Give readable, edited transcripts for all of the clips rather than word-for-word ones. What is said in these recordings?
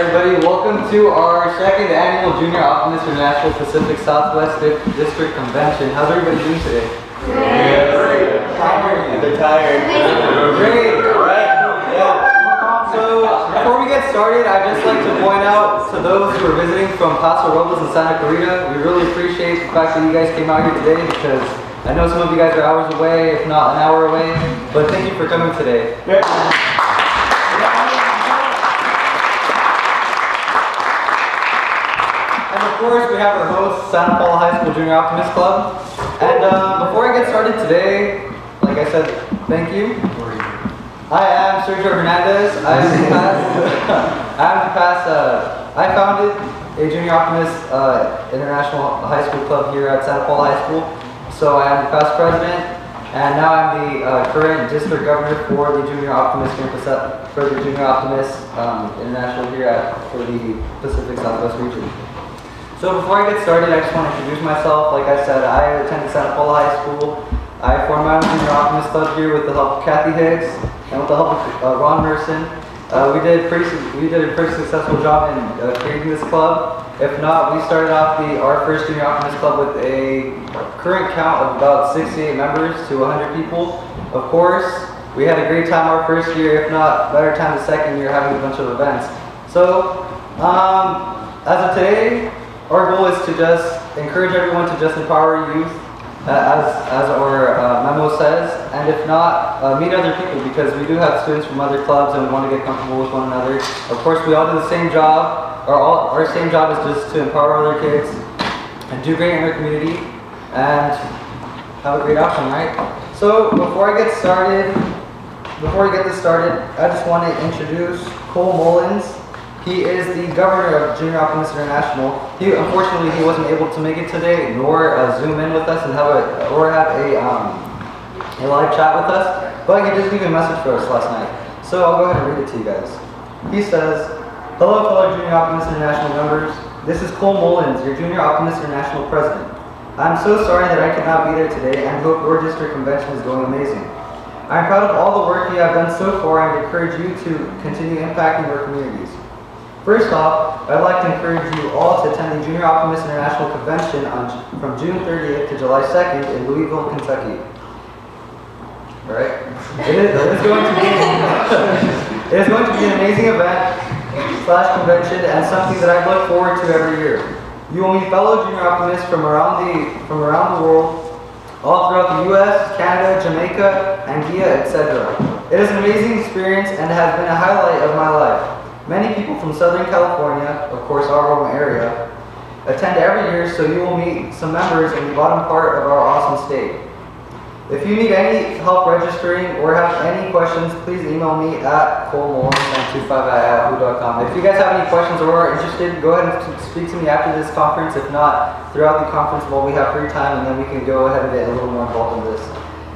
everybody. Welcome to our second annual Junior Optimist International Pacific Southwest District Convention. How's everybody doing today? Great. Tired. They're tired. Great. Yeah. So before we get started, I'd just like to point out to those who are visiting from Paso Robles and Santa Clarita, we really appreciate the fact that you guys came out here today because I know some of you guys are hours away, if not an hour away, but thank you for coming today. Yeah. And of course, we have our host, Santa Paula High School Junior Optimist Club. And before I get started today, like I said, thank you. I am Sergio Hernandez. I founded a Junior Optimist International High School Club here at Santa Paula High School. So I am the past president, and now I'm the current district governor for the Junior Optimist International here for the Pacific Southwest region. So before I get started, I just want to introduce myself. Like I said, I attended Santa Paula High School. I formed my own Junior Optimist Club here with the help of Kathy Higgs and with the help of Ron Merson. We did a pretty successful job in creating this club. If not, we started off our first Junior Optimist Club with a current count of about 68 members to 100 people. Of course, we had a great time our first year, if not better time the second year, having a bunch of events. So, as of today, our goal is to just encourage everyone to just empower youth, as our memo says, and if not, meet other people, because we do have students from other clubs and we want to get comfortable with one another. Of course, we all do the same job. Our same job is just to empower other kids and do great in our community and have a great outcome, right? So before we get this started, I just want to introduce Cole Mullins. He is the governor of Junior Optimist International. Unfortunately, he wasn't able to make it today, nor Zoom in with us and have a live chat with us. But he did leave a message for us last night. So I'll go ahead and read it to you guys. He says, "Hello, fellow Junior Optimist International members. This is Cole Mullins, your Junior Optimist International president. I'm so sorry that I could not be there today and hope your district convention is going amazing. I'm proud of all the work you have done so far and encourage you to continue impacting your communities. First off, I'd like to encourage you all to attend the Junior Optimist International Convention from June 30th to July 2nd in Louisville, Kentucky. All right? It is going to be an amazing event / convention and something that I look forward to every year. You will meet fellow Junior Optimists from around the world, all throughout the U.S., Canada, Jamaica, Anguilla, etc. It is an amazing experience and has been a highlight of my life. Many people from Southern California, of course our home area, attend every year, so you will meet some members in the bottom part of our awesome state. If you need any help registering or have any questions, please email me at colemullins925@yahoo.com. If you guys have any questions or are interested, go ahead and speak to me after this conference. If not, throughout the conference while we have free time, and then we can go ahead and get a little more involved in this.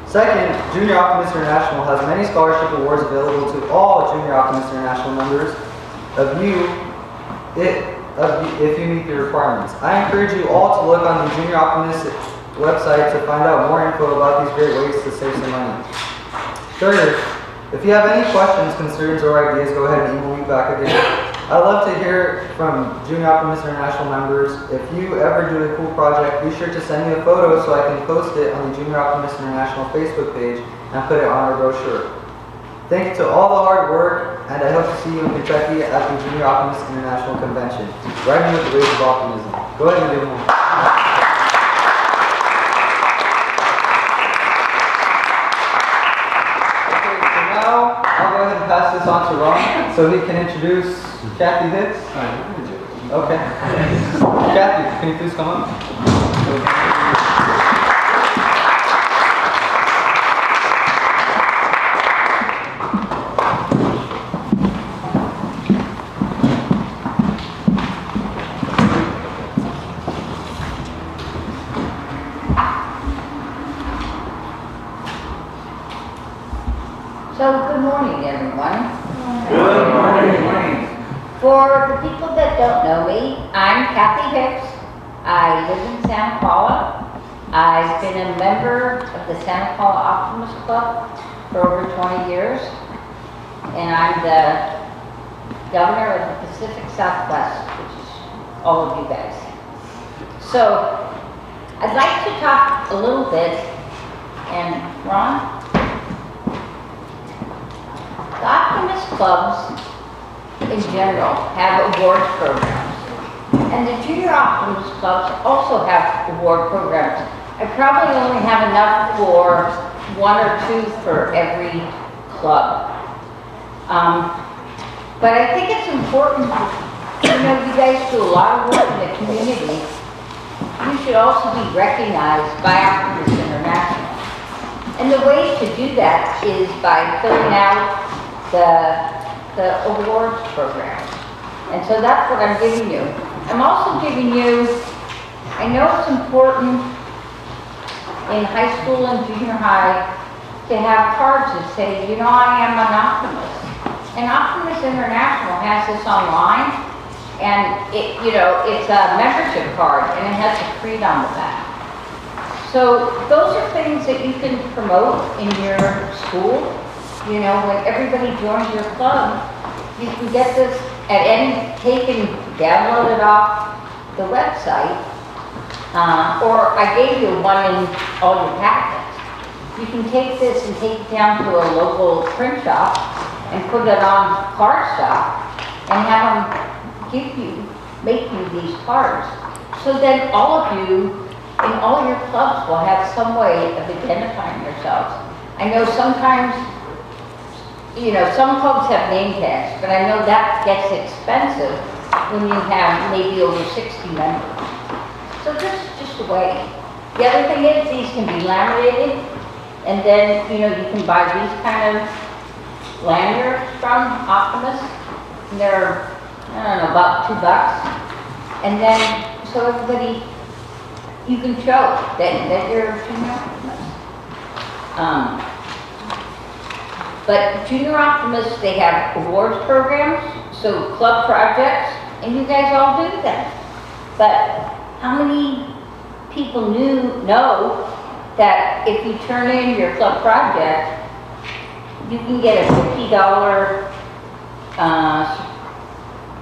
Second, Junior Optimist International has many scholarship awards available to all Junior Optimist International members if you meet the requirements. I encourage you all to look on the Junior Optimist website to find out more info about these great ways to save some money. Third, if you have any questions, concerns, or ideas, go ahead and email me back again. I'd love to hear from Junior Optimist International members. If you ever do a cool project, be sure to send me a photo so I can post it on the Junior Optimist International Facebook page and put it on our brochure. Thank you to all the hard work, and I hope to see you in Kentucky at the Junior Optimist International Convention. Riding with the waves of optimism. Go ahead and give them one. Okay, so now I'll go ahead and pass this on to Ron so he can introduce Kathy Hicks. Okay. Kathy, can you please come up? So, good morning, everyone. Good morning. For the people that don't know me, I'm Kathy Hicks. I live in Santa Paula. I've been a member of the Santa Paula Optimist Club for over 20 years. And I'm the governor of the Pacific Southwest, which is all of you guys. So I'd like to talk a little bit, and Ron, the Optimist clubs in general have awards programs, and the Junior Optimist clubs also have award programs. I probably only have enough for 1 or 2 for every club. But I think it's important, you guys do a lot of work in the community. You should also be recognized by Optimist International. And the way to do that is by filling out the awards program. And so that's what I'm giving you. I'm also giving you, I know it's important in high school and junior high to have cards that say, I am an optimist. And Optimist International has this online, and it's a membership card, and it has a creed on the back. So those are things that you can promote in your school. When everybody joins your club, you can get this at any, download it off the website, or I gave you one in all your packets. You can take this and take it down to a local print shop and put it on cardstock and have them make you these cards. So then all of you in all your clubs will have some way of identifying yourselves. I know sometimes, some clubs have name tags, but I know that gets expensive when you have maybe over 60 members. So this is just a way. The other thing is these can be laminated, and then, you can buy these kind of lanyards from Optimist. And they're, about $2. And then, so everybody, you can show that you're a Junior Optimist. But Junior Optimists, they have awards programs, so club projects, and you guys all do that. But how many people know that if you turn in your club project, you can get a $50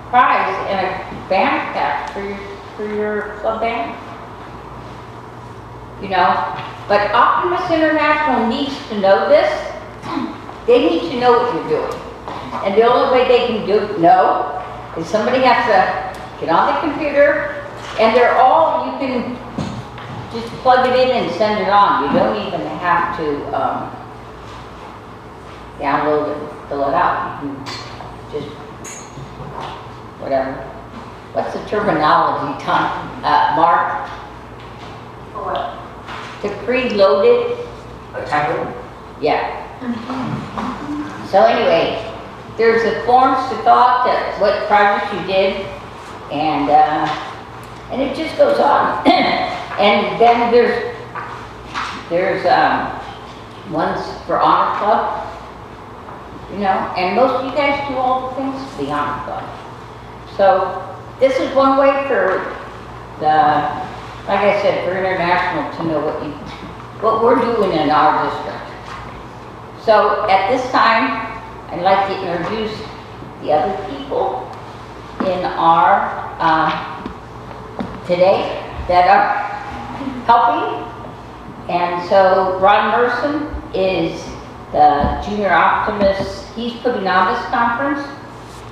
prize and a band pack for your club band? But Optimist International needs to know this. They need to know what you're doing. And the only way they can know is somebody has to get on the computer, and they're all, you can just plug it in and send it on. You don't even have to download and fill it out. You can just, whatever. What's the terminology, Mark? For what? To preload it? A template? Yeah. So anyway, there's the forms to fill out what project you did, and it just goes on. And then there's ones for Honor Club, and most of you guys do all the things for the Honor Club. So this is one way for like I said, for international to know what we're doing in our district. So at this time, I'd like to introduce the other people in our today that are helping. And so Ron Merson is the Junior Optimist. He's putting on this conference.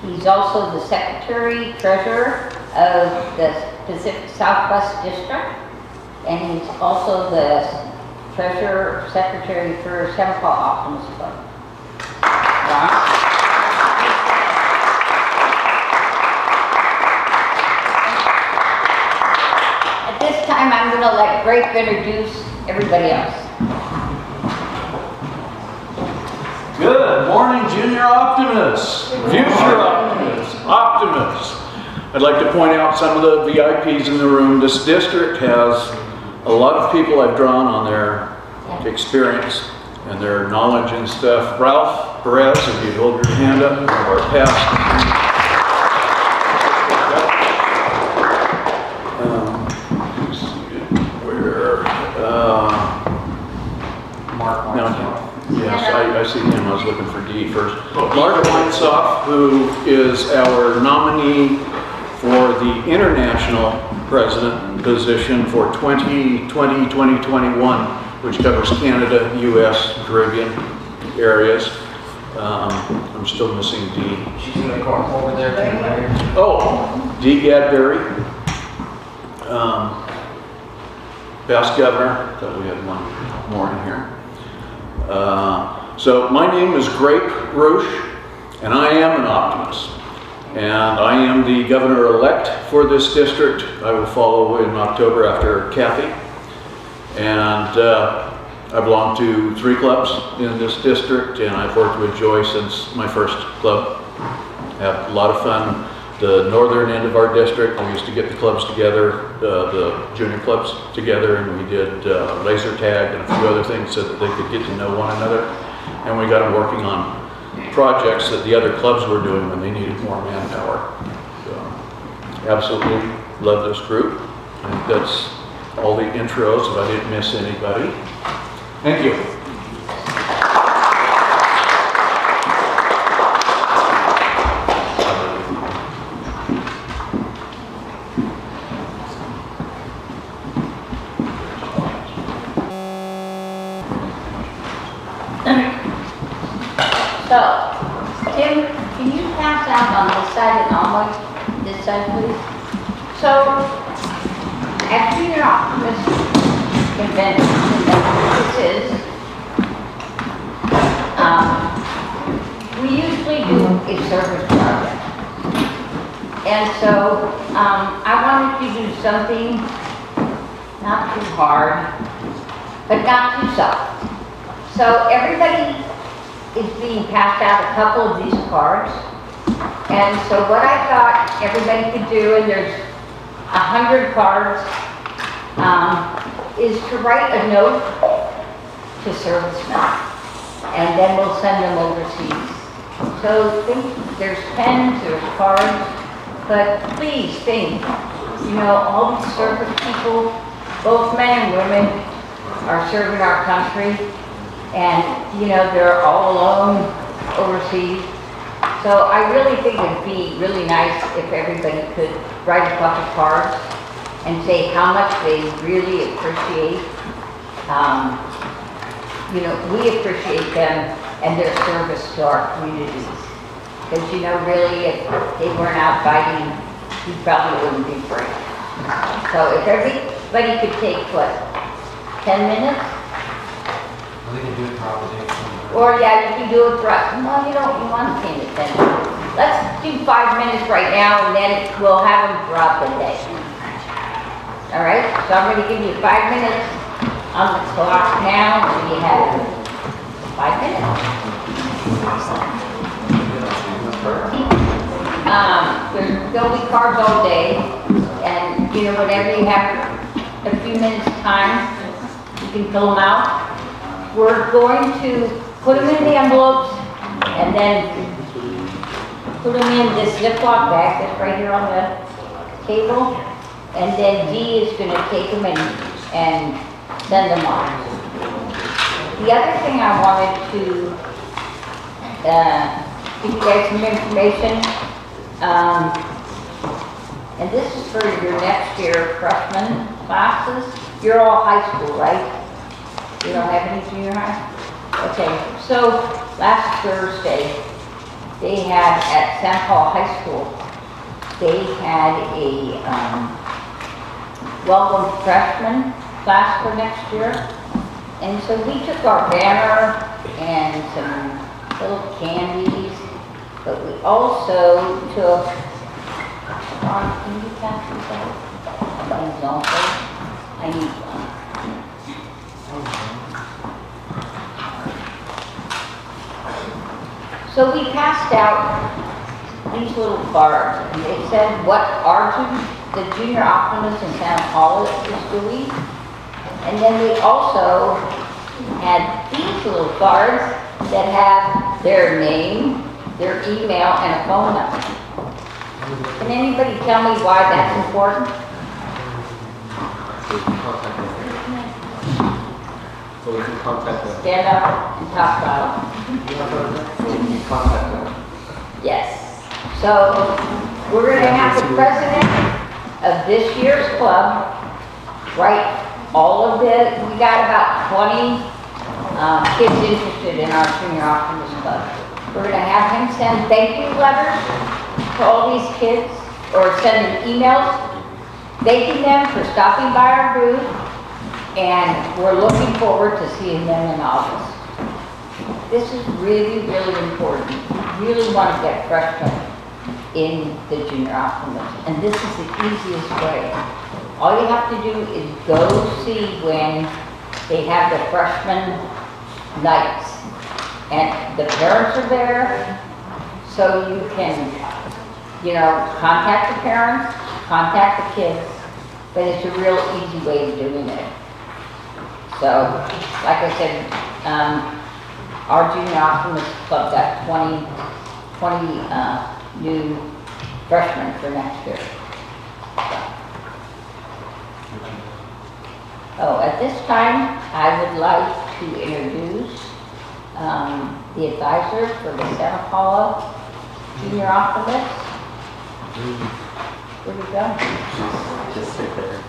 He's also the Secretary Treasurer of the Pacific Southwest District, and he's also the Treasurer Secretary for Santa Paula Optimist Club. Ron? At this time, I'm going to let Grape introduce everybody else. Good morning, Junior Optimists, Future Optimists. I'd like to point out some of the VIPs in the room. This district has a lot of people I've drawn on their experience and their knowledge and stuff. Ralph Perez, if you'd hold your hand up, one of our past. Yes, I see him. I was looking for D first. Mark Weinsoff, who is our nominee for the international president position for 2020-2021, which covers Canada, US, Caribbean areas. I'm still missing D. She's gonna go over there to Larry. Oh, D. Gadberry. Past governor. Thought we had one more in here. So my name is Grape Roche, and I am an optimist. And I am the governor-elect for this district. I will follow in October after Kathy. And I belong to 3 clubs in this district, and I've worked with Joy since my first club. Have a lot of fun. The northern end of our district, we used to get the clubs together, the junior clubs together, and we did laser tag and a few other things so that they could get to know one another. And we got them working on projects that the other clubs were doing when they needed more manpower. So, absolutely love this group. I think that's all the intros, if I didn't miss anybody. Thank you. So, Tim, can you pass out on this side and on this side, please? So, at Junior Optimist Convention, this is, we usually do a service project. And so, I wanted to do something not too hard, but not too soft. So everybody is being passed out a couple of these cards. And so what I thought everybody could do, and there's 100 cards, is to write a note to servicemen. And then we'll send them overseas. So think, there's pens, there's cards, but please think, you know, all these service people, both men and women, are serving our country. And, you know, they're all alone overseas. So I really think it'd be really nice if everybody could write a couple cards and say how much they really appreciate. You know, we appreciate them and their service to our communities. Because, you know, really, if they weren't out fighting, we probably wouldn't be free. So if everybody could take, what, 10 minutes? We can do it probably. Or yeah, you can do it for us. No, you don't, you want to pay attention. Let's do 5 minutes right now and then we'll have them throughout the day. All right, so I'm going to give you 5 minutes on the clock now, and you have 5 minutes. There'll be cards all day, and you know, whenever you have a few minutes time, you can fill them out. We're going to put them in the envelopes and then put them in this Ziploc bag that's right here on the table. And then Dee is going to take them and send them on. The other thing I wanted to give you guys some information. And this is for your next year freshman classes. You're all high school, right? You don't have any junior high? Okay, so last Thursday, they had at St. Paul High School, they had a welcome freshman class for next year. And so we took our banner and some little candies, but we also took, can you pass these out? These also, I need one. So we passed out these little cards, and they said what the Junior Optimist in Santa Paula is doing. And then we also had these little cards that have their name, their email, and a phone number. Can anybody tell me why that's important? So So we can contact them. stand up and talk about So we can contact them. it. Yes. So we're gonna have the president of this year's club write all of we got about 20 kids interested in our Junior Optimist Club. We're gonna have him send thank you letters to all these kids, or send them emails thanking them for stopping by our booth, and we're looking forward to seeing them in August. This is really, really important. We really want to get freshmen in the Junior Optimist, and this is the easiest way. All you have to do is go see when they have the freshman nights, and the parents are there, so you can, contact the parents, contact the kids, but it's a real easy way of doing it. So, like I said, our Junior Optimist Club got 20 new freshmen for next year. Oh, at this time, I would like to introduce the advisor for the Santa Paula Junior Optimist. Where'd he go? Just sit there.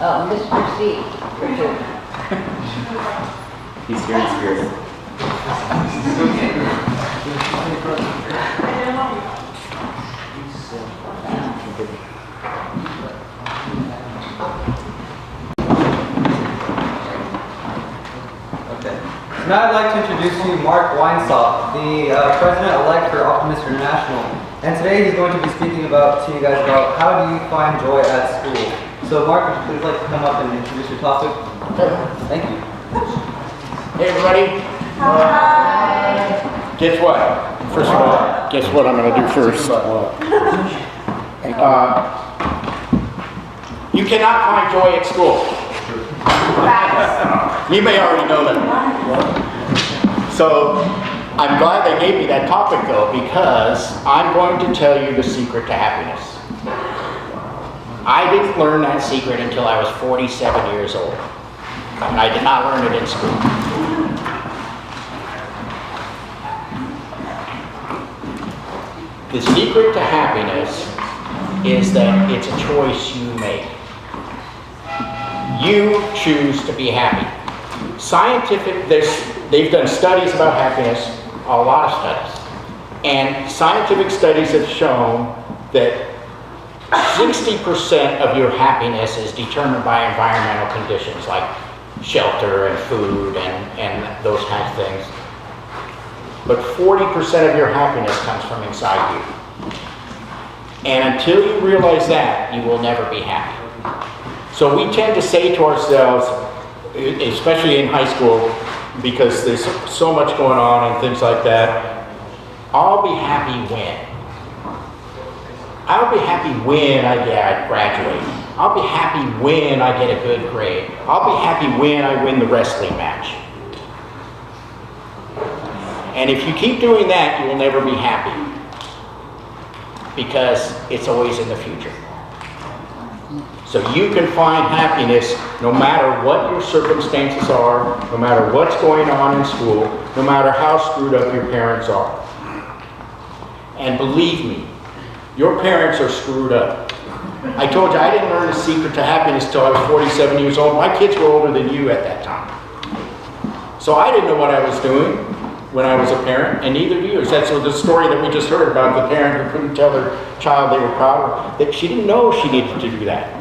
Oh, Mr. C. Richard. He's here in spirit. Okay. Now I'd like to introduce you Mark Weinsoff, the president-elect for Optimist International. And today he's going to be speaking to you guys about how do you find joy at school. So Mark, would you please like to come up and introduce your topic? Thank you. Hey everybody. Hi. Guess what? First of all, guess what I'm going to do first? You cannot find joy at school. You may already know that. So I'm glad they gave me that topic though, because I'm going to tell you the secret to happiness. I didn't learn that secret until I was 47 years old. And I did not learn it in school. The secret to happiness is that it's a choice you make. You choose to be happy. They've done studies about happiness, a lot of studies. And scientific studies have shown that 60% of your happiness is determined by environmental conditions like shelter and food and those kinds of things. But 40% of your happiness comes from inside you. And until you realize that, you will never be happy. So we tend to say to ourselves, especially in high school, because there's so much going on and things like that, I'll be happy when. I'll be happy when I graduate. I'll be happy when I get a good grade. I'll be happy when I win the wrestling match. And if you keep doing that, you will never be happy, because it's always in the future. So you can find happiness no matter what your circumstances are, no matter what's going on in school, no matter how screwed up your parents are. And believe me, your parents are screwed up. I told you I didn't learn the secret to happiness till I was 47 years old. My kids were older than you at that time. So I didn't know what I was doing when I was a parent, and neither do you. That's the story that we just heard about the parent who couldn't tell their child they were proud of, that she didn't know she needed to do that.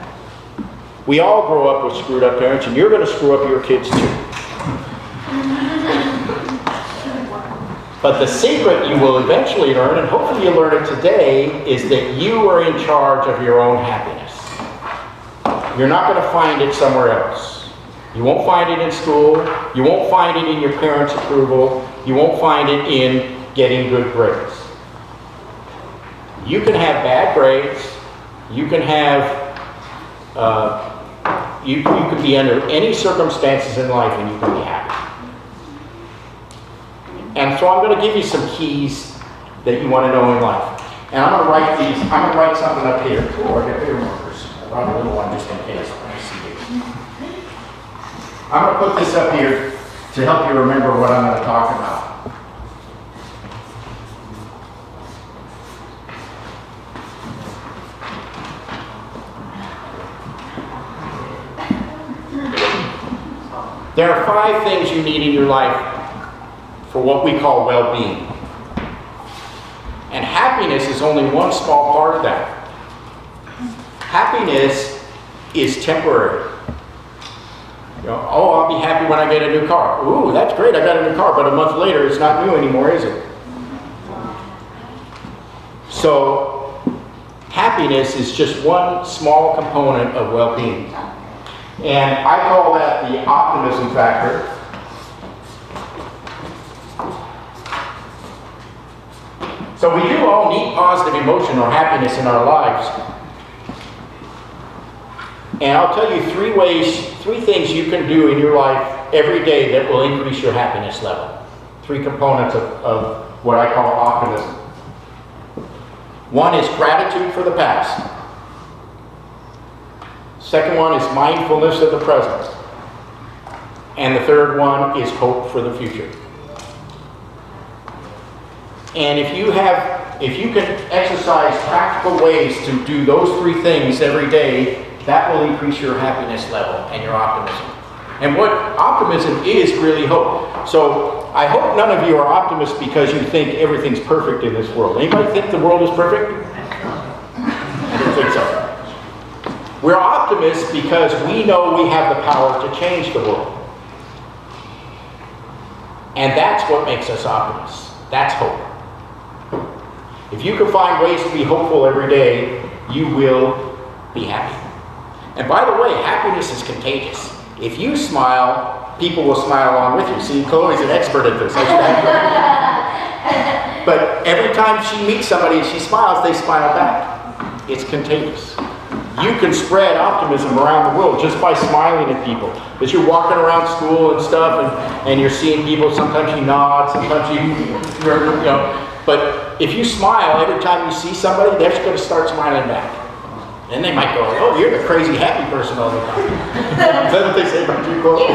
We all grow up with screwed up parents, and you're going to screw up your kids too. But the secret you will eventually learn, and hopefully you learn it today, is that you are in charge of your own happiness. You're not going to find it somewhere else. You won't find it in school. You won't find it in your parents' approval. You won't find it in getting good grades. You can have bad grades. You can have, you can be under any circumstances in life and you can be happy. And so I'm going to give you some keys that you want to know in life. And I'm going to write these, I'm going to write something up here. Oh, I got paper markers. I brought a little one just in case. Let me see. I'm going to put this up here to help you remember what I'm going to talk about. There are 5 things you need in your life for what we call well-being. And happiness is only one small part of that. Happiness is temporary. You know, oh, I'll be happy when I get a new car. Ooh, that's great, I got a new car, but a month later it's not new anymore, is it? So, happiness is just one small component of well-being. And I call that the optimism factor. So we do all need positive emotion or happiness in our lives. And I'll tell you 3 things you can do in your life every day that will increase your happiness level. 3 components of what I call optimism. 1 is gratitude for the past. Second one is mindfulness of the present. And the third one is hope for the future. And if you can exercise practical ways to do those 3 things every day, that will increase your happiness level and your optimism. And what optimism is really hope. So I hope none of you are optimists because you think everything's perfect in this world. Anybody think the world is perfect? I don't think so. We're optimists because we know we have the power to change the world. And that's what makes us optimists. That's hope. If you can find ways to be hopeful every day, you will be happy. And by the way, happiness is contagious. If you smile, people will smile along with you. See, Chloe's an expert at this. But every time she meets somebody and she smiles, they smile back. It's contagious. You can spread optimism around the world just by smiling at people. As you're walking around school and stuff, and you're seeing people, sometimes you nod, sometimes you know. But if you smile every time you see somebody, they're just going to start smiling back. Then they might go, oh, you're the crazy happy person all the time. Is that what they say about you, Chloe?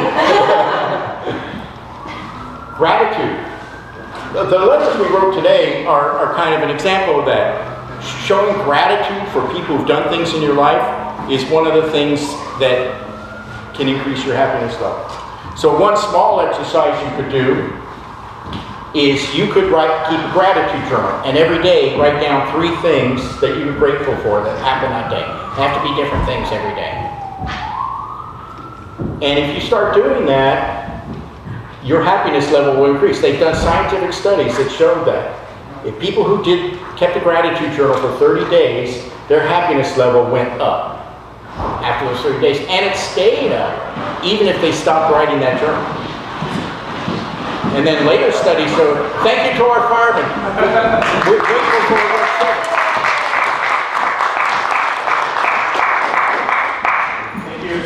Gratitude. The letters we wrote today are kind of an example of that. Showing gratitude for people who've done things in your life is one of the things that can increase your happiness level. So one small exercise you could do is you could keep a gratitude journal, and every day write down 3 things that you're grateful for that happened that day. They have to be different things every day. And if you start doing that, your happiness level will increase. They've done scientific studies that showed that. If people who kept a gratitude journal for 30 days, their happiness level went up after those 30 days. And it stayed up, even if they stopped writing that journal. And then later studies showed, thank you to our firemen. We're grateful for their work. Thank you.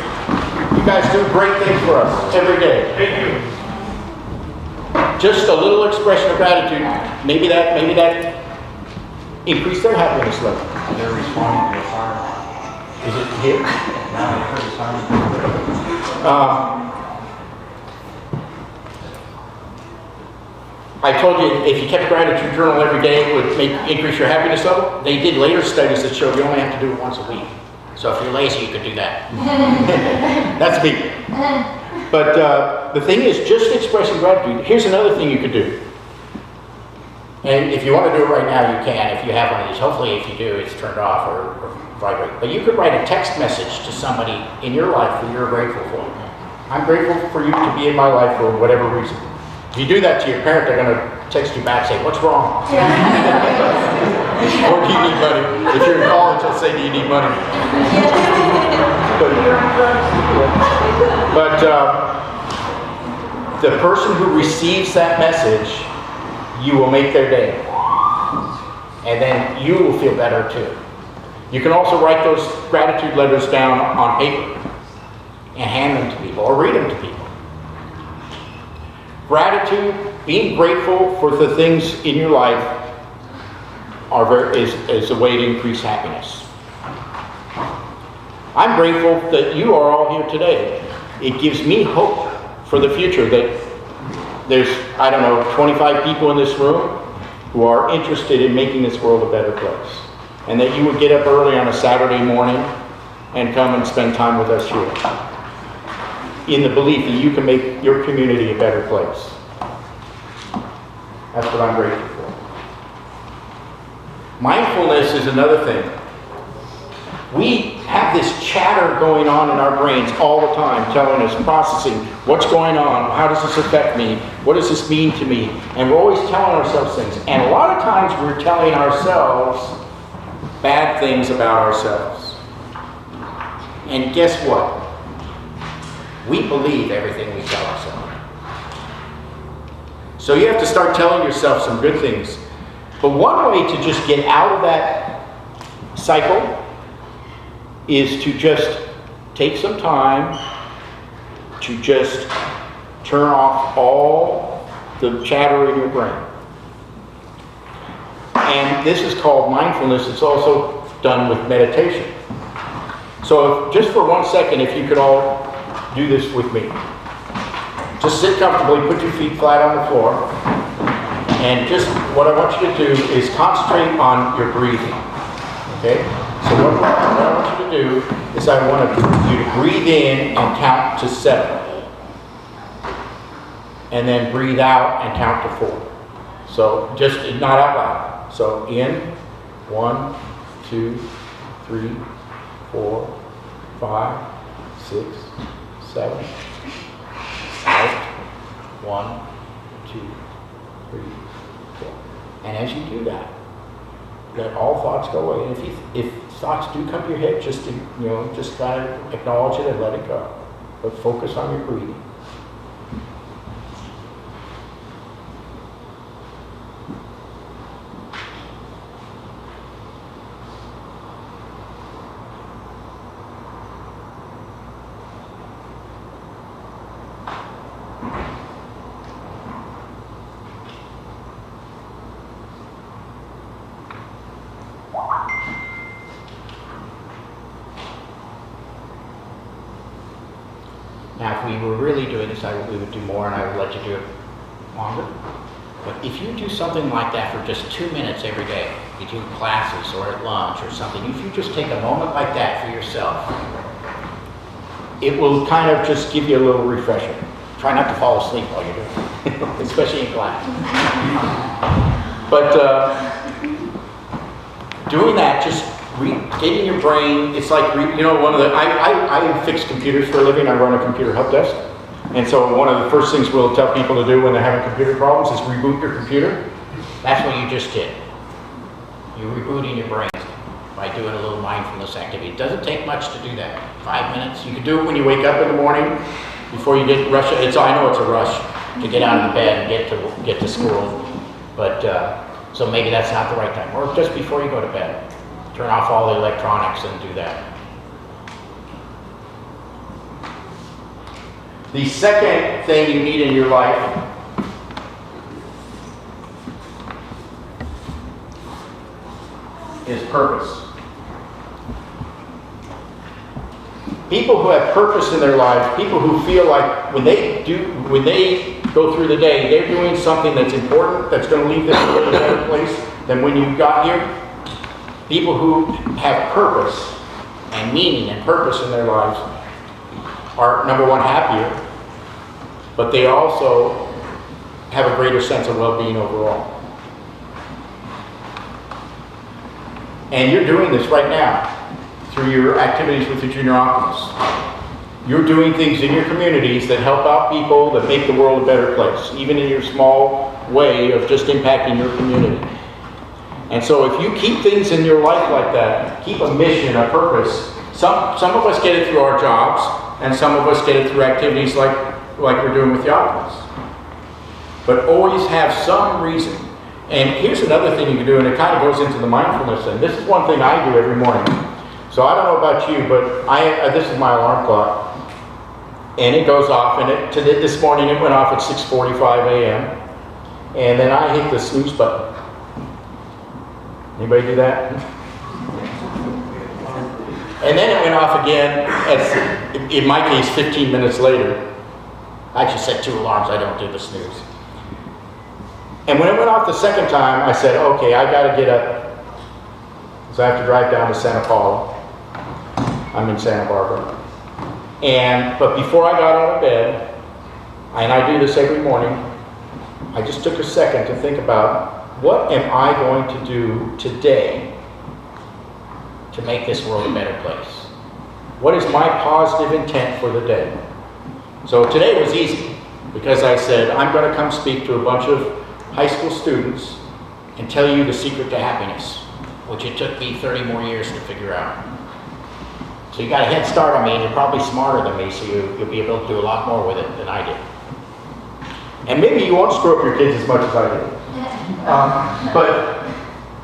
You guys do great things for us every day. Thank you. Just a little expression of gratitude, maybe that increased their happiness level. They're responding to the fire. Is it here? No, it's pretty silent. I told you if you kept a gratitude journal every day, it would increase your happiness level. They did later studies that showed you only have to do it once a week. So if you're lazy, you could do that. That's me. But the thing is, just expressing gratitude. Here's another thing you could do. And if you want to do it right now, you can. If you have one of these, hopefully if you do, it's turned off or vibrate. But you could write a text message to somebody in your life that you're grateful for. I'm grateful for you to be in my life for whatever reason. If you do that to your parent, they're going to text you back, say, what's wrong? Or do you need money? If you're in college, they'll say, do you need money? But the person who receives that message, you will make their day. And then you will feel better too. You can also write those gratitude letters down on paper and hand them to people or read them to people. Gratitude, being grateful for the things in your life is a way to increase happiness. I'm grateful that you are all here today. it gives me hope for the future that there's, I don't know, 25 people in this room who are interested in making this world a better place. And that you would get up early on a Saturday morning and come and spend time with us here, in the belief that you can make your community a better place. That's what I'm grateful for. Mindfulness is another thing. We have this chatter going on in our brains all the time, telling us, processing, what's going on, how does this affect me, what does this mean to me, and we're always telling ourselves things. And a lot of times we're telling ourselves bad things about ourselves. And guess what? We believe everything we tell ourselves. So you have to start telling yourself some good things. But one way to just get out of that cycle is to just take some time to just turn off all the chatter in your brain. And this is called mindfulness. It's also done with meditation. So just for 1 second, if you could all do this with me. Just sit comfortably, put your feet flat on the floor, and just what I want you to do is concentrate on your breathing. Okay? So what I want you to do is I want you to breathe in and count to 7. And then breathe out and count to 4. So just not out loud. So in, 1, 2, 3, 4, 5, 6, 7. Out, 1, 2, 3, 4. And as you do that, let all thoughts go away. And if thoughts do come to your head, just try to acknowledge it and let it go. But focus on your breathing. Now, if we were really doing this, we would do more, and I would let you do it longer. But if you do something like that for just 2 minutes every day, between classes or at lunch or something, if you just take a moment like that for yourself, it will kind of just give you a little refresher. Try not to fall asleep while you're doing it, especially in class. But doing that, just getting your brain, it's like, one of the, I fix computers for a living. I run a computer help desk. And so one of the first things we'll tell people to do when they're having computer problems is reboot your computer. That's what you just did. You're rebooting your brain by doing a little mindfulness activity. It doesn't take much to do that. 5 minutes. You can do it when you wake up in the morning before you get rush. I know it's a rush to get out of the bed and get to school. But so maybe that's not the right time. Or just before you go to bed. Turn off all the electronics and do that. The second thing you need in your life is purpose. People who have purpose in their lives, people who feel like when they go through the day, they're doing something that's important, that's going to leave them in a better place than when you got here. People who have purpose and meaning and purpose in their lives are, number one, happier, but they also have a greater sense of well-being overall. And you're doing this right now through your activities with the Junior Optimists. You're doing things in your communities that help out people, that make the world a better place, even in your small way of just impacting your community. And so if you keep things in your life like that, keep a mission, a purpose. Some of us get it through our jobs, and some of us get it through activities like we're doing with the Optimists. But always have some reason. And here's another thing you can do, and it kind of goes into the mindfulness thing. This is one thing I do every morning. So I don't know about you, but this is my alarm clock. And it goes off, and this morning it went off at 6:45 a.m. And then I hit the snooze button. Anybody do that? And then it went off again, as, in my case, 15 minutes later. I actually set 2 alarms, I don't do the snooze. And when it went off the second time, I said, okay, I gotta get up. So I have to drive down to Santa Paula. I'm in Santa Barbara. But before I got out of bed, and I do this every morning, I just took a second to think about, what am I going to do today to make this world a better place? What is my positive intent for the day? So today was easy, because I said, I'm going to come speak to a bunch of high school students and tell you the secret to happiness, which it took me 30 more years to figure out. So you got a head start on me, and you're probably smarter than me, so you'll be able to do a lot more with it than I did. And maybe you won't screw up your kids as much as I did. But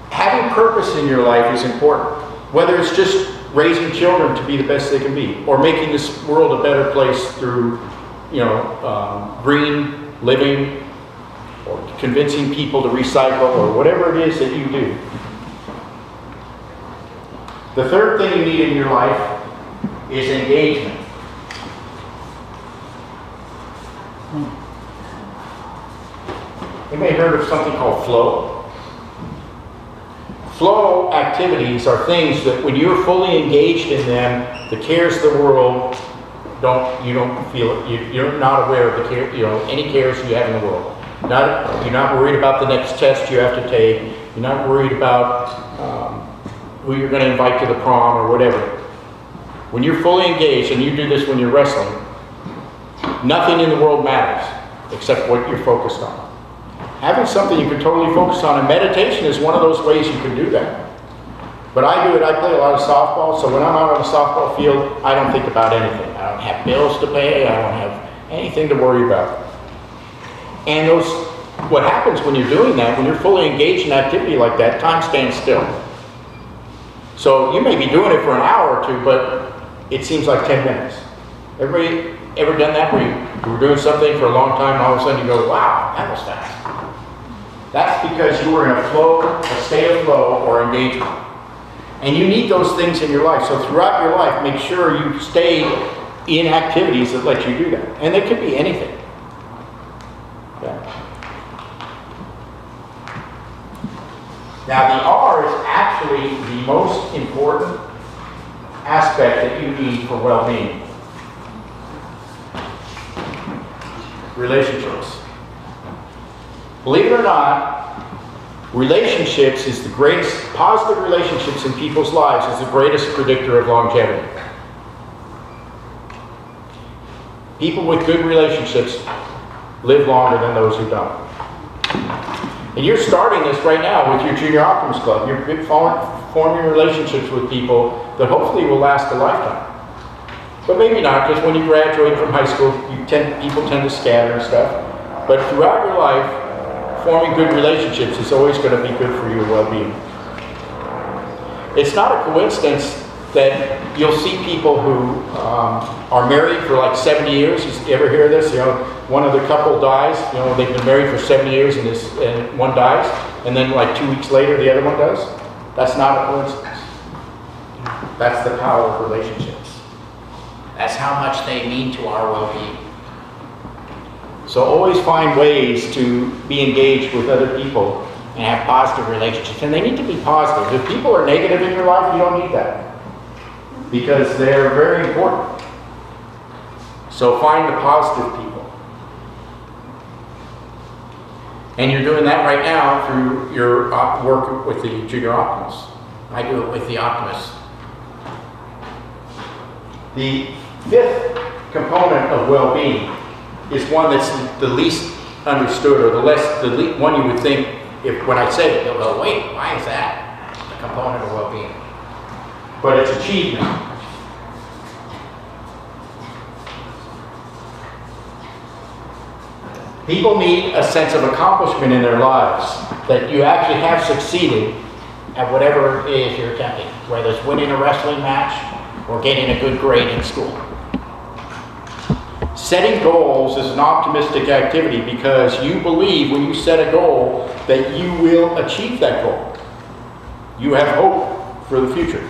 having purpose in your life is important. Whether it's just raising children to be the best they can be, or making this world a better place through, green living, or convincing people to recycle, or whatever it is that you do. The third thing you need in your life is engagement. You may have heard of something called flow. Flow activities are things that when you're fully engaged in them, the cares of the world, you don't feel it. You're not aware of the care, any cares you have in the world. You're not worried about the next test you have to take. You're not worried about who you're going to invite to the prom or whatever. When you're fully engaged, and you do this when you're wrestling, nothing in the world matters except what you're focused on. Having something you can totally focus on, and meditation is one of those ways you can do that. But I do it, I play a lot of softball, so when I'm out on the softball field, I don't think about anything. I don't have bills to pay, I don't have anything to worry about. And what happens when you're doing that, when you're fully engaged in activity like that, time stands still. So you may be doing it for an hour or 2, but it seems like 10 minutes. Everybody ever done that, where you were doing something for a long time, and all of a sudden you go, wow, that was fast. That's because you were in a state of flow or engagement. And you need those things in your life. So throughout your life, make sure you stay in activities that let you do that. And it could be anything. Okay. Now the R is actually the most important aspect that you need for well-being. Relationships. Believe it or not, relationships is the greatest, positive relationships in people's lives is the greatest predictor of longevity. People with good relationships live longer than those who don't. And you're starting this right now with your Junior Optimist Club. You're forming relationships with people that hopefully will last a lifetime. But maybe not, because when you graduate from high school, people tend to scatter and stuff. But throughout your life, forming good relationships is always going to be good for your well-being. It's not a coincidence that you'll see people who are married for like 70 years. You ever hear this? One of the couple dies. They've been married for 70 years, and one dies, and then like 2 weeks later, the other one does. That's not a coincidence. That's the power of relationships. That's how much they mean to our well-being. So always find ways to be engaged with other people and have positive relationships. And they need to be positive. If people are negative in your life, you don't need that, because they're very important. So find the positive people. And you're doing that right now through your work with the Junior Optimists. I do it with the Optimists. The fifth component of well-being is one that's the least understood, or the one you would think, when I say it, you'll go, wait, why is that a component of well-being? But it's achievement. People need a sense of accomplishment in their lives, that you actually have succeeded at whatever it is you're attempting, whether it's winning a wrestling match or getting a good grade in school. Setting goals is an optimistic activity, because you believe when you set a goal that you will achieve that goal. You have hope for the future.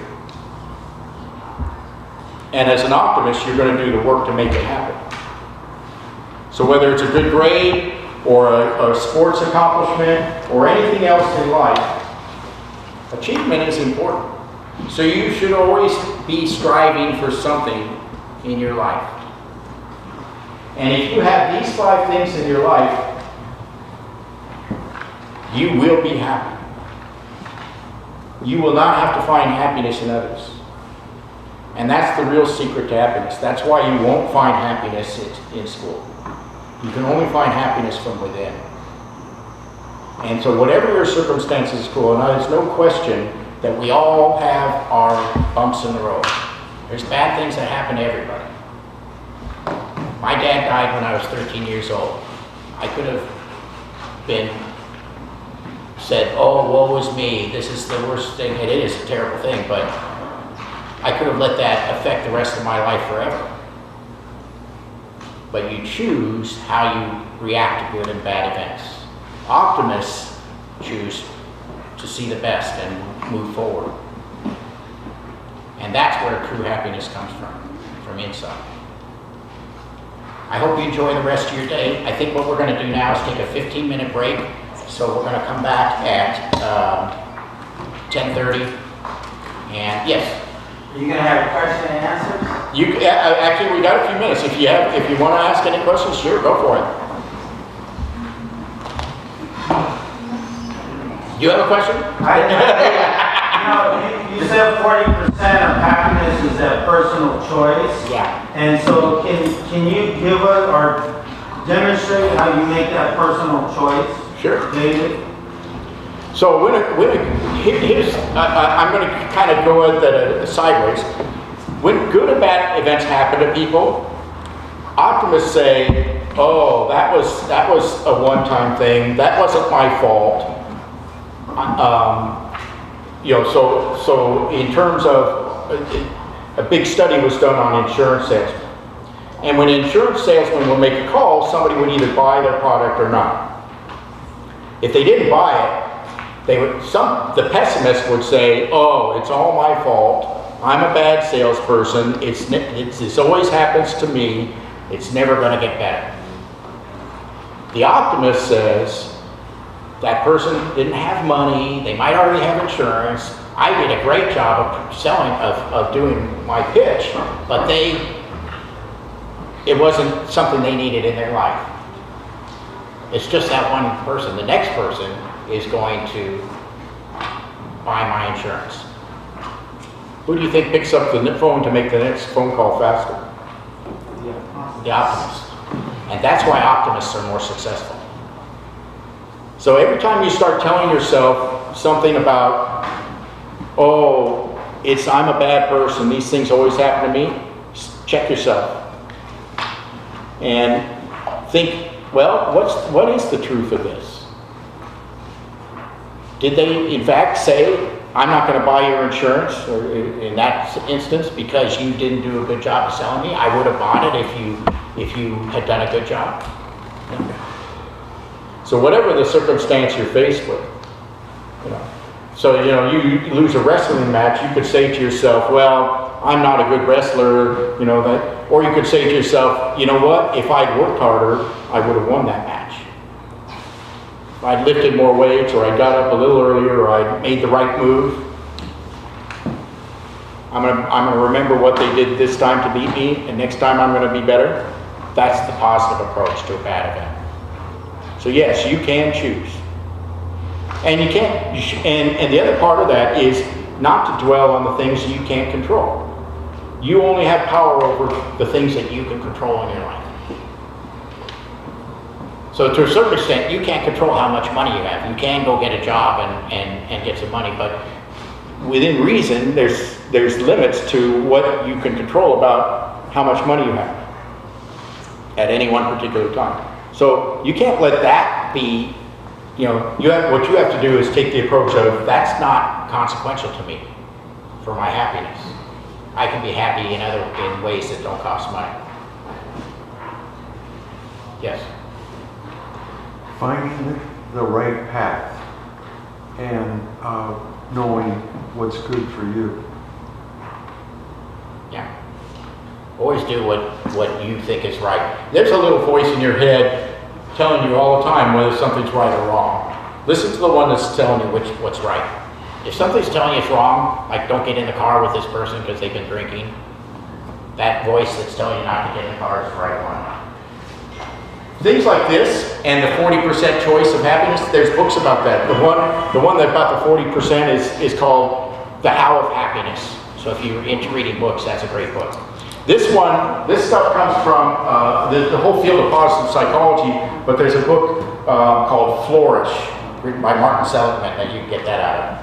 And as an optimist, you're going to do the work to make it happen. So whether it's a good grade, or a sports accomplishment, or anything else in life, achievement is important. So you should always be striving for something in your life. And if you have these 5 things in your life, you will be happy. You will not have to find happiness in others. And that's the real secret to happiness. That's why you won't find happiness in school. You can only find happiness from within. And so whatever your circumstances in school, and there's no question that we all have our bumps in the road. There's bad things that happen to everybody. My dad died when I was 13 years old. I could have been said, oh, woe is me, this is the worst thing. And it is a terrible thing, but I could have let that affect the rest of my life forever. But you choose how you react to good and bad events. Optimists choose to see the best and move forward. And that's where true happiness comes from inside. I hope you enjoy the rest of your day. I think what we're going to do now is take a 15-minute break. So we're going to come back at 10:30. And yes? Are you going to have question and answers? Actually, we got a few minutes. If you want to ask any questions, sure, go for it. You have a question? You said 40% of happiness is a personal choice. Yeah. And so can you give us or demonstrate how you make that personal choice? Sure. David? So I'm going to kind of go at that sideways. When good and bad events happen to people, optimists say, "Oh, that was a one-time thing. That wasn't my fault." So in terms of a big study was done on insurance salesmen, and when insurance salesmen would make a call, somebody would either buy their product or not. If they didn't buy it, the pessimist would say, "Oh, it's all my fault. I'm a bad salesperson. This always happens to me. It's never going to get better." The optimist says, that person didn't have money. They might already have insurance. I did a great job of selling, of doing my pitch, but it wasn't something they needed in their life. It's just that one person. The next person is going to buy my insurance. Who do you think picks up the phone to make the next phone call faster? The optimist. And that's why optimists are more successful. So every time you start telling yourself something about, oh, I'm a bad person, these things always happen to me, check yourself. And think, well, what is the truth of this? Did they in fact say, I'm not going to buy your insurance, or in that instance, because you didn't do a good job of selling me? I would have bought it if you had done a good job. So whatever the circumstance you're faced with, you lose a wrestling match, you could say to yourself, well, I'm not a good wrestler, or you could say to yourself, you know what, if I'd worked harder, I would have won that match. If I'd lifted more weights, or I got up a little earlier, or I made the right move, I'm gonna remember what they did this time to beat me, and next time I'm gonna be better. That's the positive approach to a bad event. So yes, you can choose. And you can't, and the other part of that is not to dwell on the things you can't control. You only have power over the things that you can control in your life. So to a certain extent, you can't control how much money you have. You can go get a job and get some money, but within reason, there's limits to what you can control about how much money you have at any one particular time. So you can't let that be, what you have to do is take the approach of, that's not consequential to me for my happiness. I can be happy in ways that don't cost money. Yes? Finding the right path and knowing what's good for you. Yeah. Always do what you think is right. There's a little voice in your head telling you all the time whether something's right or wrong. Listen to the one that's telling you what's right. If something's telling you it's wrong, like don't get in the car with this person because they've been drinking, that voice that's telling you not to get in the car is the right one. Things like this and the 40% choice of happiness, there's books about that. The one that about the 40% is called The How of Happiness. So if you're into reading books, that's a great book. This stuff comes from the whole field of positive psychology, but there's a book called Flourish, written by Martin Seligman, that you can get that out of.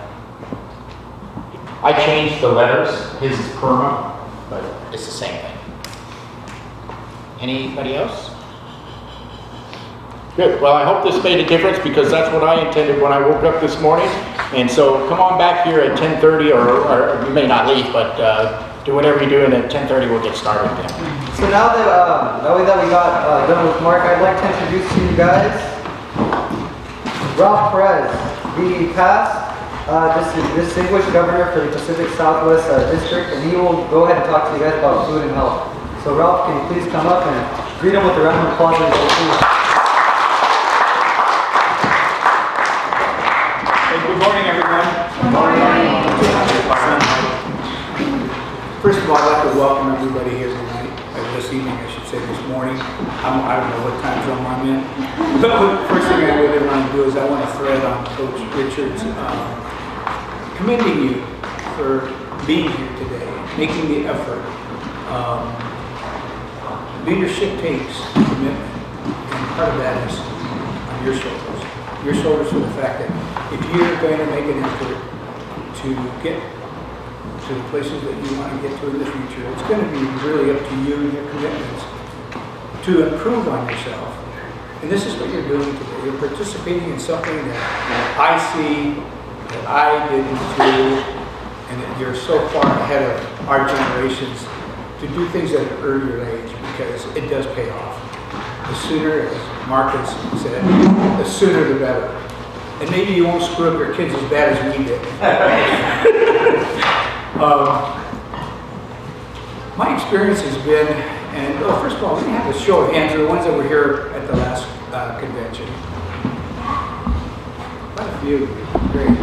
I changed the letters. His is PERMA, but it's the same thing. Anybody else? Good. Well, I hope this made a difference because that's what I intended when I woke up this morning. And so come on back here at 10:30, or you may not leave, but do whatever you're doing at 10:30. We'll get started then. So now that we got done with Mark, I'd like to introduce to you guys Ralph Perez, the past distinguished governor for the Pacific Southwest District, and he will go ahead and talk to you guys about food and health. So Ralph, can you please come up and greet him with a round of applause? Good morning, everyone. Good morning. First of all, I'd like to welcome everybody here tonight, this evening, I should say, this morning. I don't know what time zone I'm in. But the first thing I really want to do is I want to thread on Coach Richards, commending you for being here today, making the effort. Leadership takes commitment, and part of that is on your shoulders. Your shoulders for the fact that if you're going to make an effort to get to the places that you want to get to in the future, it's going to be really up to you and your commitments to improve on yourself. And this is what you're doing today. You're participating in something that I see, that I didn't do, and that you're so far ahead of our generations to do things at an earlier age because it does pay off. The sooner, as Marcus said, the sooner the better. And maybe you won't screw up your kids as bad as we did. My experience has been, and first of all, we have a show of hands for the ones that were here at the last convention. Quite a few, great.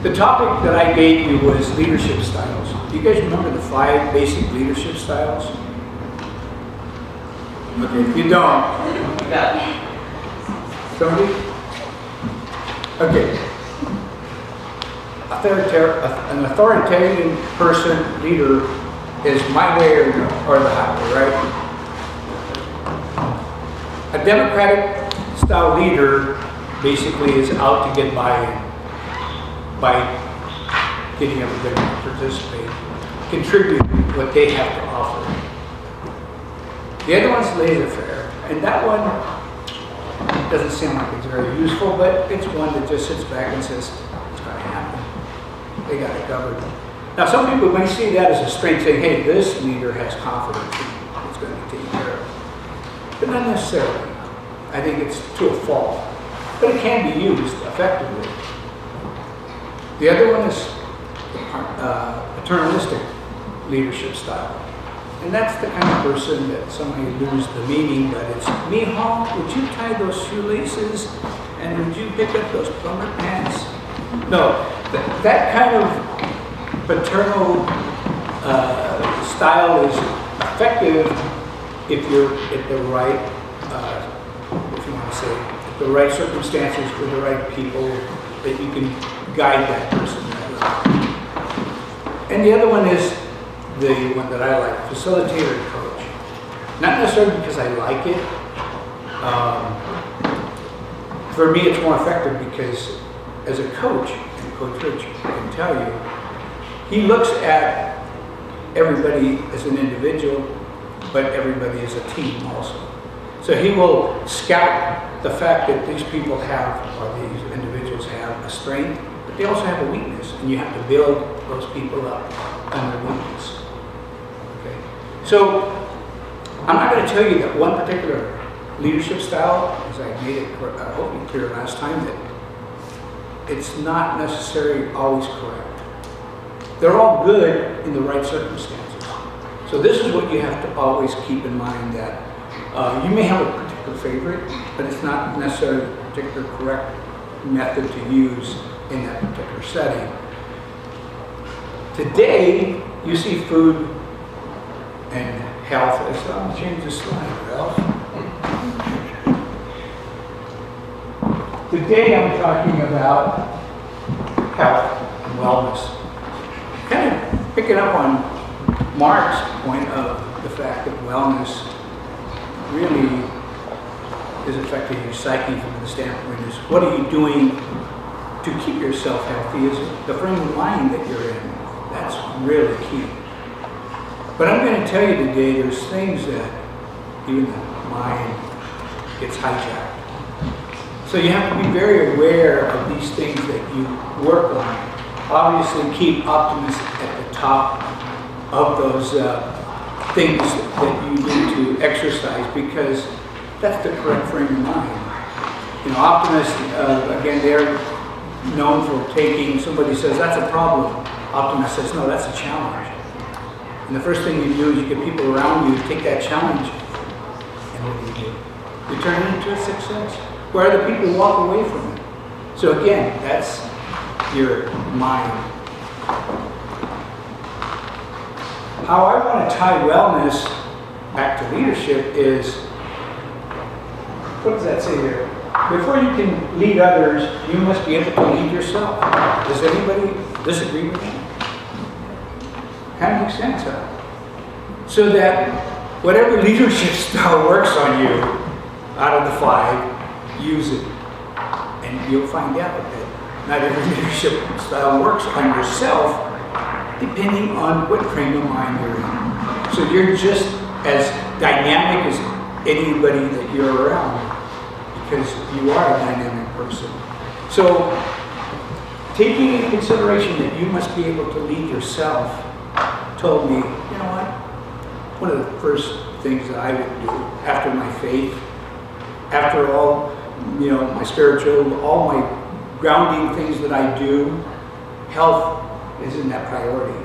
The topic that I gave you was leadership styles. Do you guys remember the 5 basic leadership styles? Okay, if you don't. Somebody? Okay. An authoritarian person, leader, is my way or the highway, right? A democratic style leader basically is out to get buy-in by getting everybody to participate, contribute what they have to offer. The other one's laissez-faire, and that one doesn't seem like it's very useful, but it's one that just sits back and says, it's going to happen. They got it covered. Now, some people may see that as a strength, saying, hey, this leader has confidence in it's going to be taken care of. But not necessarily. I think it's to a fault. But it can be used effectively. The other one is paternalistic leadership style. And that's the kind of person that somebody lose the meaning, but it's, Mijo, would you tie those shoelaces? And would you pick up those plumber pants? No, that kind of paternal style is effective if you're at the right, if you want to say, the right circumstances with the right people, that you can guide that person that way. And the other one is the one that I like, facilitator and coach. Not necessarily because I like it. For me, it's more effective because as a coach, and Coach Rich can tell you, he looks at everybody as an individual, but everybody as a team also. So he will scout the fact that these people have, or these individuals have a strength, but they also have a weakness, and you have to build those people up on their weakness. Okay. So I'm not going to tell you that one particular leadership style, as I made it hopefully clear last time, that it's not necessarily always correct. They're all good in the right circumstances. So this is what you have to always keep in mind, that you may have a particular favorite, but it's not necessarily the particular correct method to use in that particular setting. Today, you see food and health as, I'll change the slide, Ralph. Today I'm talking about health and wellness. Kind of picking up on Mark's point of the fact that wellness really is affecting your psyche from the standpoint is, what are you doing to keep yourself healthy? Is the frame of mind that you're in. That's really key. But I'm going to tell you today, there's things that even the mind gets hijacked. So you have to be very aware of these things that you work on. Obviously, keep Optimist at the top of those things that you need to exercise, because that's the correct frame of mind. You know, Optimist, again, they're known for taking, somebody says, that's a problem. Optimist says, no, that's a challenge. And the first thing you do is you get people around you to take that challenge. And what do? You turn it into a success, where the people walk away from it. So again, that's your mind. How I want to tie wellness back to leadership is, what does that say there? Before you can lead others, you must be able to lead yourself. Does anybody disagree with that? Kind of makes sense, huh? So that whatever leadership style works on you, out of the 5, use it. And you'll find out that not every leadership style works on yourself, depending on what frame of mind you're in. So you're just as dynamic as anybody that you're around, because you are a dynamic person. So taking into consideration that you must be able to lead yourself told me, you know what? One of the first things that I would do after my faith, after all, you know, my spiritual, all my grounding things that I do, health is in that priority.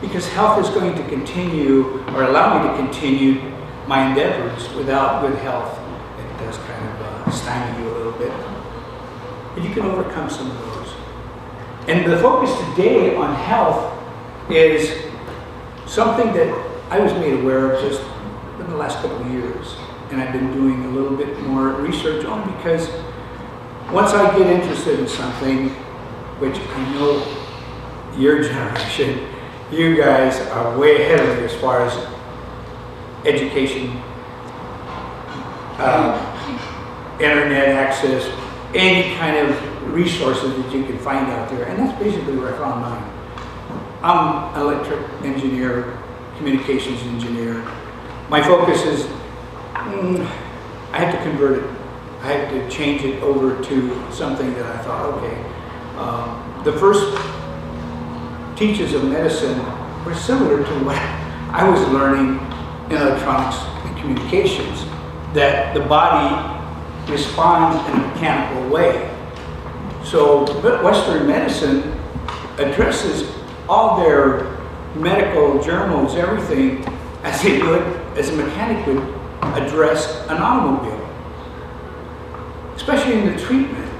Because health is going to continue, or allow me to continue my endeavors. Without good health, it does kind of stymie you a little bit. But you can overcome some of those. And the focus today on health is something that I was made aware of just in the last couple of years. And I've been doing a little bit more research on, because once I get interested in something, which I know your generation, you guys are way ahead of me as far as education, internet access, any kind of resources that you can find out there. And that's basically where I found mine. I'm an electric engineer, communications engineer. My focus is, I had to convert it. I had to change it over to something that I thought, okay, the first teachers of medicine were similar to what I was learning in electronics and communications, that the body responds in a mechanical way. So Western medicine addresses all their medical journals, everything, as they would, as a mechanic would address an automobile, especially in the treatment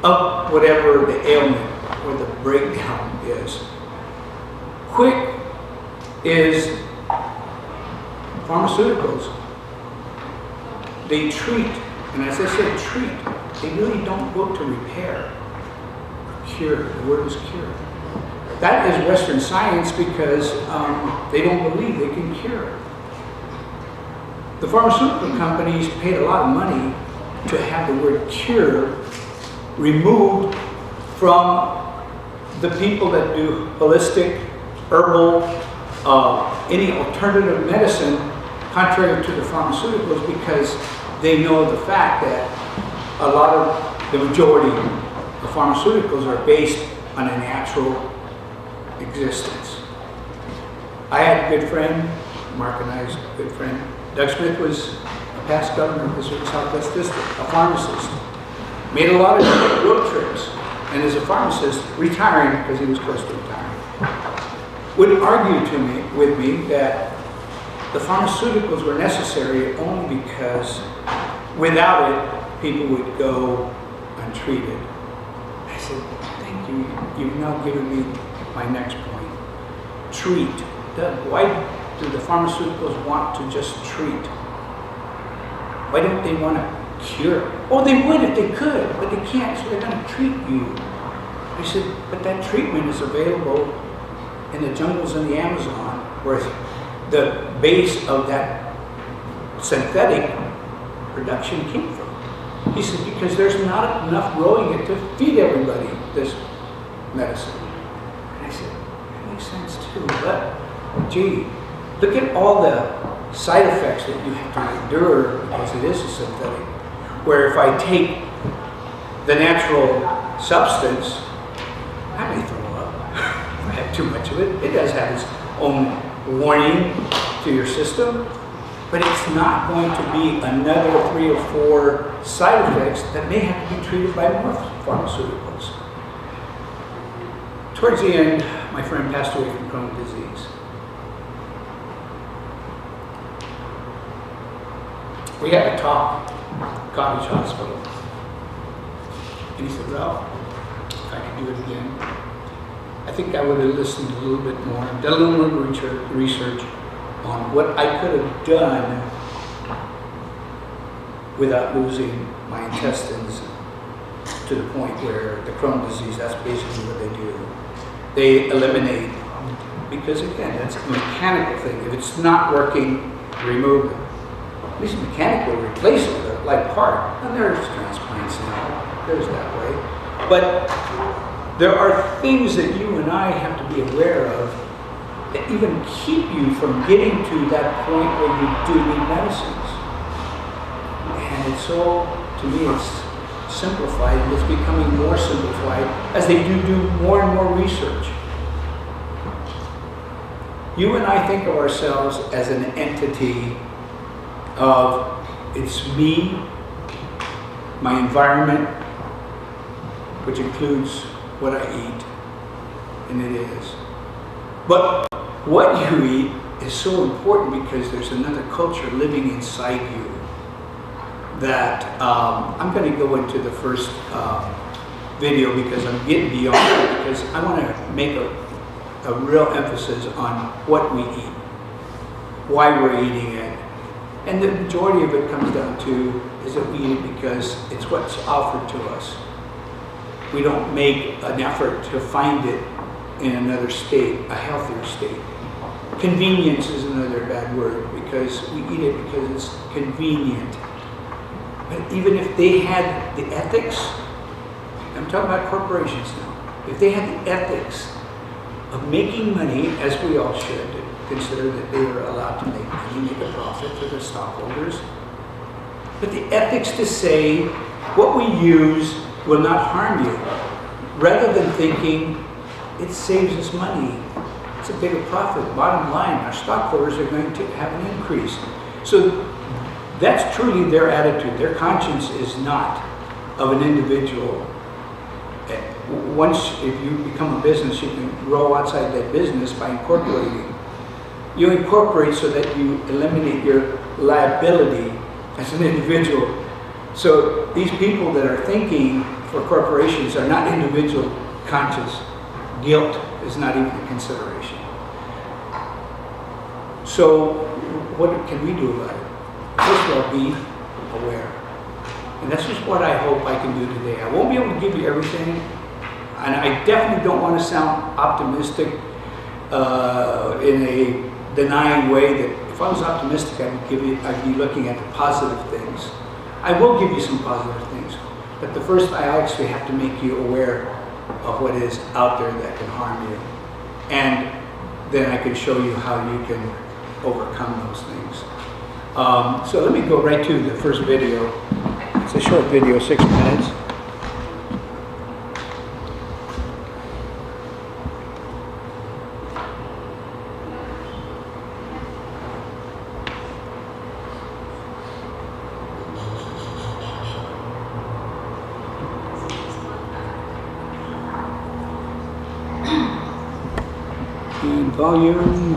of whatever the ailment or the breakdown is. Quick is pharmaceuticals. They treat, and as I said, treat. They really don't go to repair, cure. The word is cure. That is Western science, because they don't believe they can cure. The pharmaceutical companies paid a lot of money to have the word cure removed from the people that do holistic, herbal, any alternative medicine, contrary to the pharmaceuticals, because they know the fact that a lot of the majority of pharmaceuticals are based on a natural existence. I had a good friend, Mark and I's good friend, Doug Smith was a past governor of the Southwest District, a pharmacist. Made a lot of road trips, and as a pharmacist, retiring because he was close to retiring. would argue with me that the pharmaceuticals were necessary only because without it, people would go untreated. I said, thank you. You've now given me my next point. Treat. Why do the pharmaceuticals want to just treat? Why don't they want to cure? Oh, they would if they could, but they can't, so they're going to treat you. I said, but that treatment is available in the jungles in the Amazon, where the base of that synthetic production came from. He said, because there's not enough growing it to feed everybody this medicine. And I said, that makes sense too, but gee, look at all the side effects that you have to endure because it is a synthetic. Where if I take the natural substance, I may throw up if I have too much of it. It does have its own warning to your system, but it's not going to be another 3 or 4 side effects that may have to be treated by more pharmaceuticals. Towards the end, my friend passed away from Crohn's disease. We had a talk at Cottage Hospital, and he said, Ralph, if I could do it again, I think I would have listened a little bit more, done a little more research on what I could have done without losing my intestines to the point where the Crohn's disease, that's basically what they do. They eliminate, because again, that's a mechanical thing. If it's not working, remove it. At least mechanically replace it with a like part. And there's transplants now, there's that way. But there are things that you and I have to be aware of that even keep you from getting to that point where you do need medicines. And it's so, to me, it's simplified, and it's becoming more simplified as they do more and more research. You and I think of ourselves as an entity of it's me, my environment, which includes what I eat, and it is. But what you eat is so important because there's another culture living inside you that I'm going to go into the first video because I'm getting beyond it, because I want to make a real emphasis on what we eat, why we're eating it. And the majority of it comes down to is that we eat it because it's what's offered to us. We don't make an effort to find it in another state, a healthier state. Convenience is another bad word because we eat it because it's convenient. But even if they had the ethics, I'm talking about corporations now, if they had the ethics of making money, as we all should, consider that they are allowed to make money, make a profit for the stockholders. But the ethics to say what we use will not harm you, rather than thinking it saves us money. It's a bigger profit. Bottom line, our stockholders are going to have an increase. So that's truly their attitude. Their conscience is not of an individual. Once, if you become a business, you can grow outside that business by incorporating. You incorporate so that you eliminate your liability as an individual. So these people that are thinking for corporations are not individual conscious. Guilt is not even a consideration. So what can we do about it? First of all, be aware. And that's just what I hope I can do today. I won't be able to give you everything, and I definitely don't want to sound optimistic in a denying way that if I was optimistic, I'd be looking at the positive things. I will give you some positive things, but the first I actually have to make you aware of what is out there that can harm you, and then I can show you how you can overcome those things. So let me go right to the first video. It's a short video, 6 minutes. And volume.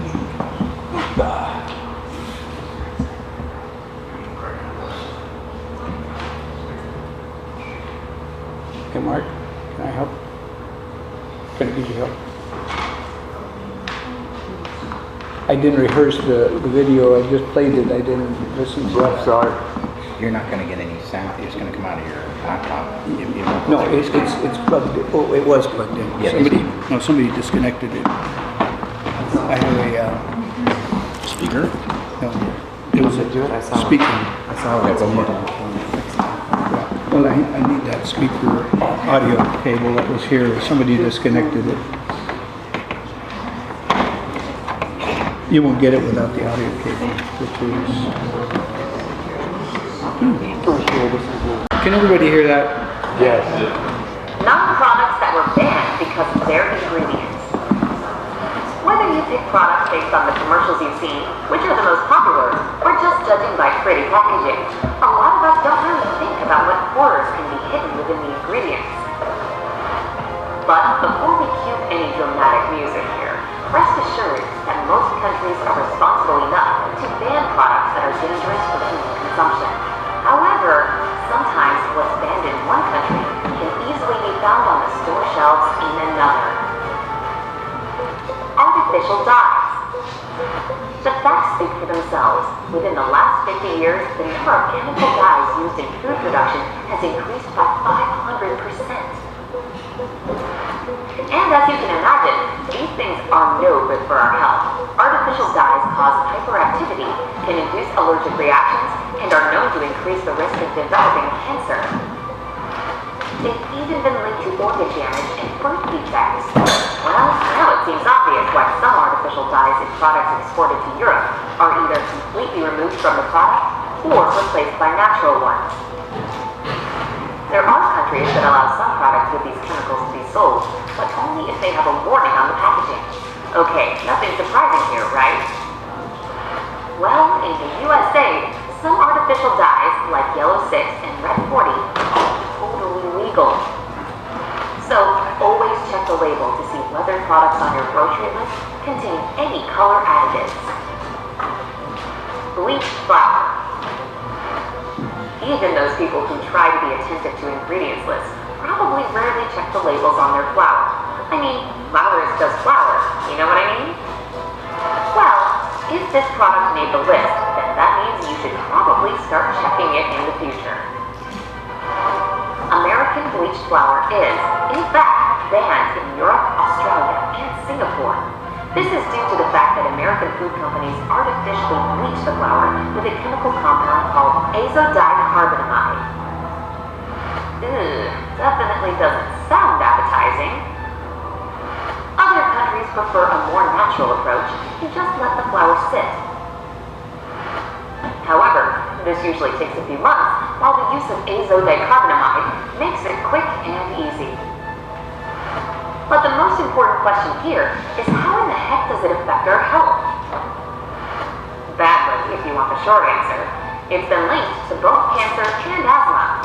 Hey Mark, can I help? Can I get you help? I didn't rehearse the video, I just played it, I didn't listen to it. Sorry. You're not gonna get any sound, it's gonna come out of your laptop. No, it's plugged in. Oh, it was plugged in. Yeah. Somebody disconnected it. I have a, Speaker? no, it was Do it? I a saw it. speaker. I saw it. Well, I need that speaker audio cable that was here. Somebody disconnected it. You won't get it without the audio cable, which is... Can everybody hear that? Yes. Not products that were banned because of their ingredients. Whether you pick products based on the commercials you've seen, which are the most popular, or just judging by pretty packaging, a lot of us don't really think about what horrors can be hidden within the ingredients. But before we cue any dramatic music here, rest assured that most countries are responsible enough to ban products that are dangerous for human consumption. However, sometimes what's banned in one country can easily be found on the store shelves in another. Artificial dyes. The facts speak for themselves. Within the last 50 years, the number of chemical dyes used in food production has increased by 500%. And as you can imagine, these things are no good for our health. Artificial dyes cause hyperactivity, can induce allergic reactions, and are known to increase the risk of developing cancer. They've even been linked to organ damage and birth defects. Well, now it seems obvious why some artificial dyes in products exported to Europe are either completely removed from the product or replaced by natural ones. There are countries that allow some products with these chemicals to be sold, but only if they have a warning on the packaging. Okay, nothing surprising here, right? Well, in the USA, some artificial dyes, like yellow 6 and red 40, are totally legal. So, always check the label to see whether products on your grocery list contain any color additives. Bleached flour. Even those people who try to be attentive to ingredients lists probably rarely check the labels on their flour. I mean, flour is just flour, you know what I mean? Well, if this product made the list, then that means you should probably start checking it in the future. American bleached flour is, in fact, banned in Europe, Australia, and Singapore. This is due to the fact that American food companies artificially bleach the flour with a chemical compound called azodicarbonamide. Definitely doesn't sound appetizing. Other countries prefer a more natural approach and just let the flour sit. However, this usually takes a few months, while the use of azodicarbonamide makes it quick and easy. But the most important question here is how in the heck does it affect our health? Badly, if you want the short answer. It's been linked to both cancer and asthma.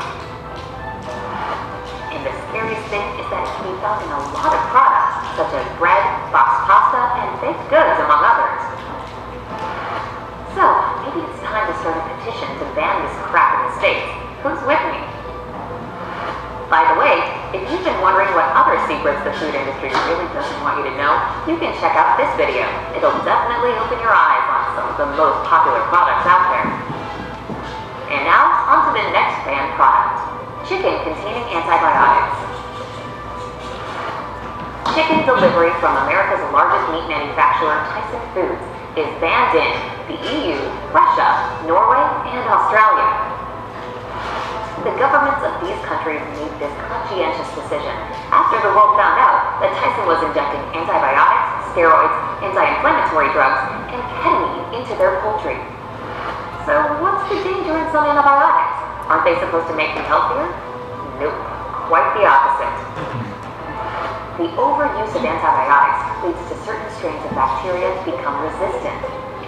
And the scariest thing is that it can be found in a lot of products, such as bread, boxed pasta, and baked goods, among others. So, maybe it's time to start a petition to ban this crap in the States. Who's with me? By the way, if you've been wondering what other secrets the food industry really doesn't want you to know, you can check out this video. It'll definitely open your eyes on some of the most popular products out there. And now, on to the next banned product. Chicken containing antibiotics. Chicken delivery from America's largest meat manufacturer, Tyson Foods, is banned in the EU, Russia, Norway, and Australia. The governments of these countries made this conscientious decision after the world found out that Tyson was injecting antibiotics, steroids, anti-inflammatory drugs, and ketamine into their poultry. So what's the danger in some antibiotics? Aren't they supposed to make you healthier? Nope, quite the opposite. The overuse of antibiotics leads to certain strains of bacteria to become resistant,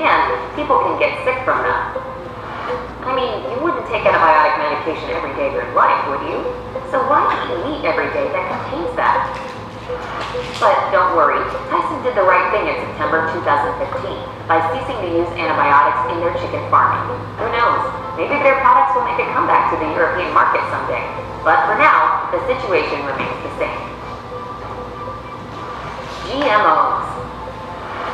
and people can get sick from them. I mean, you wouldn't take antibiotic medication every day of your life, would you? So why eat meat every day that contains that? But don't worry, Tyson Tyson did the right thing in September 2015 by ceasing to use antibiotics in their chicken farming. Who knows? Maybe their products will make a comeback to the European market someday. But for now, the situation remains the same. GMOs.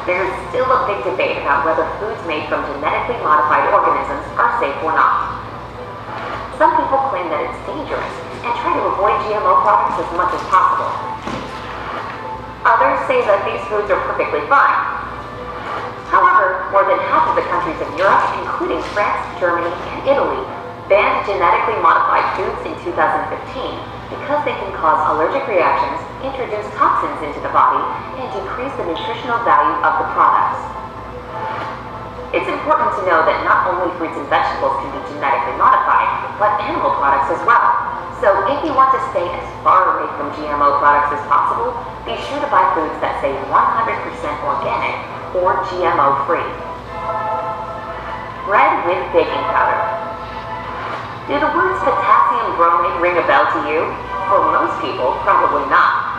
There's still a big debate about whether foods made from genetically modified organisms are safe or not. Some people claim that it's dangerous and try to avoid GMO products as much as possible. Others say that these foods are perfectly fine. However, more than half of the countries in Europe, including France, Germany, and Italy, banned genetically modified foods in 2015 because they can cause allergic reactions, introduce toxins into the body, and decrease the nutritional value of the products. It's important to know that not only fruits and vegetables can be genetically modified, but animal products as well. So if you want to stay as far away from GMO products as possible, be sure to buy foods that say 100% organic or GMO-free. Bread with baking powder. Do the words potassium bromate ring a bell to you? For most people, probably not.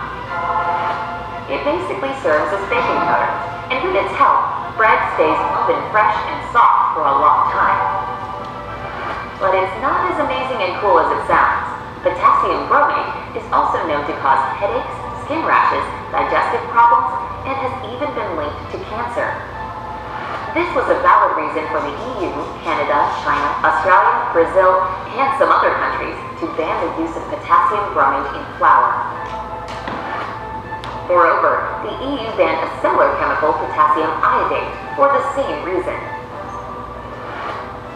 It basically serves as baking powder, and with its help, bread stays oven fresh and soft for a long time. But it's not as amazing and cool as it sounds. Potassium bromate is also known to cause headaches, skin rashes, digestive problems, and has even been linked to cancer. This was a valid reason for the EU, Canada, China, Australia, Brazil, and some other countries to ban the use of potassium bromate in flour. Moreover, the EU banned a similar chemical, potassium iodate, for the same reason.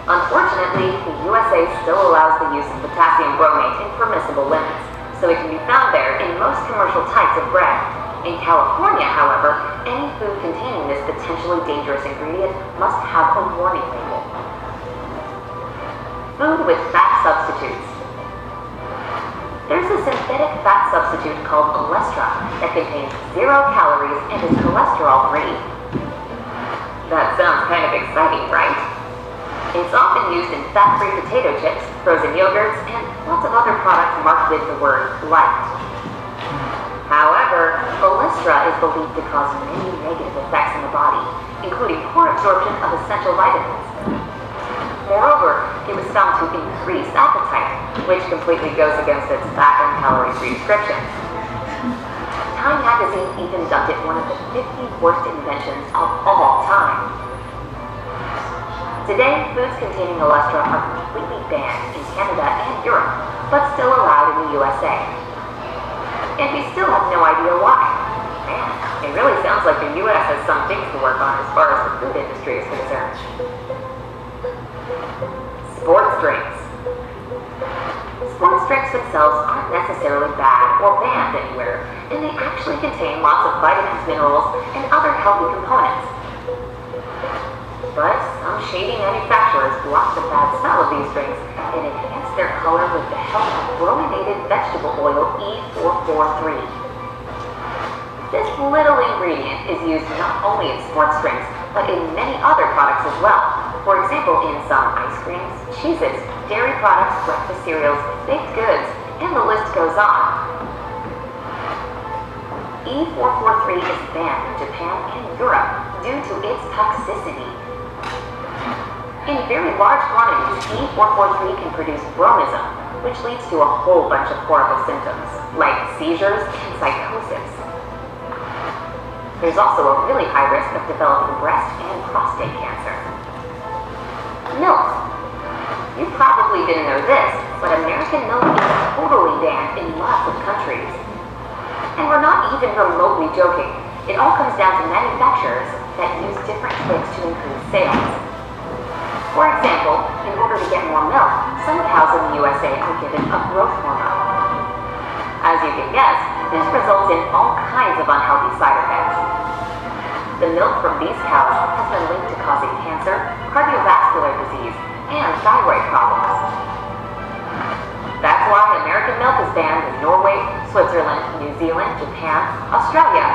Unfortunately, the USA still allows the use of potassium bromate in permissible limits, so it can be found there in most commercial types of bread. In California, however, any food containing this potentially dangerous ingredient must have a warning label. Food with fat substitutes. There's a synthetic fat substitute called Olestra that contains 0 calories and is cholesterol-free. That sounds kind of exciting, right? It's often used in fat-free potato chips, frozen yogurts, and lots of other products marked with the word light. However, Olestra is believed to cause many negative effects in the body, including poor absorption of essential vitamins. Moreover, it was found to increase appetite, which completely goes against its fat and calorie-free description. Time magazine even dubbed it one of the 50 worst inventions of all time. Today, foods containing Olestra are completely banned in Canada and Europe, but still allowed in the USA. And we still have no idea why. Man, it really sounds like the US has some things to work on as far as the food industry is concerned. Sports drinks. Sports drinks themselves aren't necessarily bad or banned anywhere, and they actually contain lots of vitamins, minerals, and other healthy components. But some shady manufacturers block the bad smell of these drinks and enhance their color with the help of brominated vegetable oil E443. This little ingredient is used not only in sports drinks, but in many other products as well. For example, in some ice creams, cheeses, dairy products, breakfast cereals, baked goods, and the list goes on. E443 is banned in Japan and Europe due to its toxicity. In very large quantities, E443 can produce bromism, which leads to a whole bunch of horrible symptoms, like seizures and psychosis. There's also a really high risk of developing breast and prostate cancer. Milk. You probably didn't know this, but American milk is totally banned in lots of countries. And we're not even remotely joking. It all comes down to manufacturers that use different tricks to increase sales. For example, in order to get more milk, some cows in the USA are given a growth hormone. As you can guess, this results in all kinds of unhealthy side effects. The milk from these cows has been linked to causing cancer, cardiovascular disease, and thyroid problems. That's why American milk is banned in Norway, Switzerland, New Zealand, Japan, Australia,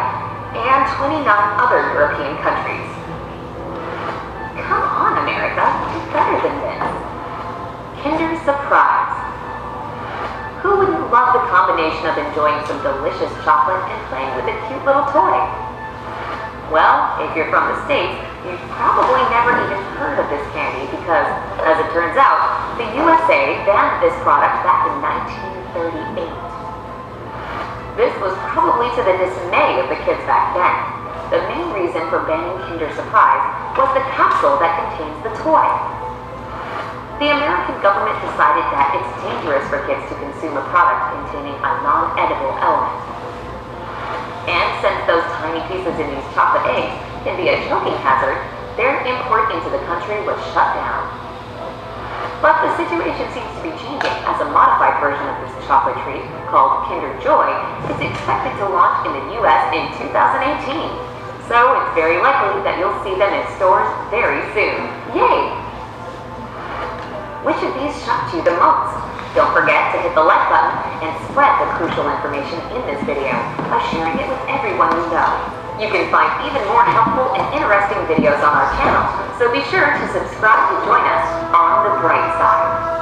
and 29 other European countries. Come on, America, do better than this. Kinder Surprise. Who wouldn't love the combination of enjoying some delicious chocolate and playing with a cute little toy? Well, if you're from the States, you've probably never even heard of this candy because, as it turns out, the USA banned this product back in 1938. This was probably to the dismay of the kids back then. The main reason for banning Kinder Surprise was the capsule that contains the toy. The American government decided that it's dangerous for kids to consume a product containing a non-edible element. And since those tiny pieces in these chocolate eggs can be a choking hazard, their import into the country was shut down. But the situation seems to be changing as a modified version of this chocolate treat, called Kinder Joy, is expected to launch in the US in 2018. So it's very likely that you'll see them in stores very soon. Yay! Which of these shocked you the most? Don't forget to hit the like button and spread the crucial information in this video by sharing it with everyone you know. You can find even more helpful and interesting videos on our channel, so be sure to subscribe to join us on the bright side.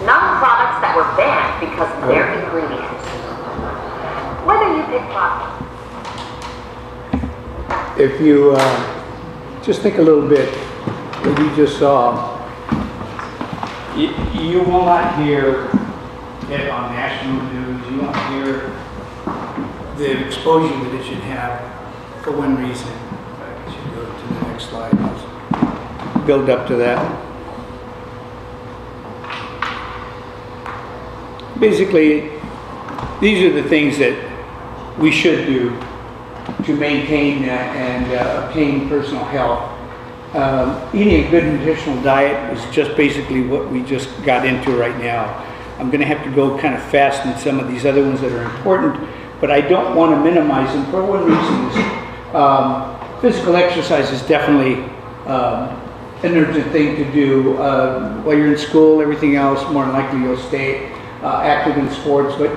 Non-products that were banned because of their ingredients. Whether you pick products. If you just think a little bit what you just saw, you will not hear it on national news. You won't hear the exposure that it should have for one reason. I should go to the next slide. Let's build up to that. Basically, these are the things that we should do to maintain and obtain personal health. Eating a good nutritional diet is just basically what we just got into right now. I'm going to have to go kind of fast in some of these other ones that are important, but I don't want to minimize them for one reason. Physical exercise is definitely an urgent thing to do. While you're in school, everything else, more than likely you'll stay active in sports, but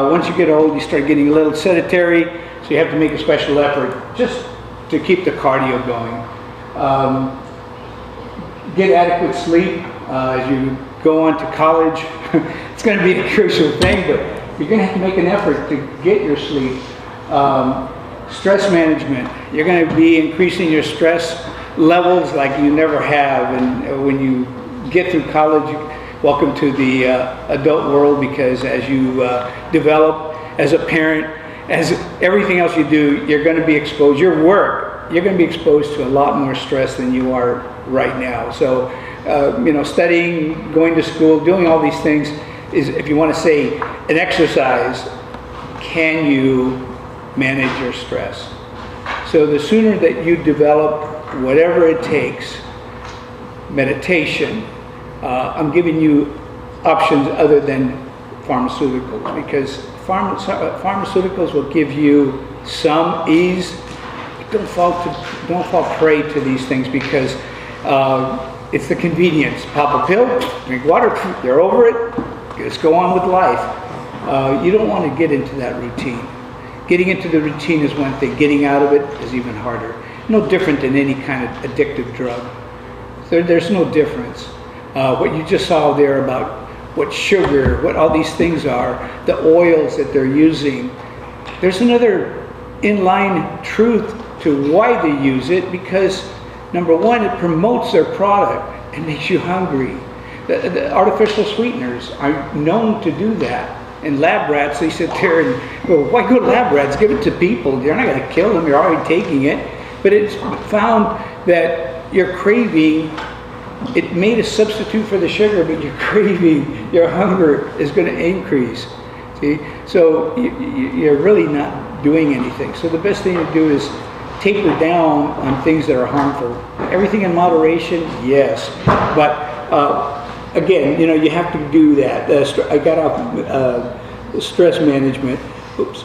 once you get old, you start getting a little sedentary, so you have to make a special effort just to keep the cardio going. Get adequate sleep as you go on to college. It's going to be a crucial thing, but you're going to have to make an effort to get your sleep. Stress management. You're going to be increasing your stress levels like you never have, and when you get through college, welcome to the adult world, because as you develop as a parent, as everything else you do, you're going to be exposed. Your work, you're going to be exposed to a lot more stress than you are right now. So, studying, going to school, doing all these things is, if you want to say an exercise, can you manage your stress? So the sooner that you develop whatever it takes, meditation, I'm giving you options other than pharmaceuticals, because pharmaceuticals will give you some ease. Don't fall prey to these things, because it's the convenience. Pop a pill, drink water, you're over it, just go on with life. You don't want to get into that routine. Getting into the routine is one thing, getting out of it is even harder. No different than any kind of addictive drug. There's no difference. What you just saw there about what sugar, what all these things are, the oils that they're using, there's another inline truth to why they use it, because number one, it promotes their product and makes you hungry. The artificial sweeteners are known to do that. And lab rats, they sit there and go, why go to lab rats? Give it to people. You're not going to kill them. You're already taking it. But it's found that your craving, it made a substitute for the sugar, but your craving, your hunger is going to increase. See? So you're really not doing anything. So the best thing to do is taper down on things that are harmful. Everything in moderation, yes. But again, you have to do that. I got off stress management. Oops.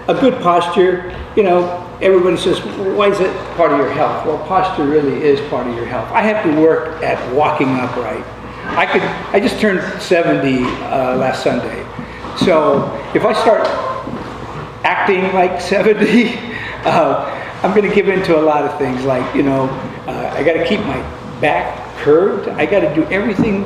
A good posture, everybody says, why is it part of your health? Well, posture really is part of your health. I have to work at walking upright. I just turned 70 last Sunday. So if I start acting like 70, I'm going to give in to a lot of things, like, I got to keep my back curved. I got to do everything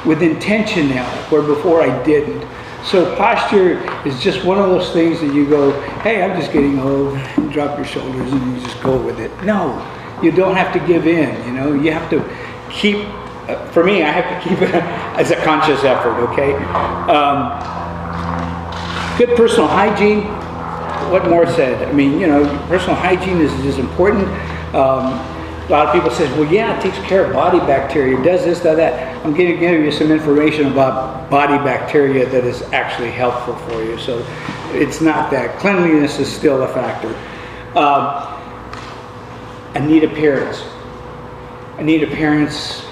with intention now, where before I didn't. So posture is just one of those things that you go, hey, I'm just getting old, and drop your shoulders and you just go with it. No, you don't have to give in, you have to keep, for me, I have to keep it as a conscious effort, okay? Good personal hygiene, what more said? I mean, personal hygiene is important. A lot of people say, well, yeah, it takes care of body bacteria, it does this, does that. I'm going to give you some information about body bacteria that is actually helpful for you. So it's not that. Cleanliness is still a factor. A neat appearance. A neat appearance,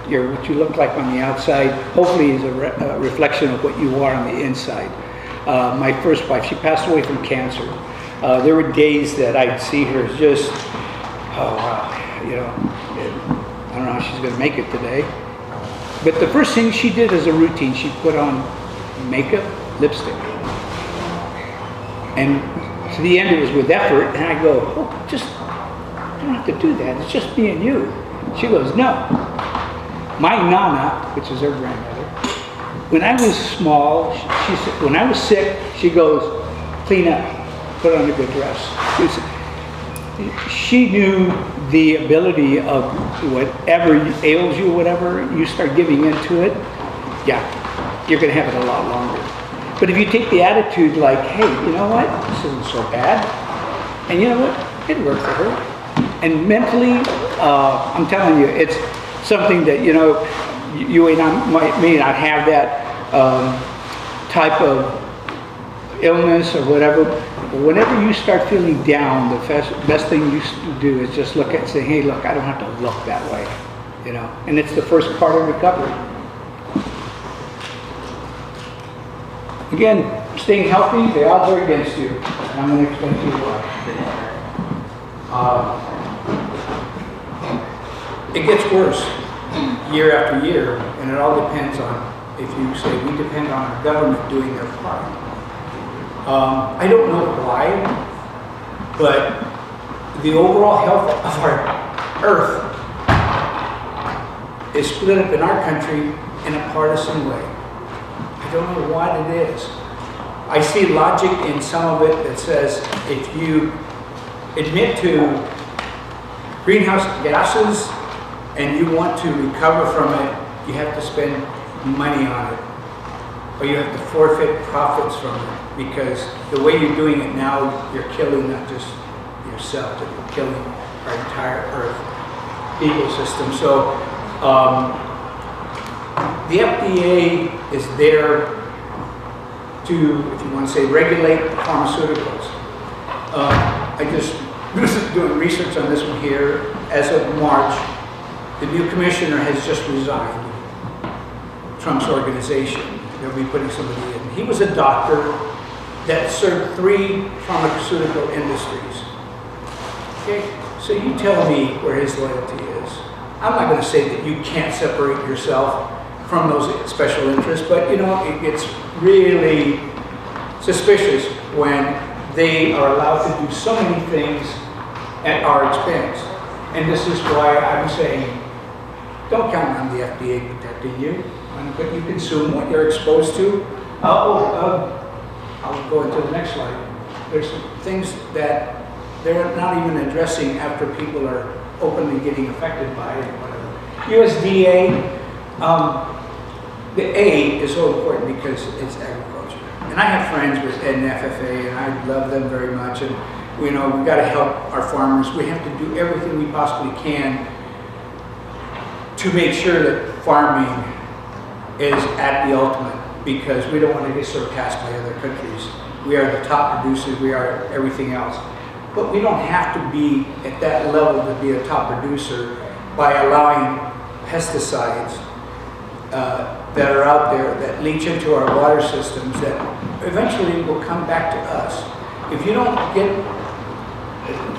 what you look like on the outside, hopefully is a reflection of what you are on the inside. My first wife, she passed away from cancer. There were days that I'd see her as just, oh wow, I don't know how she's going to make it today. But the first thing she did as a routine, she put on makeup, lipstick. And to the end it was with effort, and I go, oh, you don't have to do that, it's just me and you. She goes, no. My Nana, which is her grandmother, when I was small, when I was sick, she goes, clean up, put on a good dress. She knew the ability of whatever ails you, whatever, you start giving into it, yeah, you're going to have it a lot longer. But if you take the attitude like, hey, you know what, this isn't so bad, and you know what, it worked for her. And mentally, I'm telling you, it's something that, you may not have that type of illness or whatever. Whenever you start feeling down, the best thing you do is just look at and say, hey, look, I don't have to look that way, and it's the first part of recovery. Again, staying healthy, the odds are against you, and I'm going to explain to you why. It gets worse year after year, and it all depends on, if you say, we depend on our government doing their part. I don't know why, but the overall health of our earth is split up in our country in a partisan way. I don't know what it is. I see logic in some of it that says if you admit to greenhouse gases and you want to recover from it, you have to spend money on it, or you have to forfeit profits from it. Because the way you're doing it now, you're killing not just yourself, but you're killing our entire Earth ecosystem. So the FDA is there to, if you want to say, regulate pharmaceuticals. I just was doing research on this one here. As of March, the new commissioner has just resigned. Trump's organization, they'll be putting somebody in. He was a doctor that served 3 pharmaceutical industries. Okay, so you tell me where his loyalty is. I'm not going to say that you can't separate yourself from those special interests, but it gets really suspicious when they are allowed to do so many things at our expense. And this is why I'm saying, don't count on the FDA protecting you, but you consume what you're exposed to. I'll go into the next slide. There's some things that they're not even addressing after people are openly getting affected by it, whatever. USDA, the A is so important because it's agriculture. And I have friends with NFFA, and I love them very much. And we've got to help our farmers. We have to do everything we possibly can to make sure that farming is at the ultimate, because we don't want to get surpassed by other countries. We are the top producers, we are everything else. But we don't have to be at that level to be a top producer by allowing pesticides that are out there that leach into our water systems that eventually will come back to us. If you don't get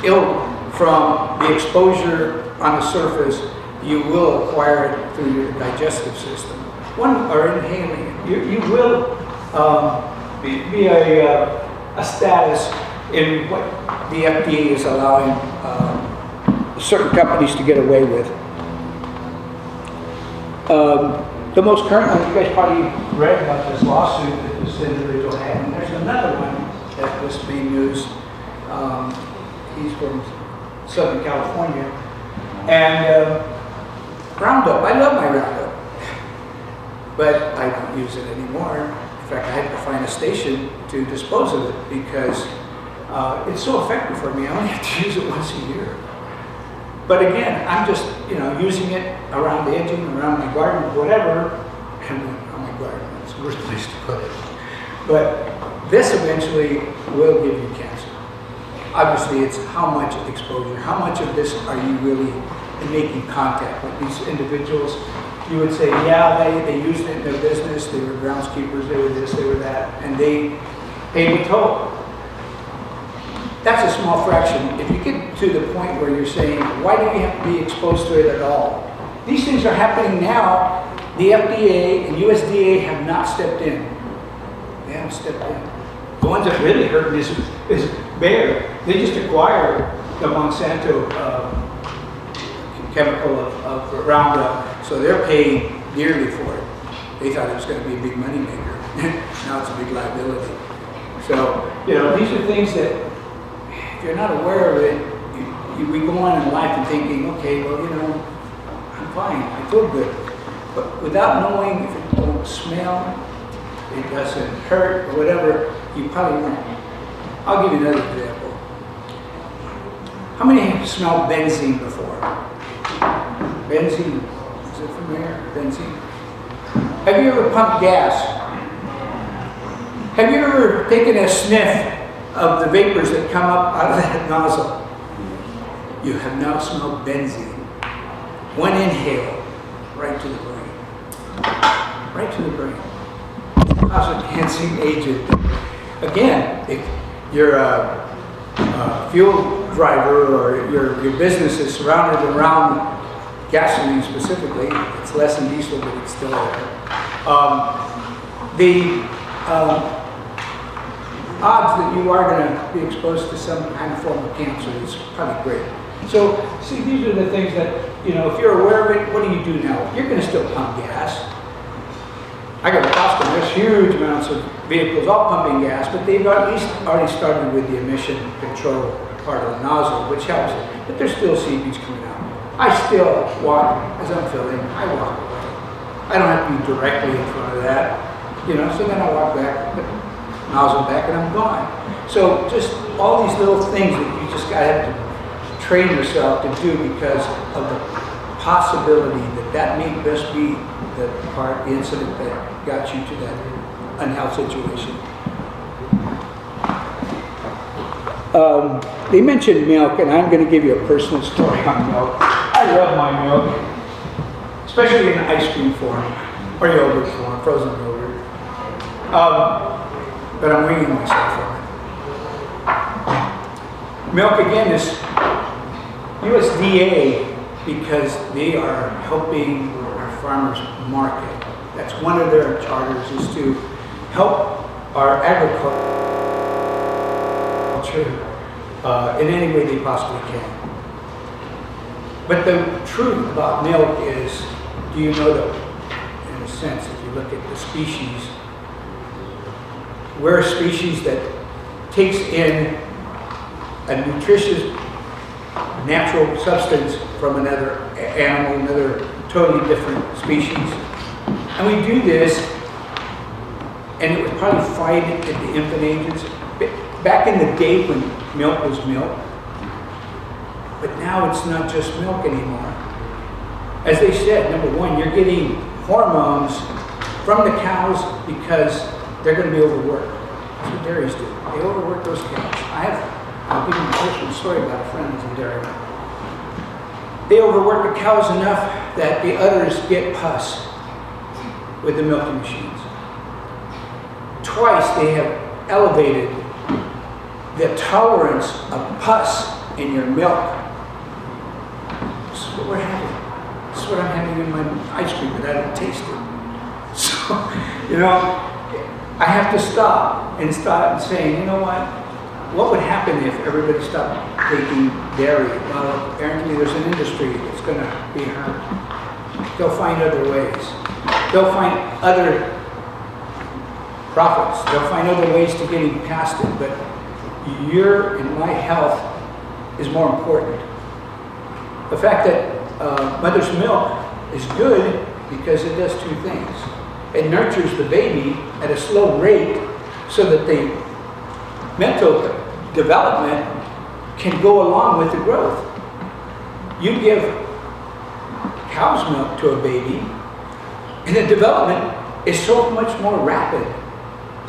ill from the exposure on the surface, you will acquire it through your digestive system. Or inhaling it. You will be a status in what the FDA is allowing certain companies to get away with. The most current one, you guys probably read about this lawsuit that this individual had, and there's another one that was being used. He's from Southern California, and Roundup. I love my Roundup, but I don't use it anymore. In fact, I had to find a station to dispose of it because it's so effective for me. I only have to use it once a year. But again, I'm just, using it around the edging, around my garden, whatever. And on my garden, it's the worst place to put it. But this eventually will give you cancer. Obviously, it's how much exposure, how much of this are you really making contact with these individuals. You would say, yeah, they used it in their business, they were groundskeepers, they were this, they were that, and they paid the toll. That's a small fraction. If you get to the point where you're saying, why do we have to be exposed to it at all? These things are happening now. The FDA and USDA have not stepped in. They haven't stepped in. The ones that really hurt is Bayer. They just acquired the Monsanto chemical of Roundup, so they're paying dearly for it. They thought it was going to be a big money maker. Now it's a big liability. So, these are things that, if you're not aware of it, we go on in life and thinking, okay, well, I'm fine, I feel good. But without knowing if it don't smell, it doesn't hurt, or whatever, you probably won't. I'll give you another example. How many have smelled benzene before? Benzene, is it familiar? Benzene. Have you ever pumped gas? Have you ever taken a sniff of the vapors that come up out of that nozzle? You have now smelled benzene. One inhale, right to the brain. Right to the brain. Enhancing agent. Again, if you're a fuel driver or your business is surrounded around gasoline specifically, it's less than diesel, but it's still there. The odds that you are going to be exposed to some kind of form of cancer is probably great. So, see, these are the things that, if you're aware of it, what do you do now? You're going to still pump gas. I got a Boston, there's huge amounts of vehicles all pumping gas, but they've at least already started with the emission control part of the nozzle, which helps it. But there's still CVs coming out. I still walk, as I'm filling, I walk away. I don't have to be directly in front of that, so then I walk back, nozzle back, and I'm gone. So just all these little things that you just gotta have to train yourself to do because of the possibility that may best be the incident that got you to that unhealth situation. They mentioned milk, and I'm going to give you a personal story on milk. I love my milk, especially in ice cream form or yogurt form, frozen yogurt. But I'm weaning myself from it. Milk, again, is USDA because they are helping our farmers market. That's one of their charters, is to help our agriculture in any way they possibly can. But the truth about milk is, do you know that, in a sense, if you look at the species, we're a species that takes in a nutritious natural substance from another animal, another totally different species. And we do this, and it was probably fine at the infant ages, back in the day when milk was milk. But now it's not just milk anymore. As they said, number one, you're getting hormones from the cows because they're going to be overworked. That's what dairies do. They overwork those cows. I'll give you a personal story about a friend who's a dairy. They overwork the cows enough that the udders get pus with the milking machines. Twice they have elevated the tolerance of pus in your milk. This is what we're having. This is what I'm having in my ice cream, but I don't taste it. So, I have to stop and saying, you know what? what would happen if everybody stopped taking dairy? Well, apparently there's an industry that's going to be hurt. They'll find other ways. They'll find other profits. They'll find other ways to getting past it. But your and my health is more important. The fact that mother's milk is good because it does two things. It nurtures the baby at a slow rate so that the mental development can go along with the growth. You give cow's milk to a baby, and the development is so much more rapid,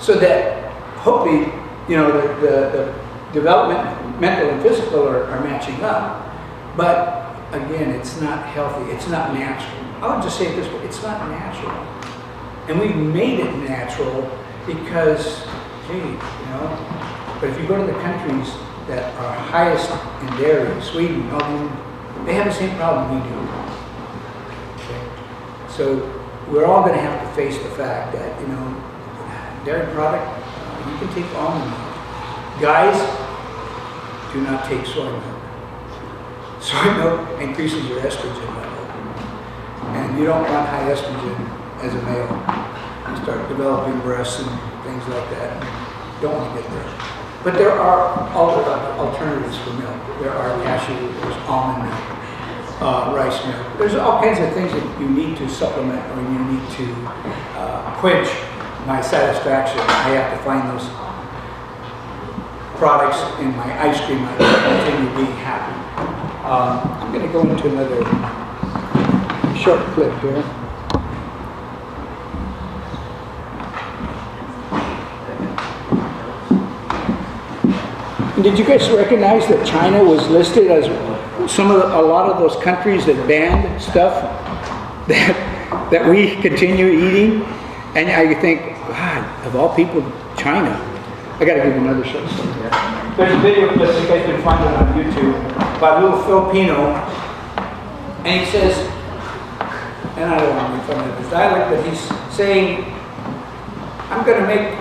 so that hopefully, you know, the development, mental and physical, are matching up. But again, it's not healthy. It's not natural. I would just say it this way: it's not natural, and we've made it natural because, gee, you know. But if you go to the countries that are highest in dairy, Sweden, all these, they have the same problem we do. Okay? So we're all going to have to face the fact that, you know, dairy product, you can take almond milk. Guys, do not take soy milk. Soy milk increases your estrogen level. And you don't want high estrogen as a male. You start developing breasts and things like that. You don't want to get there. But there are alternatives for milk. There are cashew, there's almond milk, rice milk. There's all kinds of things that you need to supplement or you need to quench my satisfaction. I have to find those products in my ice cream. I continue being happy. I'm going to go into another short clip here. Did you guys recognize that China was listed as a lot of those countries that banned stuff that we continue eating? And I think, God, of all people, China. I got to give you another short story. There's a video clip, you guys can find it on YouTube, by a little Filipino, and he says, and I don't want to make fun of his dialect, but he's saying, I'm going to make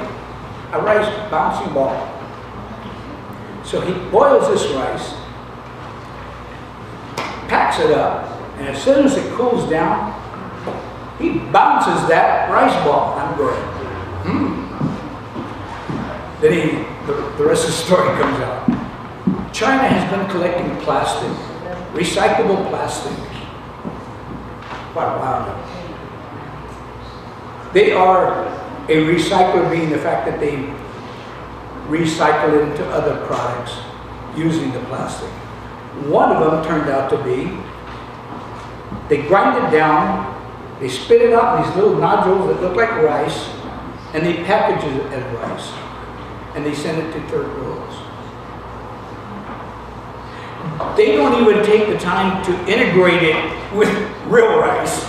a rice bouncing ball. So he boils this rice, packs it up, and as soon as it cools down, he bounces that rice ball. I'm going, Then the rest of the story comes out. China has been collecting plastic, recyclable plastic. Wow. They are a recycler, being the fact that they recycle it into other products using the plastic. One of them turned out to be, they grind it down, they spit it out in these little nodules that look like rice, and they package it as rice, and they send it to third worlds. They don't even take the time to integrate it with real rice.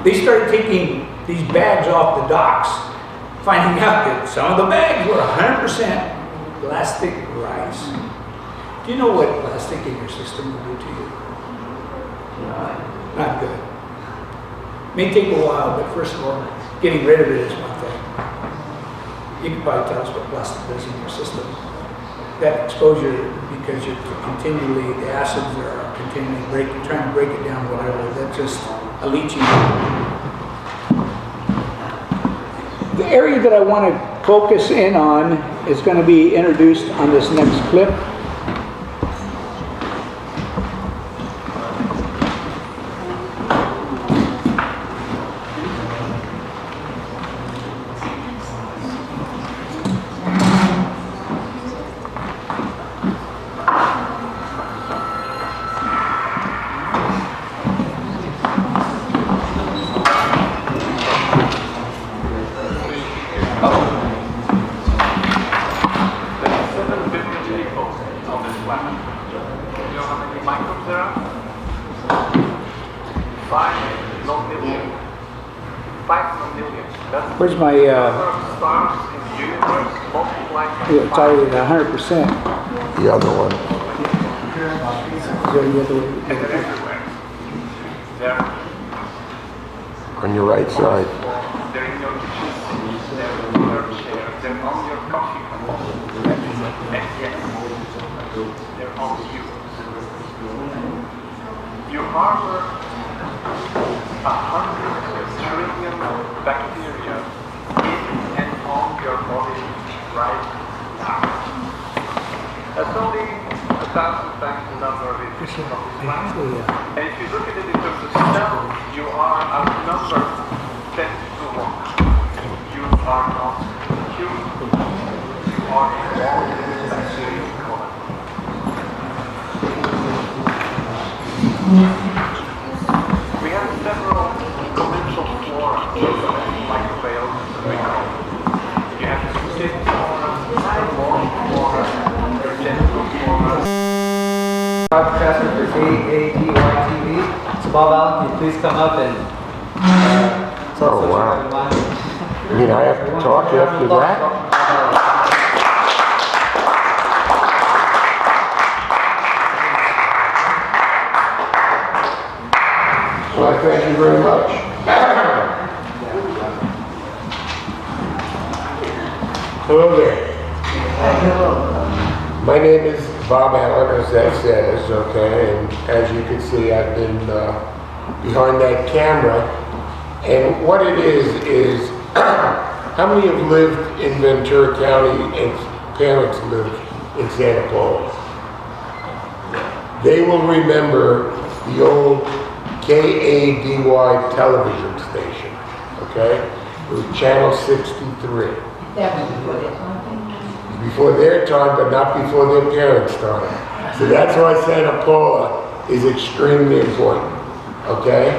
They started taking these bags off the docks, finding out that some of the bags were 100% plastic rice. Do you know what plastic in your system will do to you? Not good. May take a while, but first of all, getting rid of it is one thing. You can probably tell us what plastic does in your system. That exposure, because you're continually, the acids are continually trying to break it down, whatever, that's just a leaching. The area that I want to focus in on is going to be introduced on this next clip. Where's my, it's already at 100%. The other one. Is there any other way? On your right side. and yet they're all you. You harbor 100 trillion bacteria in and on your body right now. That's only 1,000 times the number of it from this planet. And if you look at it in terms of cells, you are outnumbered 10 to 1. You are not human. You are a bacterial colony. We have several commensal flora, microbiota, as we call them. You have the skin flora, the moral flora, your genital flora. Broadcaster for KADY-TV. So Bob Allen, can you please come up and tell us what you have in mind? I mean, I have to talk after that? Well, thank you very much. Hello there. My name is Bob Allen, as that says, okay, and as you can see, I've been behind that camera, and what it is how many have lived in Ventura County and parents lived in Santa Paula? They will remember the old KADY television station, okay? It was channel 63. That was before this one. Before their time, but not before their parents' time. So that's why Santa Paula is extremely important, okay?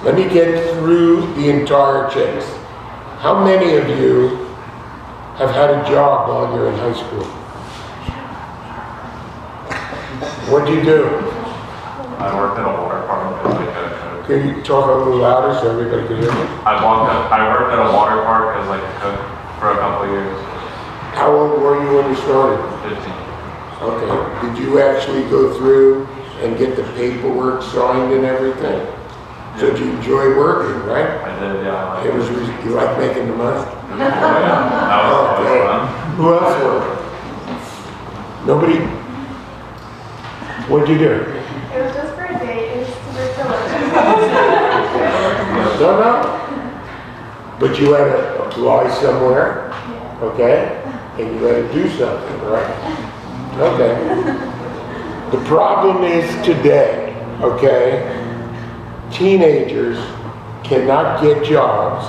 Let me get through the entire chase. How many of you have had a job while you're in high school? What'd you do? I worked in a water park. Can you talk a little louder so everybody can hear me? I worked at a water park as like a cook for a couple of years. How old were you when you started? 15. Okay. Did you actually go through and get the paperwork signed and everything? So did you enjoy working, right? I did, yeah. It was, you like making the money? That was Okay. fun. Who else worked? Nobody? What'd you do? It was just for a date. It was super delicious. No. But you had to apply somewhere, okay? And you had to do something, right? Okay. The problem is today, okay? Teenagers cannot get jobs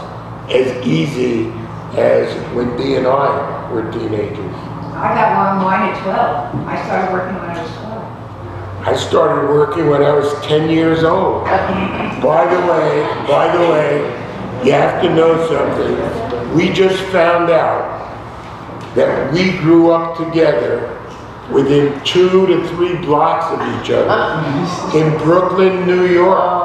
as easy as when Dee and I were teenagers. I got one of mine at 12. I started working when I was 12. I started working when I was 10 years old. By the way, you have to know something. We just found out that we grew up together within 2 to 3 blocks of each other in Brooklyn, New York.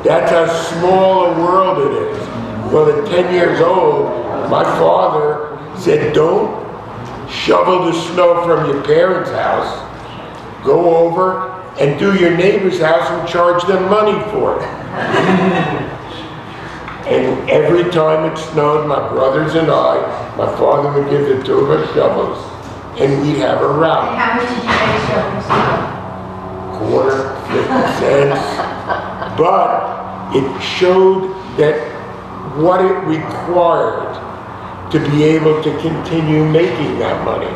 That's how small a world it is. Well, at 10 years old, my father said, don't shovel the snow from your parents' house. Go over and do your neighbor's house and charge them money for it. And every time it snowed, my brothers and I, my father would give the 2 of us shovels, and we'd have a route. How much did you pay shovels? Quarter, 50 cents. But it showed that what it required to be able to continue making that money.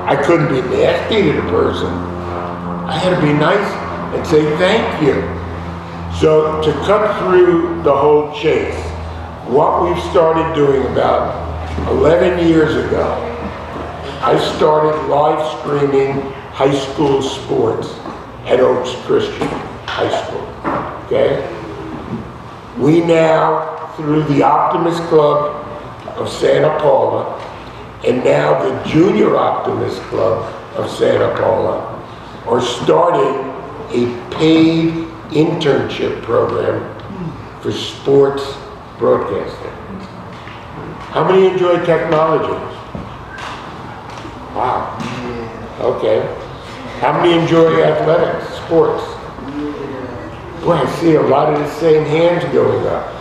I couldn't be nasty to the person. I had to be nice and say thank you. So to cut through the whole chase, what we've started doing about 11 years ago, I started live streaming high school sports at Oaks Christian High School, okay? We now, through the Optimist Club of Santa Paula, and now the Junior Optimist Club of Santa Paula, are starting a paid internship program for sports broadcasting. How many enjoy technology? Wow. Okay. How many enjoy athletics, sports? Boy, I see a lot of the same hands going up.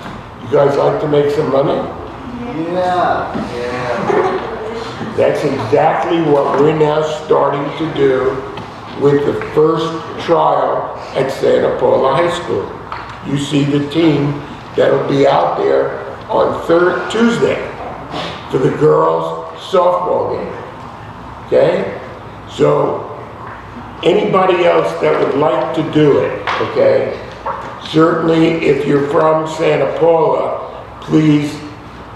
You guys like to make some money? Yeah. That's exactly what we're now starting to do with the first trial at Santa Paula High School. You see the team that'll be out there on Tuesday for the girls' softball game. Okay? So, anybody else that would like to do it, okay? Certainly, if you're from Santa Paula, please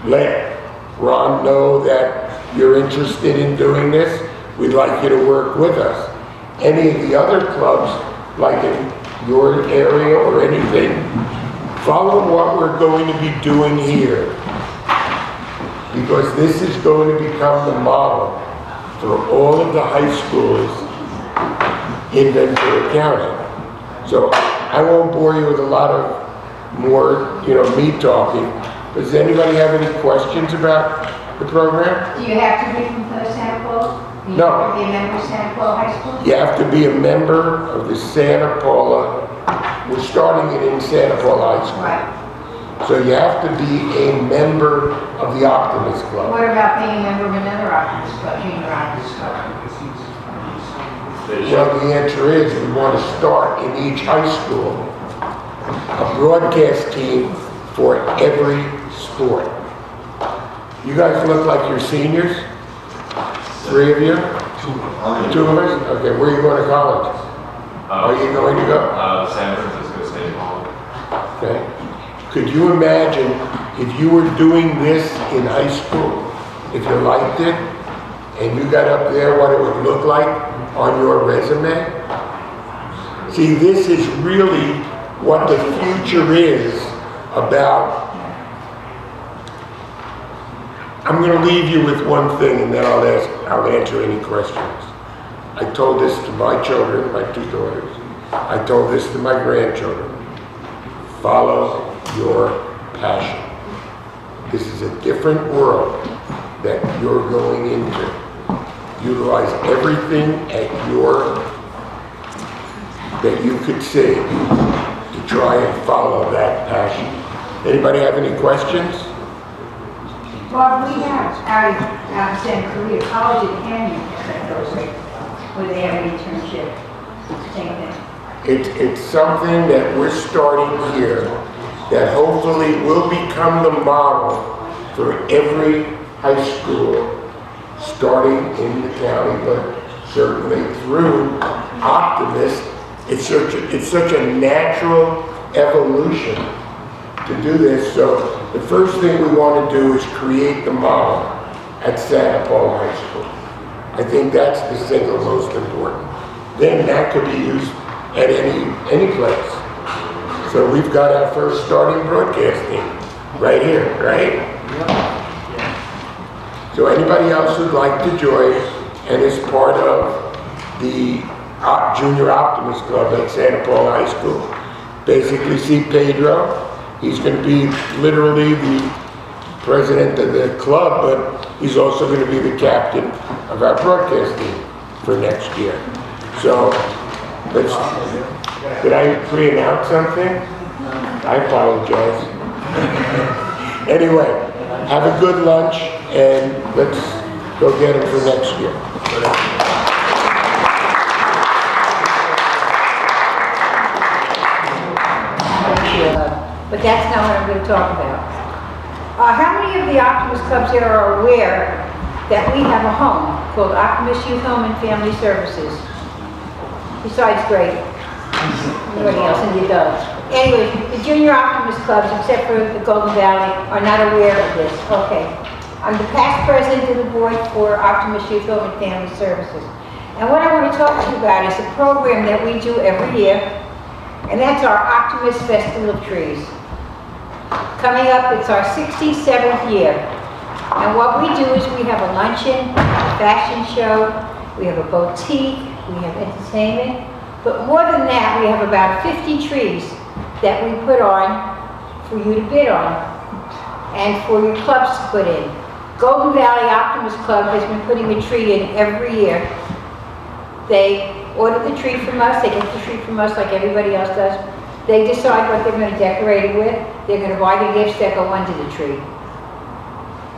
let Ron know that you're interested in doing this. We'd like you to work with us. Any of the other clubs, like in your area or anything, follow what we're going to be doing here. Because this is going to become the model for all of the high schools in Ventura County. So I won't bore you with a lot of more, me talking. Does anybody have any questions about the program? Do you have to be from Santa Paula? No. Do you have to be a member of Santa Paula High School? You have to be a member of the Santa Paula. We're starting it in Santa Paula High School. Right. So you have to be a member of the Optimist Club. What about being a member of another Optimist Club, junior Optimist Club? Well, the answer is we want to start in each high school a broadcast team for every sport. You guys look like you're seniors? 3 of you? 2 of us? Okay, where are you going to college? Are you going to go? San Francisco State College. Okay. Could you imagine if you were doing this in high school, if you liked it, and you got up there, what it would look like on your resume? See, this is really what the future is about. I'm going to leave you with one thing, and then I'll answer any questions. I told this to my children, my 2 daughters. I told this to my grandchildren. Follow your passion. This is a different world that you're going into. Utilize everything that you could see to try and follow that passion. Anybody have any questions? Well, we have out of Santa Maria College at Canyon that goes where they have an internship. Same thing. It's something that we're starting here that hopefully will become the model for every high school starting in the county, but certainly through Optimist. It's such a natural evolution to do this. So the first thing we want to do is create the model at Santa Paula High School. I think that's the single most important. Then that could be used at any place. So we've got our first starting broadcasting right here, right? So anybody else who'd like to join and is part of the Junior Optimist Club at Santa Paula High School, basically see Pedro. He's going to be literally the president of the club, but he's also going to be the captain of our broadcast team for next year. So, did I pre-announce something? I apologize. Anyway, have a good lunch, and let's go get him for next year. But that's not what I'm going to talk about. How many of the Optimist clubs here are aware that we have a home called Optimist Youth Home and Family Services? Besides Greg, everybody else in the adults. Anyway, the junior Optimist clubs, except for the Golden Valley, are not aware of this. Okay. I'm the past president of the board for Optimist Youth Home and Family Services. And what I want to talk to you about is a program that we do every year, and that's our Optimist Festival of Trees. Coming up, it's our 67th year. And what we do is we have a luncheon, a fashion show, we have a boutique, we have entertainment, but more than that, we have about 50 trees that we put on for you to bid on and for your clubs to put in. Golden Valley Optimist Club has been putting a tree in every year. They order the tree from us, they get the tree from us like everybody else does. They decide what they're going to decorate it with. They're going to buy the gifts that go under the tree.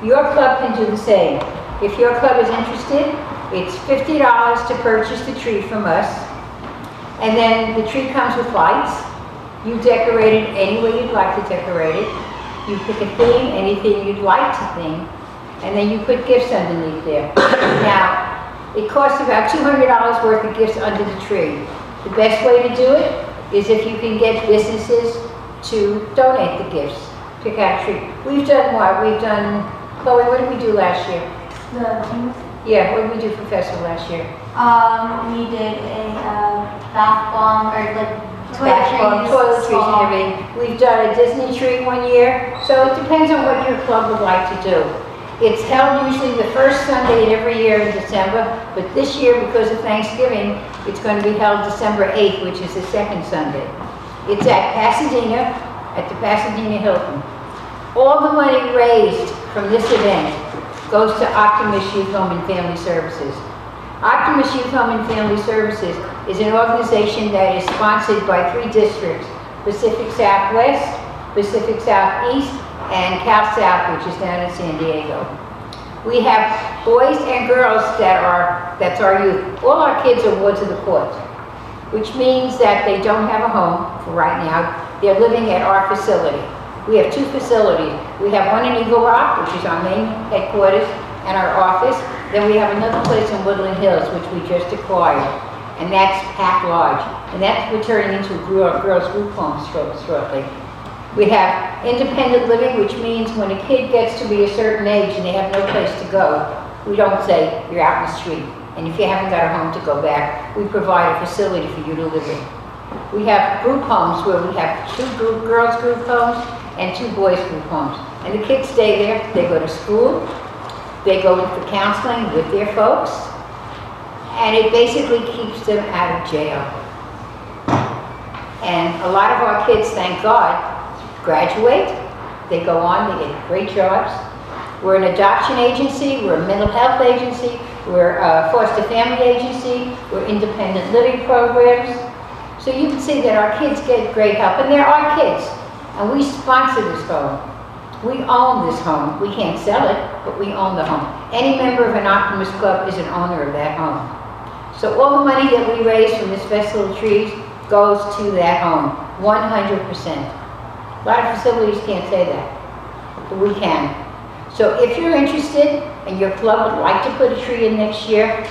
Your club can do the same. If your club is interested, it's $50 to purchase the tree from us. And then the tree comes with lights. You decorate it any way you'd like to decorate it. You pick a theme, anything you'd like to theme, and then you put gifts underneath there. Now, it costs about $200 worth of gifts under the tree. The best way to do it is if you can get businesses to donate the gifts. Pick out a tree. We've done what? We've done, Chloe, what did we do last year? The things. Yeah, what did we do for festival last year? We did a bath bomb or like Toiletries and everything. We've done a Disney tree one year, so it depends on what your club would like to do. It's held usually the first Sunday every year in December, but this year, because of Thanksgiving, it's going to be held December 8th, which is the second Sunday. It's at Pasadena, at the Pasadena Hilton. All the money raised from this event goes to Optimist Youth Home and Family Services. Optimist Youth Home and Family Services is an organization that is sponsored by 3 districts: Pacific Southwest, Pacific Southeast, and Cal South, which is down in San Diego. We have boys and girls that's our youth. All our kids are wards of the court, which means that they don't have a home for right now. They're living at our facility. We have 2 facilities. We have one in Eagle Rock, which is our main headquarters and our office. Then we have another place in Woodland Hills, which we just acquired, and that's Pack Lodge. And we're turning into a girls group home shortly. We have independent living, which means when a kid gets to be a certain age and they have no place to go, we don't say, you're out in the street. And if you haven't got a home to go back, we provide a facility for you to live in. We have group homes where we have 2 girls group homes and 2 boys group homes. And the kids stay there, they go to school, they go for counseling with their folks, and it basically keeps them out of jail. And a lot of our kids, thank God, graduate, they go on, they get great jobs. We're an adoption agency, we're a mental health agency, we're a foster family agency, we're independent living programs. So you can see that our kids get great help, and they're our kids, and we sponsor this home. We own this home. We can't sell it, but we own the home. Any member of an Optimist Club is an owner of that home. So all the money that we raise from this Festival of Trees goes to that home, 100%. A lot of facilities can't say that, but we can. So if you're interested and your club would like to put a tree in next year,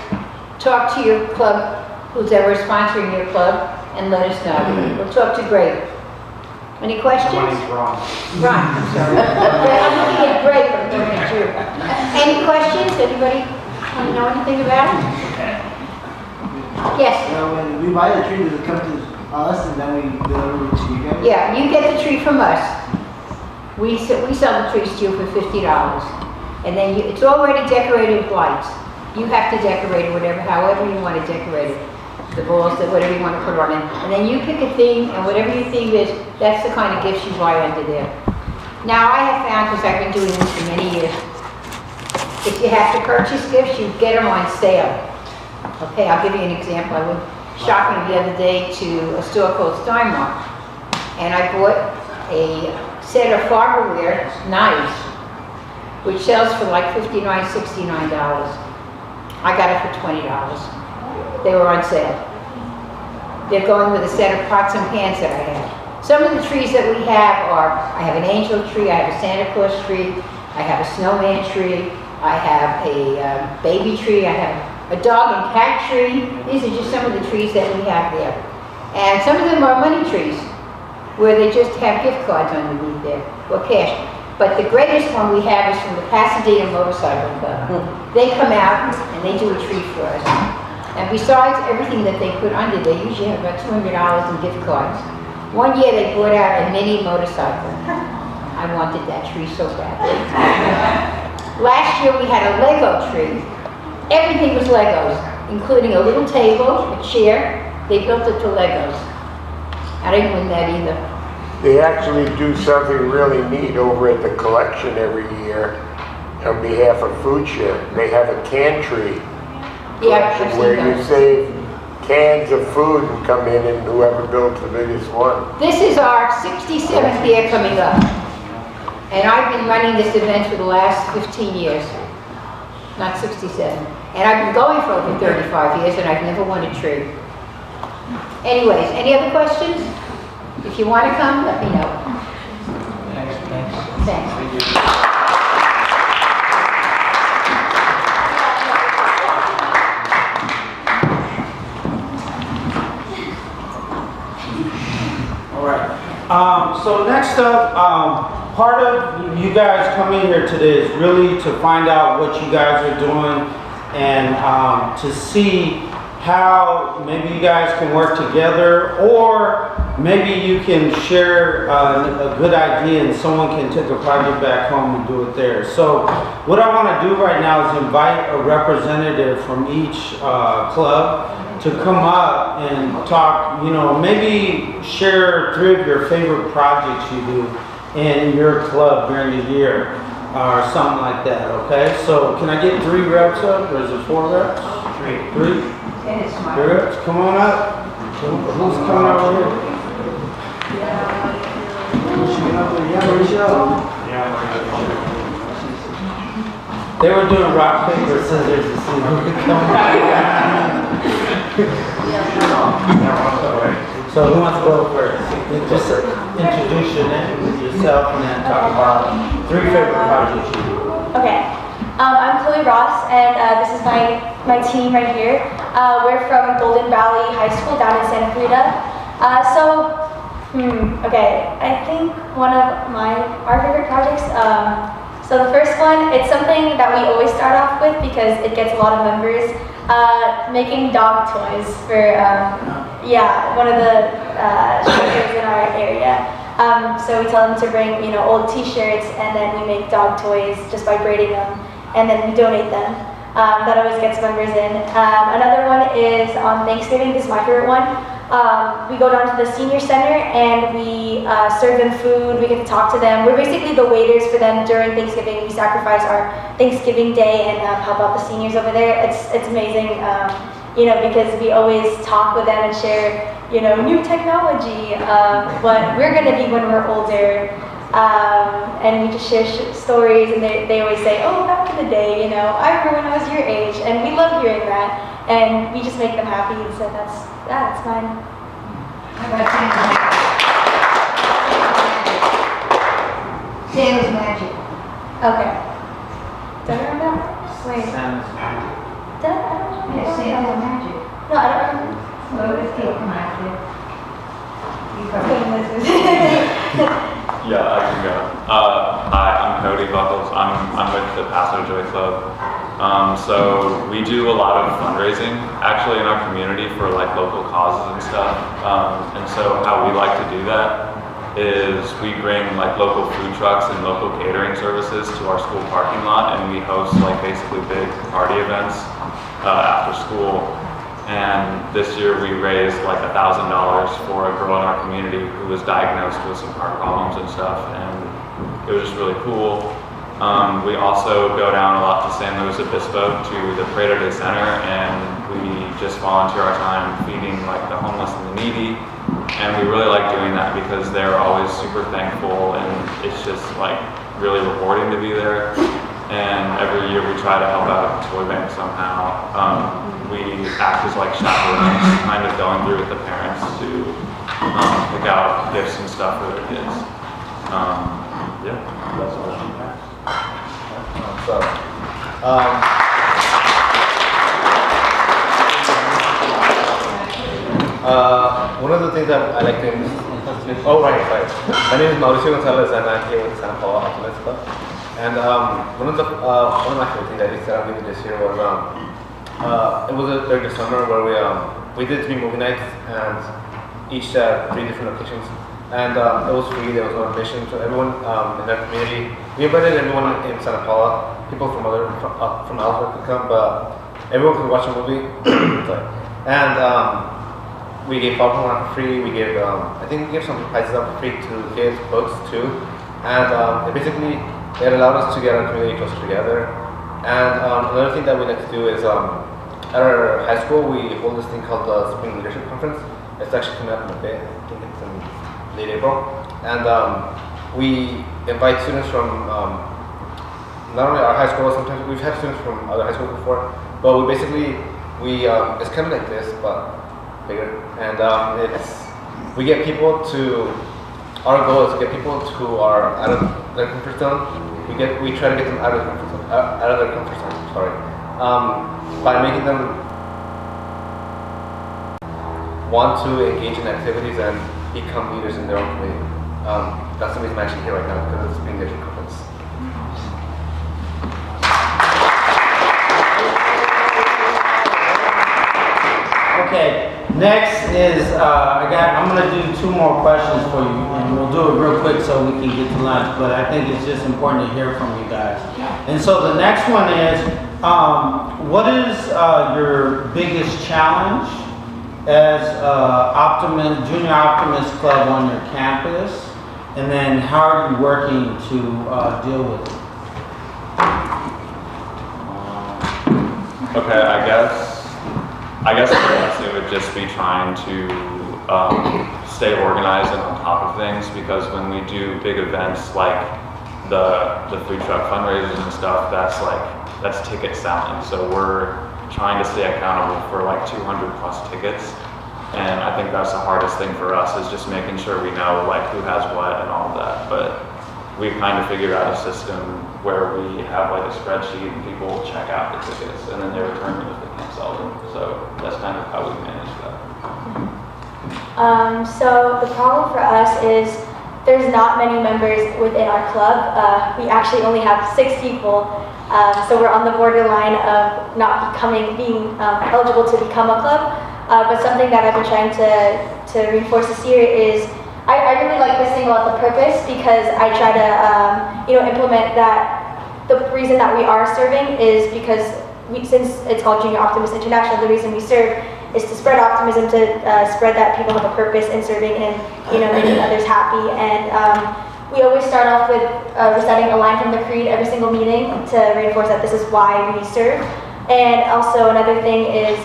talk to your club, who's ever sponsoring your club, and let us know. We'll talk to Greg. Any questions? Money's wrong. Ron, I'm sorry. I'm looking at Greg, I'm looking at you. Any questions? Anybody want to know anything about it? Yes? When we buy the tree, does it come to us and then we deliver it to you guys? Yeah, you get the tree from us. We sell the trees to you for $50. And then it's already decorated with lights. You have to decorate it however you want to decorate it. The balls, whatever you want to put on it. And then you pick a theme, and whatever your theme is, that's the kind of gifts you buy under there. Now, I have found, because I've been doing this for many years, if you have to purchase gifts, you get them on sale. Okay, I'll give you an example. I went shopping the other day to a store called Steinmark, and I bought a set of Farberware knives, which sells for like $59, $69. I got it for $20. They were on sale. They're going with a set of pots and pans that I have. Some of the trees that we have are, I have an angel tree, I have a Santa Claus tree, I have a snowman tree, I have a baby tree, I have a dog and cat tree. These are just some of the trees that we have there. And some of them are money trees, where they just have gift cards underneath there, or cash. But the greatest one we have is from the Pasadena Motorcycle Club. They come out and they do a tree for us. And besides everything that they put under, they usually have about $200 in gift cards. One year they brought out a mini motorcycle. I wanted that tree so badly. Last year we had a Lego tree. Everything was Legos, including a little table, a chair. They built it to Legos. I didn't win that either. They actually do something really neat over at the collection every year on behalf of Food Share. They have a can tree. Yeah, where you save cans of food and come in and whoever builds the biggest one. This is our 67th year coming up. And I've been running this event for the last 15 years. not 67. And I've been going for over 35 years and I've never won a tree. Anyways, any other questions? If you want to come, let me know. Thanks. So next up, part of you guys coming here today is really to find out what you guys are doing and to see how maybe you guys can work together, or maybe you can share a good idea and someone can take a project back home and do it there. So what I want to do right now is invite a representative from each club to come up and talk, you know, maybe share 3 of your favorite projects you do in your club during the year or something like that, okay? So can I get 3 reps up, or is it 4 reps? 3? 3 reps, come on up. Who's coming over here? They were doing rock, paper, scissors to see who could come up. So who wants to go first? Just introduce your name, yourself, and then talk about 3 favorite projects you do. Okay. I'm Chloe Ross, and this is my team right here. We're from Golden Valley High School down in Santa Clarita. Okay. I think one of our favorite projects. So the first one, it's something that we always start off with because it gets a lot of members. Making dog toys for one of the shelters in our area. So we tell them to bring old T-shirts, and then we make dog toys just by braiding them, and then we donate them. That always gets members in. Another one is on Thanksgiving. This is my favorite one. We go down to the senior center and we serve them food. We get to talk to them. We're basically the waiters for them during Thanksgiving. We sacrifice our Thanksgiving day and help out the seniors over there. It's amazing, because we always talk with them and share, new technology, what we're going to be when we're older. And we just share stories, and they always say, oh, back in the day, I remember when I was your age, and we love hearing that, and we just make them happy, and so that's mine. How about Santa's Magic? Okay. Did I remember? Wait. Santa's Magic. Did I remember? Yes, Santa's Magic. No, I don't remember. Well, let's take them out there. You Yeah, I can go. Hi, I'm Cody Buckles. I'm with the Paso Joy Club. So we do a lot of fundraising actually in our community for like local causes and stuff. And so how we like to do that is we bring like local food trucks and local catering services to our school parking lot, and we host like basically big party events after school. And this year we raised like $1,000 for a girl in our community who was diagnosed with some heart problems and stuff, and it was just really cool. We also go down a lot to San Luis Obispo to the Prado Day Center, and we just volunteer our time feeding like the homeless and the needy. And we really like doing that because they're always super thankful, and it's just like really rewarding to be there. And every year we try to help out Toy Bank somehow. We act as like chaperones, kind of going through with the parents to pick out gifts and stuff for their kids. That's all. One of the things that I like to right. My name is Mauricio Gonzalez, and I'm here with Santa Paula Optimist Club. And one of my favorite things that I did that I'm doing this year was it was during the summer where we did 3 movie nights, and each at 3 different locations. And it was free. There was no admission to everyone in that community. We invited everyone in Santa Paula. People from elsewhere could come, but everyone could watch a movie. And we gave popcorn out for free. We gave I think we gave some prizes out for free to kids, books too. And it allowed us to get our community closer together. And another thing that we like to do is at our high school we hold this thing called the Spring Leadership Conference. It's actually coming up in a bit. I think it's in late April. And we invite students from not only our high school, sometimes we've had students from other high schools before, but we basically, it's kind of like this, but bigger. And we get people to, our goal is to get people who are out of their comfort zone. We try to get them out of their comfort zone, sorry. By making them want to engage in activities and become leaders in their own community. That's the reason I'm actually here right now, because it's being leadership conference. Okay, next is, I'm gonna do 2 more questions for you, and we'll do it real quick so we can get to lunch, but I think it's just important to hear from you guys. And so the next one is, what is your biggest challenge as Junior Optimist Club on your campus? And then how are you working to deal with it? Okay, I guess for us it would just be trying to stay organized and on top of things, because when we do big events like the food truck fundraisers and stuff, that's ticket selling. So we're trying to stay accountable for like 200 plus tickets. And I think that's the hardest thing for us, is just making sure we know like who has what and all of that. But we've kind of figured out a system where we have like a spreadsheet and people check out the tickets and then they return them if they can't sell them. So that's kind of how we manage that. So the problem for us is there's not many members within our club. We actually only have 6 people. So we're on the borderline of not being eligible to become a club. But something that I've been trying to reinforce this year is I really like this thing about the purpose, because I try to implement that. The reason that we are serving is because since it's called Junior Optimist International, the reason we serve is to spread optimism, to spread that people have a purpose in serving and making others happy. And we always start off with reciting a line from the creed every single meeting to reinforce that this is why we serve. And also another thing is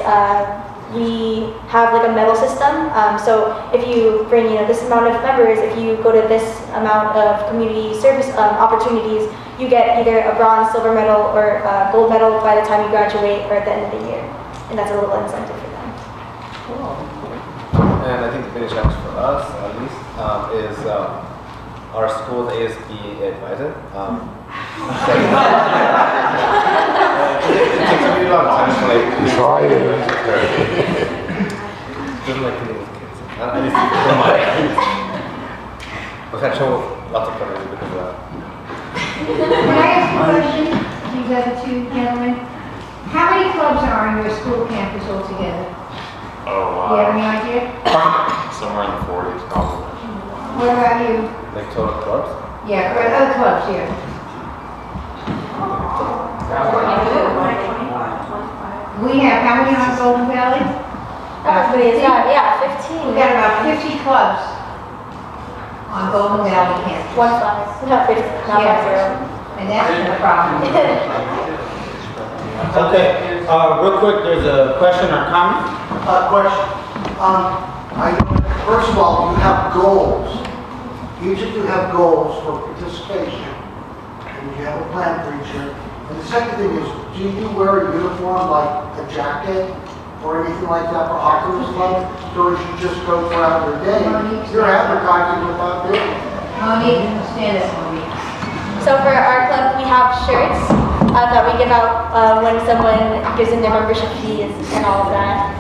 we have like a medal system. So if you bring this amount of members, if you go to this amount of community service opportunities, you get either a bronze, silver medal, or a gold medal by the time you graduate or at the end of the year. And that's a little incentive for them. Cool. And I think the biggest challenge for us, at least, is our school's ASB advisor. It takes a really long time to like Try it. doesn't like dealing with kids. At least from my end. We've had trouble with lots of fundraisers because of that. Can I ask a question, these other 2 gentlemen? How many clubs are on your school campus altogether? Oh, Do you have any idea? Somewhere in the 40s probably. What about you? Like total clubs? Yeah, what other clubs here? We have how many on Golden Valley? Yeah, 15. We got about 50 clubs on Golden Valley campus. 1-5, not 50, not Yeah. 5-0. And that's no problem. Okay, real quick, there's a question or comment? Question. First of all, you have goals. Each of you have goals for participation, and you have a plan for each year. And the second thing is, do you wear a uniform like a jacket or anything like that for Optimist Club? Or should you just go throughout your day? You're advertising without doing it. Monique, stand up, Monique. So for our club, we have shirts that we give out when someone gives in their membership fees and all of that.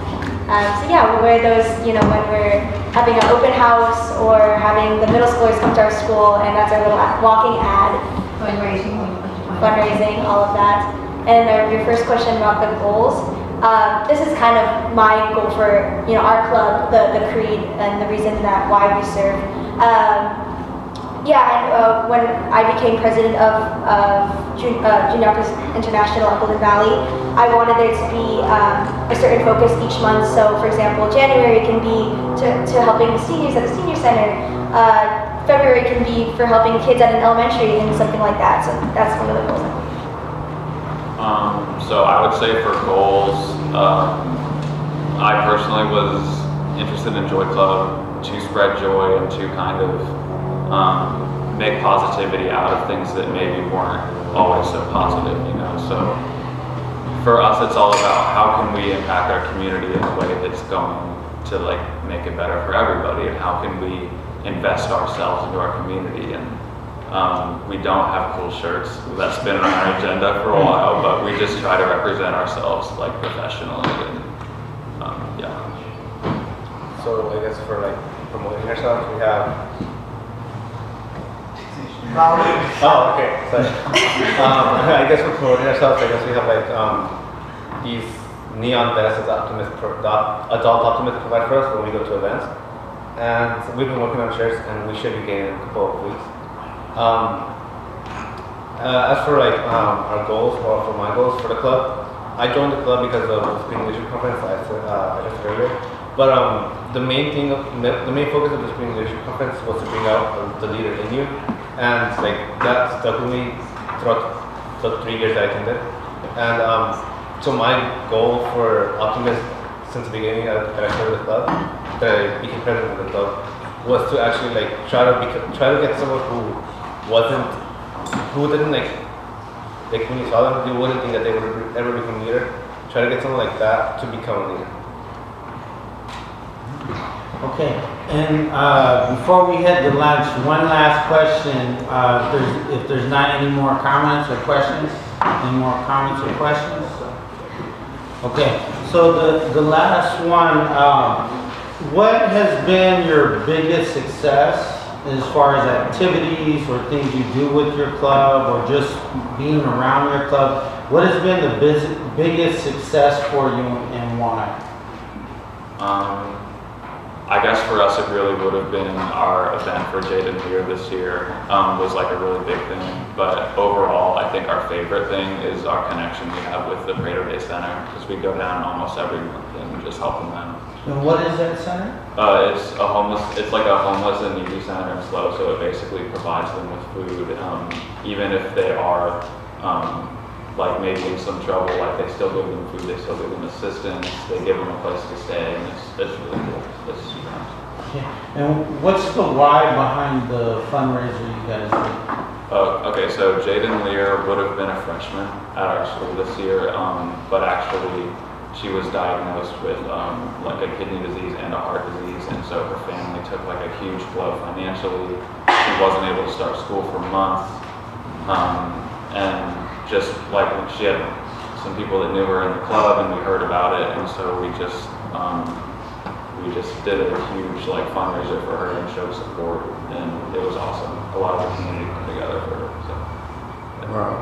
So yeah, we'll wear those, when we're having an open house or having the middle schoolers come to our school, and that's our little walking ad. Fundraising, all of that. And your first question about the goals. This is kind of my goal for our club, the creed, and the reason why we serve. When I became president of Junior Optimist International at Golden Valley, I wanted there to be a certain focus each month. So, for example, January can be to helping the seniors at the senior center. February can be for helping kids at an elementary and something like that. So that's one of the goals. So I would say for goals, I personally was interested in Joy Club to spread joy and to kind of make positivity out of things that maybe weren't always so positive, you know. So for us, it's all about how can we impact our community in a way that's going to like make it better for everybody, and how can we invest ourselves into our community. And we don't have cool shirts. That's been on our agenda for a while, but we just try to represent ourselves like professionally. And yeah. So I guess for like promoting ourselves, we have. Oh, okay. Sorry. I guess for promoting ourselves, I guess we have like these neon vests that Adult Optimist provide for us when we go to events, and so we've been working on shirts, and we should be getting in a couple of weeks. As for like our goals, or for my goals for the club, I joined the club because of the Spring Leadership Conference I just said earlier. But the main focus of the Spring Leadership Conference was to bring out the leader in you, and like that stuck with me throughout the 3 years that I attended. And so my goal for Optimist since the beginning that I started the club, that I became president of the club, was to actually like try to get someone who didn't like when you saw them, you wouldn't think that they would ever become a leader. Try to get someone like that to become a leader. Okay, and before we head to lunch, one last question. If there's not any more comments or questions, Okay, so the last one, what has been your biggest success as far as activities or things you do with your club or just being around your club? What has been the biggest success for you and why? I guess for us it really would have been our event for Jaden Lear this year was like a really big thing. But overall, I think our favorite thing is our connection we have with the Prado Day Center, because we go down almost every month and just help them out. And what is that center? It's like a homeless and needy center in SLO, so it basically provides them with food, even if they are like maybe in some trouble, like they still give them food, they still give them assistance, they give them a place to stay, and it's really cool. It's super nice. Okay. And what's the why behind the fundraiser you guys do? Okay, so Jaden Lear would have been a freshman at our school this year, but actually she was diagnosed with like a kidney disease and a heart disease, and so her family took like a huge blow financially. She wasn't able to start school for months, and just like she had some people that knew her in the club, and we heard about it, and so we just did a huge like fundraiser for her and showed support, and it was awesome. A lot of the community came together for her. So, yeah. Wow.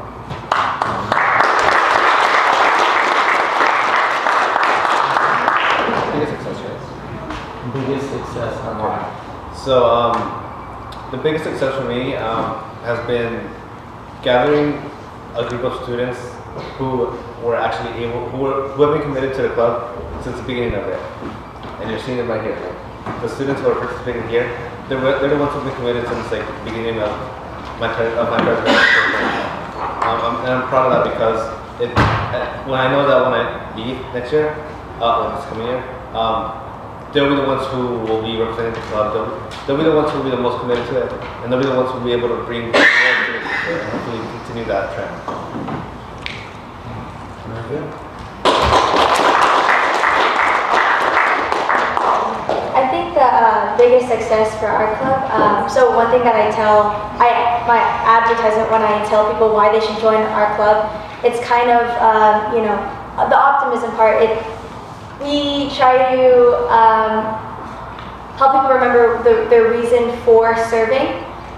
Biggest success rates. Biggest success and why? So the biggest success for me has been gathering a group of students who were actually who have been committed to the club since the beginning of it. And you're seeing it right here. The students who are participating here, they're the ones who've been committed since like the beginning of my presidency. And I'm proud of that because when I know that when I leave next year, this coming year, they'll be the ones who will be representing the club. They'll be the ones who will be the most committed to it, and they'll be the ones who will be able to bring more to the future and hopefully continue that trend. Very good. I think the biggest success for our club, so one thing that my advertisement when I tell people why they should join our club, it's kind of, the optimism part. We try to help people remember their reason for serving,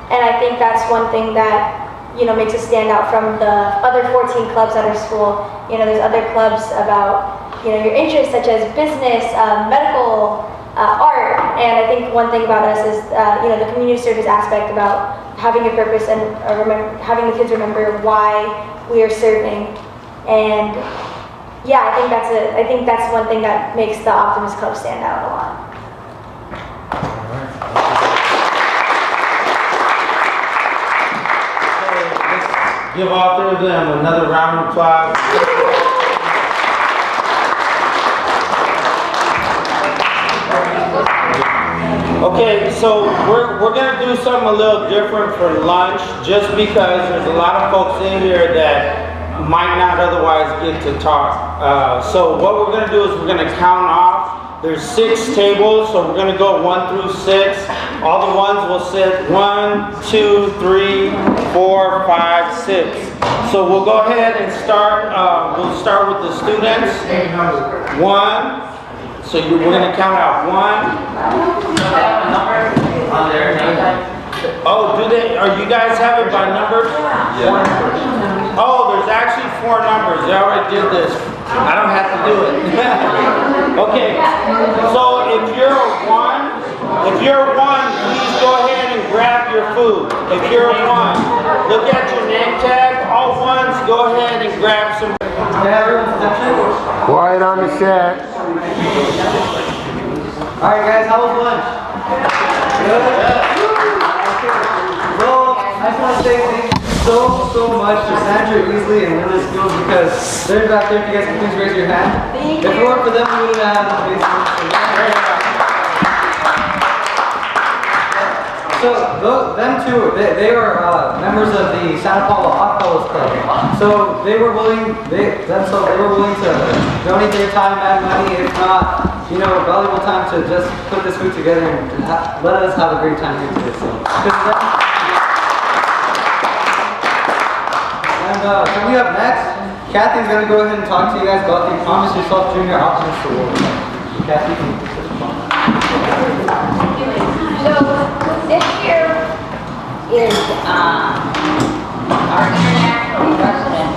and I think that's one thing that makes us stand out from the other 14 clubs at our school. There's other clubs about your interests such as business, medical, art, and I think one thing about us is the community service aspect about having a purpose and having the kids remember why we are serving. And yeah, I think that's one thing that makes the Optimist Club stand out a lot. Give all three of them another round of applause. Okay, so we're gonna do something a little different for lunch, just because there's a lot of folks in here that might not otherwise get to talk. So what we're gonna do is we're gonna count off. There's 6 tables, so we're gonna go 1 through 6. All the ones will sit 1, 2, 3, 4, 5, 6. So we'll go ahead and start. We'll start with the students. 1. So we're gonna count out 1. Oh, do they? Are you guys have it by numbers? Yeah. Oh, there's actually 4 numbers. They already did this. I don't have to do it. Okay. So if you're a 1, please go ahead and grab your food. If you're a 1, look at your name tag. All 1s, go ahead and grab some. Quiet on the set. Alright guys, how was lunch? Good? Well, I just want to say thank you so much to Sandra Easley and Linda Skills, because they're back there. If you guys can please raise your hand. If it weren't for them, we wouldn't have the basement. So them two, they were members of the Santa Paula Oddfellows Club. So they were willing to donate their time and money, if not, valuable time, to just put this food together and let us have a great time here today. So, coming up next, Kathy's going to go ahead and talk to you guys about the Promise Yourself Junior Optimist Award. Kathy, can you put this on? So this year is our international president.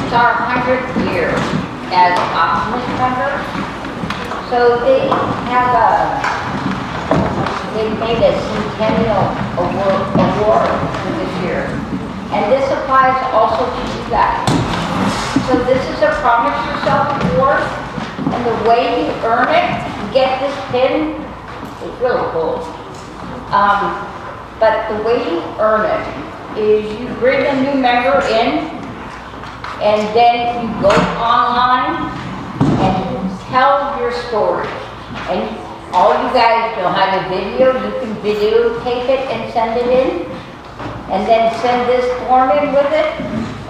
It's our 100th year as Optimist members. So they made a centennial award for this year. And this applies also to you guys. So this is a Promise Yourself award, and the way you earn it, you get this pin. It's really cool. But the way you earn it is you bring a new member in, and then you go online and tell your story. And all you guys know how to video. You can videotape it and send it in. And then send this form in with it,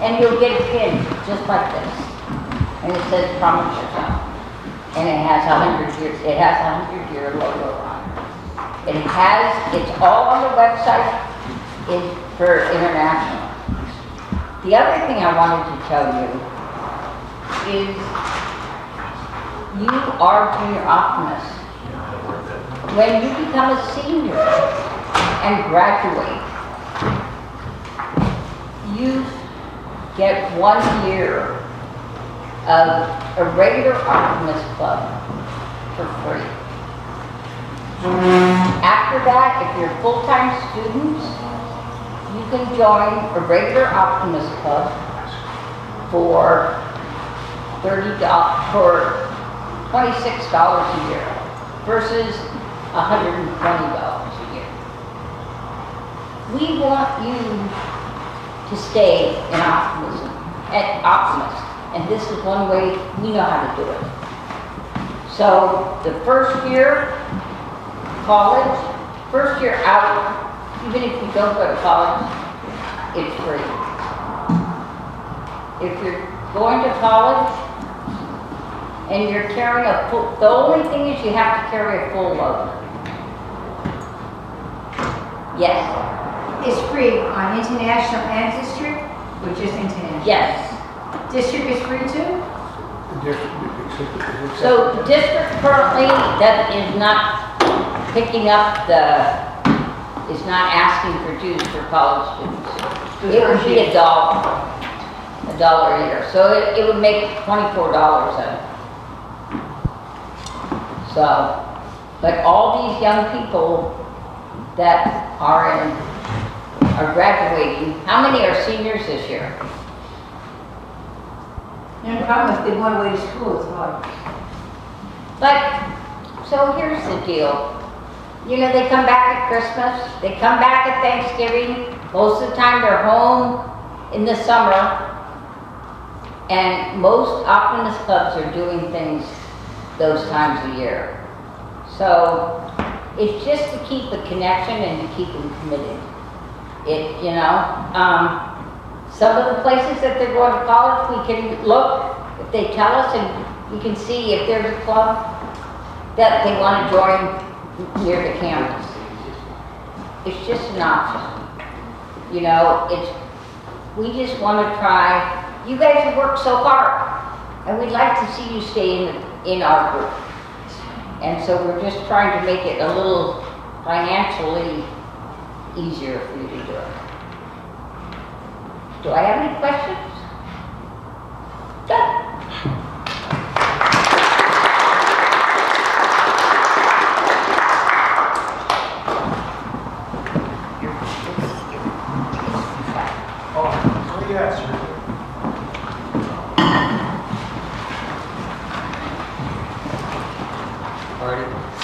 and you'll get a pin just like this. And it says Promise Yourself. And it has 100 years. It has a 100-year logo on it. It's all on the website for international. The other thing I wanted to tell you is you are Junior Optimists. When you become a senior and graduate, you get 1 year of a regular Optimist Club for free. After that, if you're full-time students, you can join a regular Optimist Club for $26 a year versus $120 a year. We want you to stay in optimism, Optimist, and this is one way we know how to do it. So the first year, college, first year out, even if you don't go to college, it's free. If you're going to college and you're carrying the only thing is you have to carry a full load. Yes. Is free on international and district, or just international? Yes. District is free too? So district currently that is not picking up is not asking for dues for college students. It would be $1 a year. So it would make $24 out of it. So, but all these young people that are graduating, how many are seniors this year? No problem if they want to go to school, it's hard. But, so here's the deal. You know, they come back at Christmas, they come back at Thanksgiving, most of the time they're home in the summer, and most Optimist clubs are doing things those times of year. So, It's just to keep the connection and to keep them committed. Some of the places that they're going to college, we can look, if they tell us, and we can see if there's a club that they want to join near the campus. It's just an option. We just want to try. You guys have worked so hard, and we'd like to see you stay in our group. And so we're just trying to make it a little financially easier for you to do it. Do I have any questions? Done.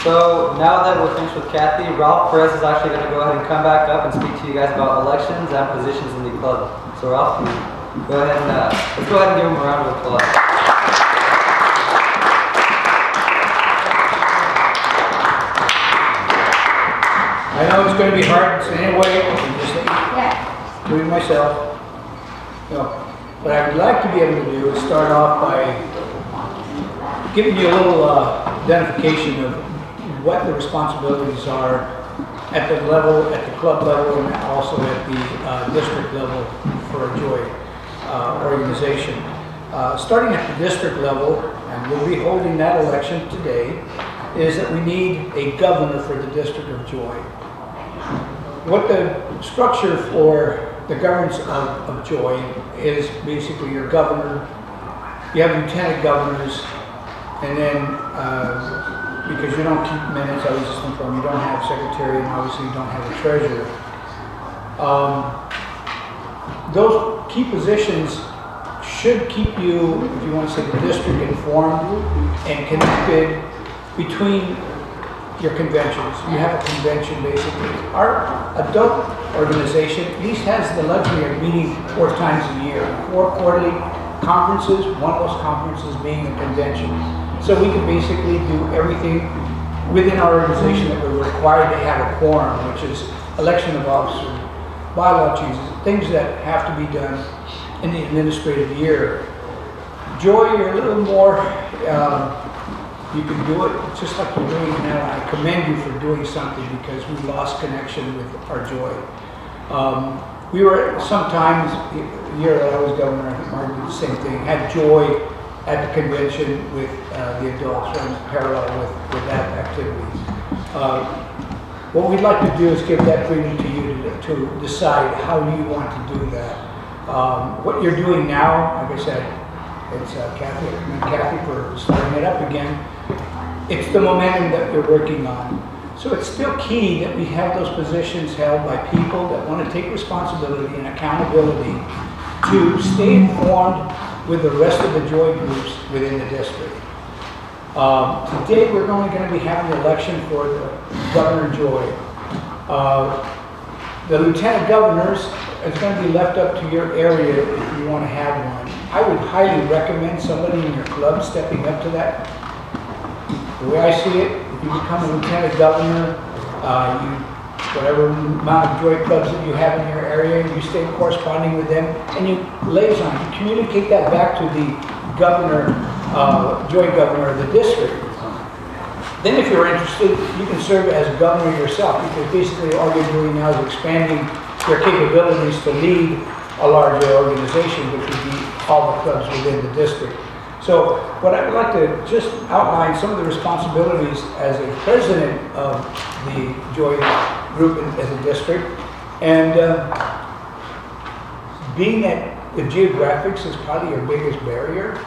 So now that we're finished with Kathy, Ralph Perez is actually going to go ahead and come back up and speak to you guys about elections and positions in the club. So Ralph, can you go ahead and let's go ahead and give him a round of applause. I know it's going to be hard, so anyway, I'm just doing myself. What I would like to be able to do is start off by giving you a little identification of what the responsibilities are at the level, at the club level, and also at the district level for a Joy organization. Starting at the district level, and we'll be holding that election today, is that we need a governor for the District of Joy. What the structure for the governance of Joy is basically your governor, you have lieutenant governors, and then because you don't keep minutes, I was just informed, you don't have secretary, and obviously you don't have a treasurer. Those key positions should keep you, if you want to say the district, informed and connected between your conventions. You have a convention basically. Our adult organization at least has the luxury of meeting 4 times a year, 4 quarterly conferences, one of those conferences being a convention. So we can basically do everything within our organization that we're required to have a quorum, which is election of officers, bylaw changes, things that have to be done in the administrative year. Joy, you're a little more, you can do it just like you're doing now. I commend you for doing something because we lost connection with our Joy. We were sometimes, the year that I was governor, I think Mark did the same thing, had Joy at the convention with the adults and parallel with that activity. What we'd like to do is give that freedom to you to decide how you want to do that. What you're doing now, like I said, it's Kathy, I commend Kathy for starting it up again. It's the momentum that you're working on. So it's still key that we have those positions held by people that want to take responsibility and accountability to stay informed with the rest of the Joy groups within the district. Today we're only going to be having the election for the Governor Joy. The lieutenant governors is going to be left up to your area if you want to have one. I would highly recommend somebody in your club stepping up to that. The way I see it, if you become a lieutenant governor, whatever amount of Joy clubs that you have in your area, you stay corresponding with them, and you liaison, you communicate that back to the governor, Joy governor of the district. Then if you're interested, you can serve as governor yourself, because basically all you're doing now is expanding your capabilities to lead a larger organization, which would be all the clubs within the district. So what I would like to just outline some of the responsibilities as a president of the Joy group as a district, and being that the geographics is probably your biggest barrier,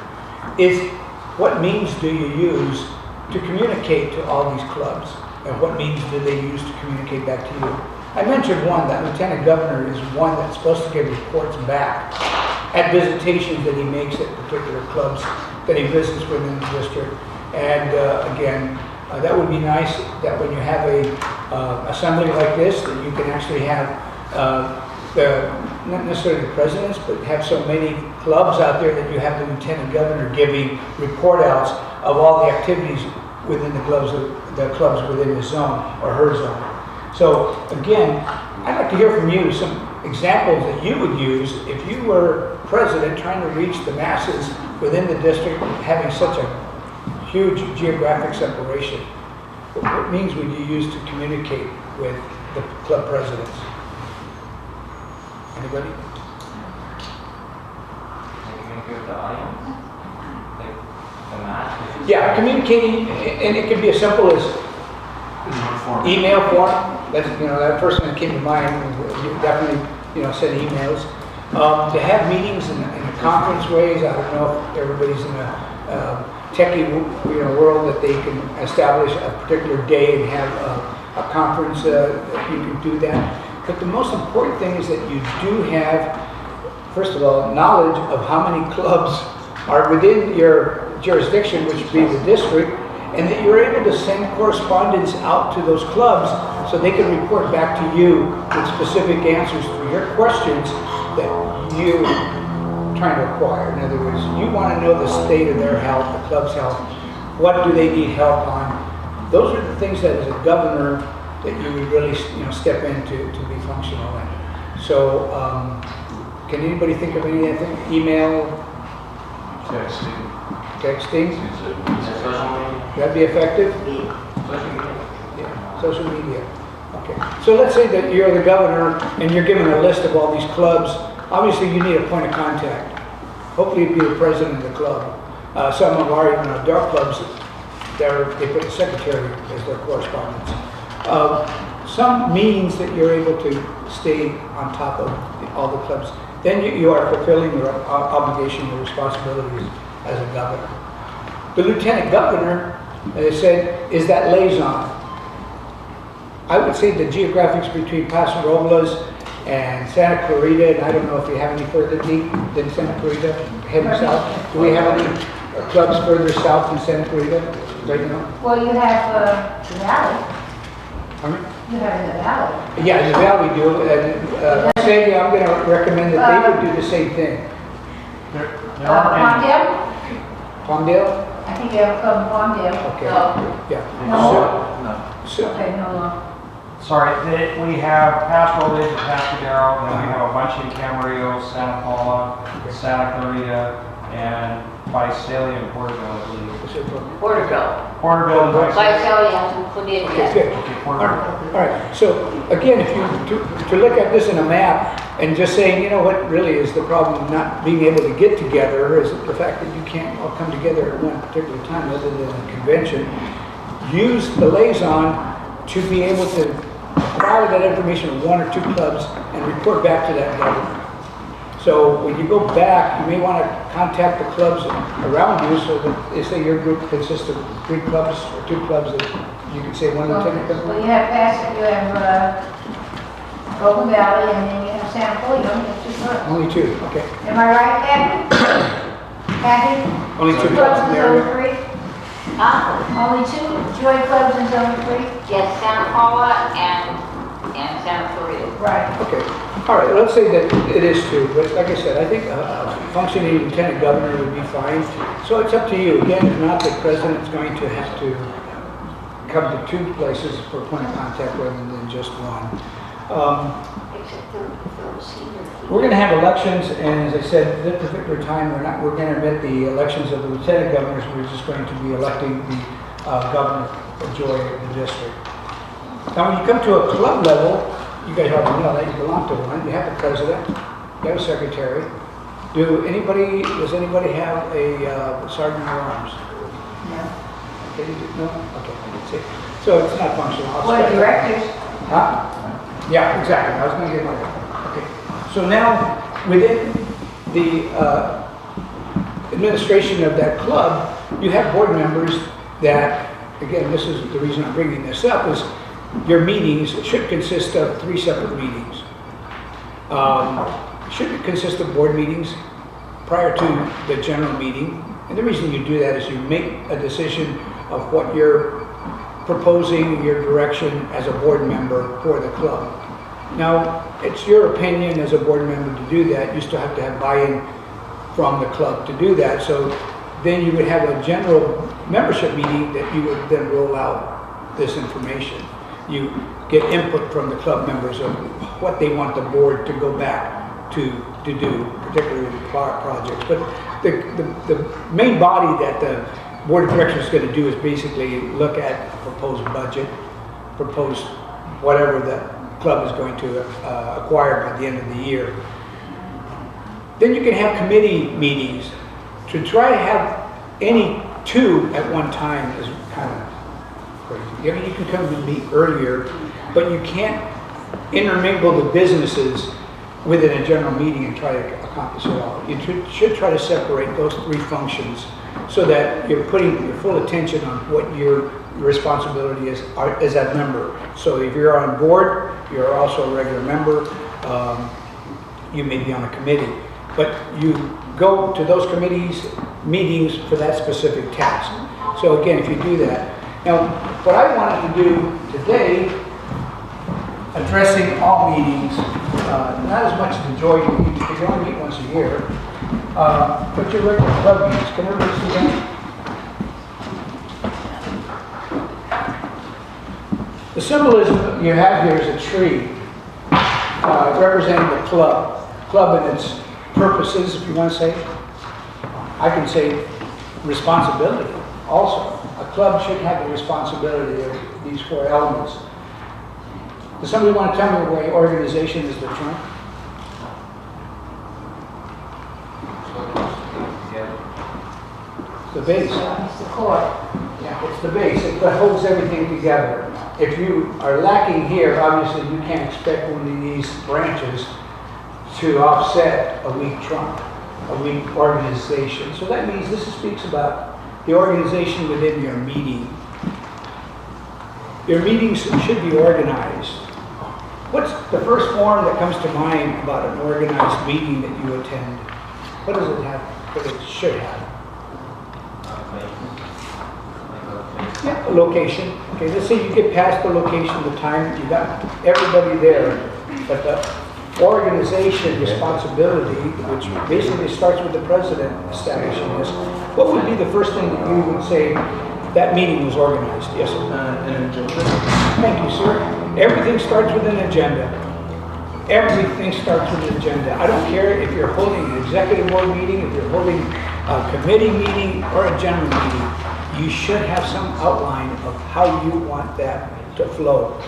is what means do you use to communicate to all these clubs, and what means do they use to communicate back to you? I mentioned one, that lieutenant governor is one that's supposed to give reports back at visitations that he makes at particular clubs that he visits within the district. And again, that would be nice that when you have a assembly like this, that you can actually have not necessarily the presidents, but have so many clubs out there that you have the lieutenant governor giving report outs of all the activities within the clubs within his zone or her zone. So again, I'd like to hear from you some examples that you would use if you were president trying to reach the masses within the district, having such a huge geographic separation. What means would you use to communicate with the club presidents? Anybody? Communicate with the audience? Like the mass? Yeah, communicating, and it could be as simple as email form. That's, you know, that first thing that came to mind. You definitely, you know, send emails. To have meetings in a conference ways. I don't know if everybody's in a techie, you know, world that they can establish a particular day and have a conference that you can do that. But the most important thing is that you do have, first of all, knowledge of how many clubs are within your jurisdiction, which would be the district, and that you're able to send correspondence out to those clubs so they can report back to you with specific answers to your questions that you're trying to acquire. In other words, you want to know the state of their health, the club's health. What do they need help on? Those are the things that as a governor that you would really, you know, step into to be functional in. So, can anybody think of anything? Email? Texting. Texting? That'd be effective? Yeah, social media. Okay. So let's say that you're the governor and you're given a list of all these clubs. Obviously, you need a point of contact. Hopefully, it'd be the president of the club. Some of our even adult clubs, they put the secretary as their correspondence. Some means that you're able to stay on top of all the clubs. Then you are fulfilling your obligation, your responsibilities as a governor. The lieutenant governor, as I said, is that liaison. I would say the geographics between Paso Robles and Santa Clarita, and I don't know if you have any further deep than Santa Clarita, heading south. Do we have any clubs further south than Santa Clarita right now? Well, you have the valley. Pardon me? You have in the valley. Yeah, in the valley do. And Sandy, I'm going to recommend that they would do the same thing. Palmdale? Palmdale? I think they have a club in Palmdale. Okay. Yeah. So, Okay, no longer. Sorry, we have Pastoral Ridge and Pascadero, then we have a bunch in Camarillo, Santa Paula, Santa Clarita, and Visalia and Porterville, I believe. Porterville. Porterville and Visalia. Visalia hasn't put in okay, yet. good. Okay, All Porterville. right. So again, if you to look at this in a map and just saying, you know what really is the problem of not being able to get together is the fact that you can't all come together at one particular time other than a convention. Use the liaison to be able to acquire that information of one or two clubs and report back to that governor. So when you go back, you may want to contact the clubs around you so that they say your group consists of 3 clubs or 2 clubs that you can say one lieutenant governor. Well, you have you have Golden Valley, and then you have Santa Fe, you only have 2 clubs. Only 2, okay. Am I right, Kathy? Kathy? Only 2 clubs in the Zone area? 3? Huh? Only 2 joint clubs in Zone 3? Yes, Santa Paula and Santa Clarita. Right. Okay. All right, let's say that it is 2, but like I said, I think a functioning lieutenant governor would be fine. So it's up to you. Again, if not, the president's going to have to come to 2 places for point of contact rather than just one. We're going to have elections, and as I said, at this particular time, we're going to admit the elections of the lieutenant governors. We're just going to be electing the governor of Joy of the district. Now, when you come to a club level, you guys already know that you belong to one. You have a president, you have a secretary. Does anybody have a sergeant at arms? No. Okay, no? Okay, see. So it's not functional. Board of directors? Huh? Yeah, exactly. I was going to get my, okay. So now, within the administration of that club, you have board members that, again, this is the reason I'm bringing this up, is your meetings should consist of 3 separate meetings. Should consist of board meetings prior to the general meeting. And the reason you do that is you make a decision of what you're proposing, your direction as a board member for the club. Now, it's your opinion as a board member to do that. You still have to have buy-in from the club to do that. So then you would have a general membership meeting that you would then roll out this information. You get input from the club members of what they want the board to go back to do, particularly the projects. But the main body that the board of directors is going to do is basically look at proposed budget, propose whatever the club is going to acquire by the end of the year. Then you can have committee meetings. To try to have any two at one time is kind of crazy. I mean, you can come and meet earlier, but you can't intermingle the businesses within a general meeting and try to accomplish it all. You should try to separate those three functions so that you're putting your full attention on what your responsibility is as a member. So if you're on board, you're also a regular member, you may be on a committee, but you go to those committees, meetings for that specific task. So again, if you do that. Now, what I wanted to do today, addressing all meetings, not as much the joint meetings, because you only meet once a year, but your regular club meetings. Can everybody see that? The symbolism you have here is a tree representing the club and its purposes, if you want to say. I can say responsibility also. A club should have the responsibility of these four elements. Does somebody want to tell me why organization is the trunk? The base. It's the core. Yeah, it's the base. It holds everything together. If you are lacking here, obviously you can't expect one of these branches to offset a weak trunk, a weak organization. So that means this speaks about the organization within your meeting. Your meetings should be organized. What's the first form that comes to mind about an organized meeting that you attend? What does it have? What it should have? Yeah, a location. Okay, let's say you get past the location, the time, you got everybody there, but the organization responsibility, which basically starts with the president establishing this, what would be the first thing that you would say that meeting was organized? Yes, sir? An agenda. Thank you, sir. Everything starts with an agenda. Everything starts with an agenda. I don't care if you're holding an executive board meeting, if you're holding a committee meeting or a general meeting. You should have some outline of how you want that to flow.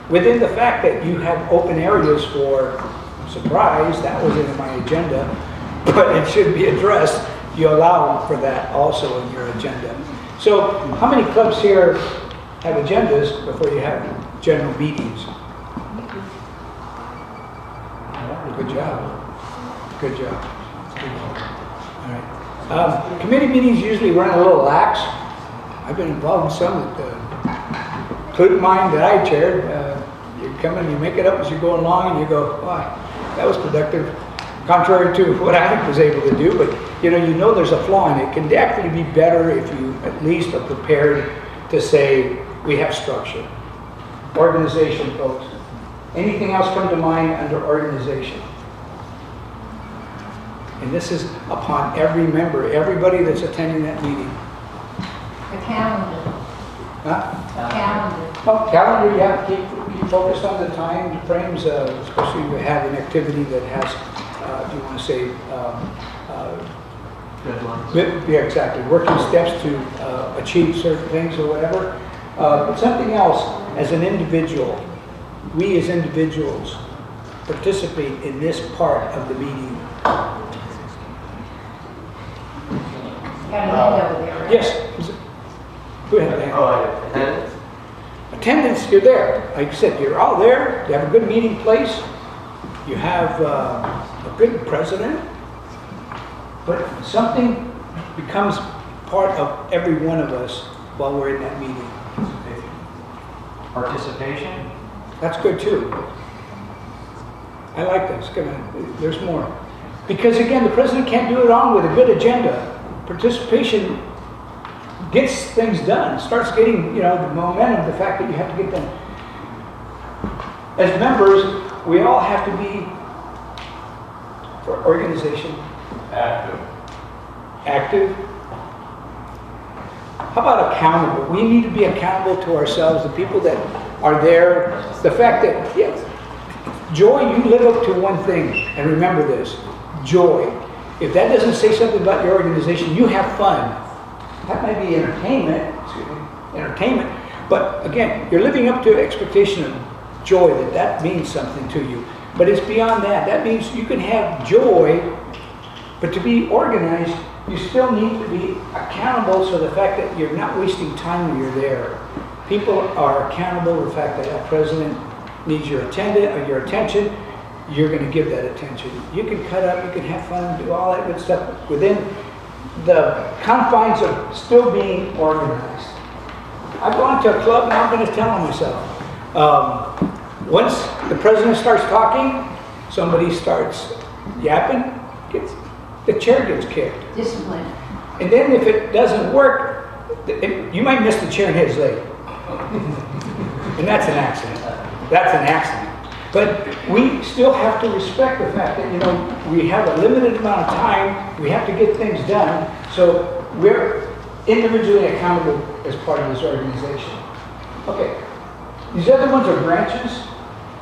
Within the fact that you have open areas for surprise, that was in my agenda, but it should be addressed. You allow for that also in your agenda. So how many clubs here have agendas before you have general meetings? Good job. Good job. All right. Committee meetings usually run a little lax. I've been involved in some that, including mine that I chaired. You come in, you make it up as you go along, and you go, wow, that was productive. Contrary to what I was able to do, but you know there's a flaw in it. It can actually be better if you at least are prepared to say, we have structure. Organization, folks. Anything else come to mind under organization? And this is upon every member, everybody that's attending that meeting. The calendar. Huh? Calendar. Oh, calendar, yeah, keep focused on the time frames, especially if you have an activity that has, if you want to say, Deadlines. yeah, exactly, working steps to achieve certain things or whatever. But something else, as an individual, we as individuals participate in this part of the meeting. Got a hand over there, right? Yes. Go ahead. Oh, attendance? Attendance, you're there. Like I said, you're all there. You have a good meeting place. You have a good president. But something becomes part of every one of us while we're in that meeting. Participation? That's good too. I like this. Come on, there's more. Because again, the president can't do it all with a good agenda. Participation gets things done, starts getting, the momentum, the fact that you have to get them. As members, we all have to be, for organization, Active. active, How about accountable? We need to be accountable to ourselves, the people that are there. The fact that, yes, joy, you live up to one thing, and remember this, joy. If that doesn't say something about your organization, you have fun. That might be entertainment, but again, you're living up to expectation of joy, that means something to you. But it's beyond that. That means you can have joy, but to be organized, you still need to be accountable, so the fact that you're not wasting time when you're there. People are accountable to the fact that a president needs your attention, you're going to give that attention. You can cut up, you can have fun, do all that good stuff within the confines of still being organized. I've gone to a club, now I'm going to tell myself. Once the president starts talking, somebody starts yapping, the chair gets kicked. Discipline. And then if it doesn't work, you might miss the chair and hit his leg. And that's an accident. That's an accident. But we still have to respect the fact that, we have a limited amount of time, we have to get things done, so we're individually accountable as part of this organization. Okay, these other ones are branches.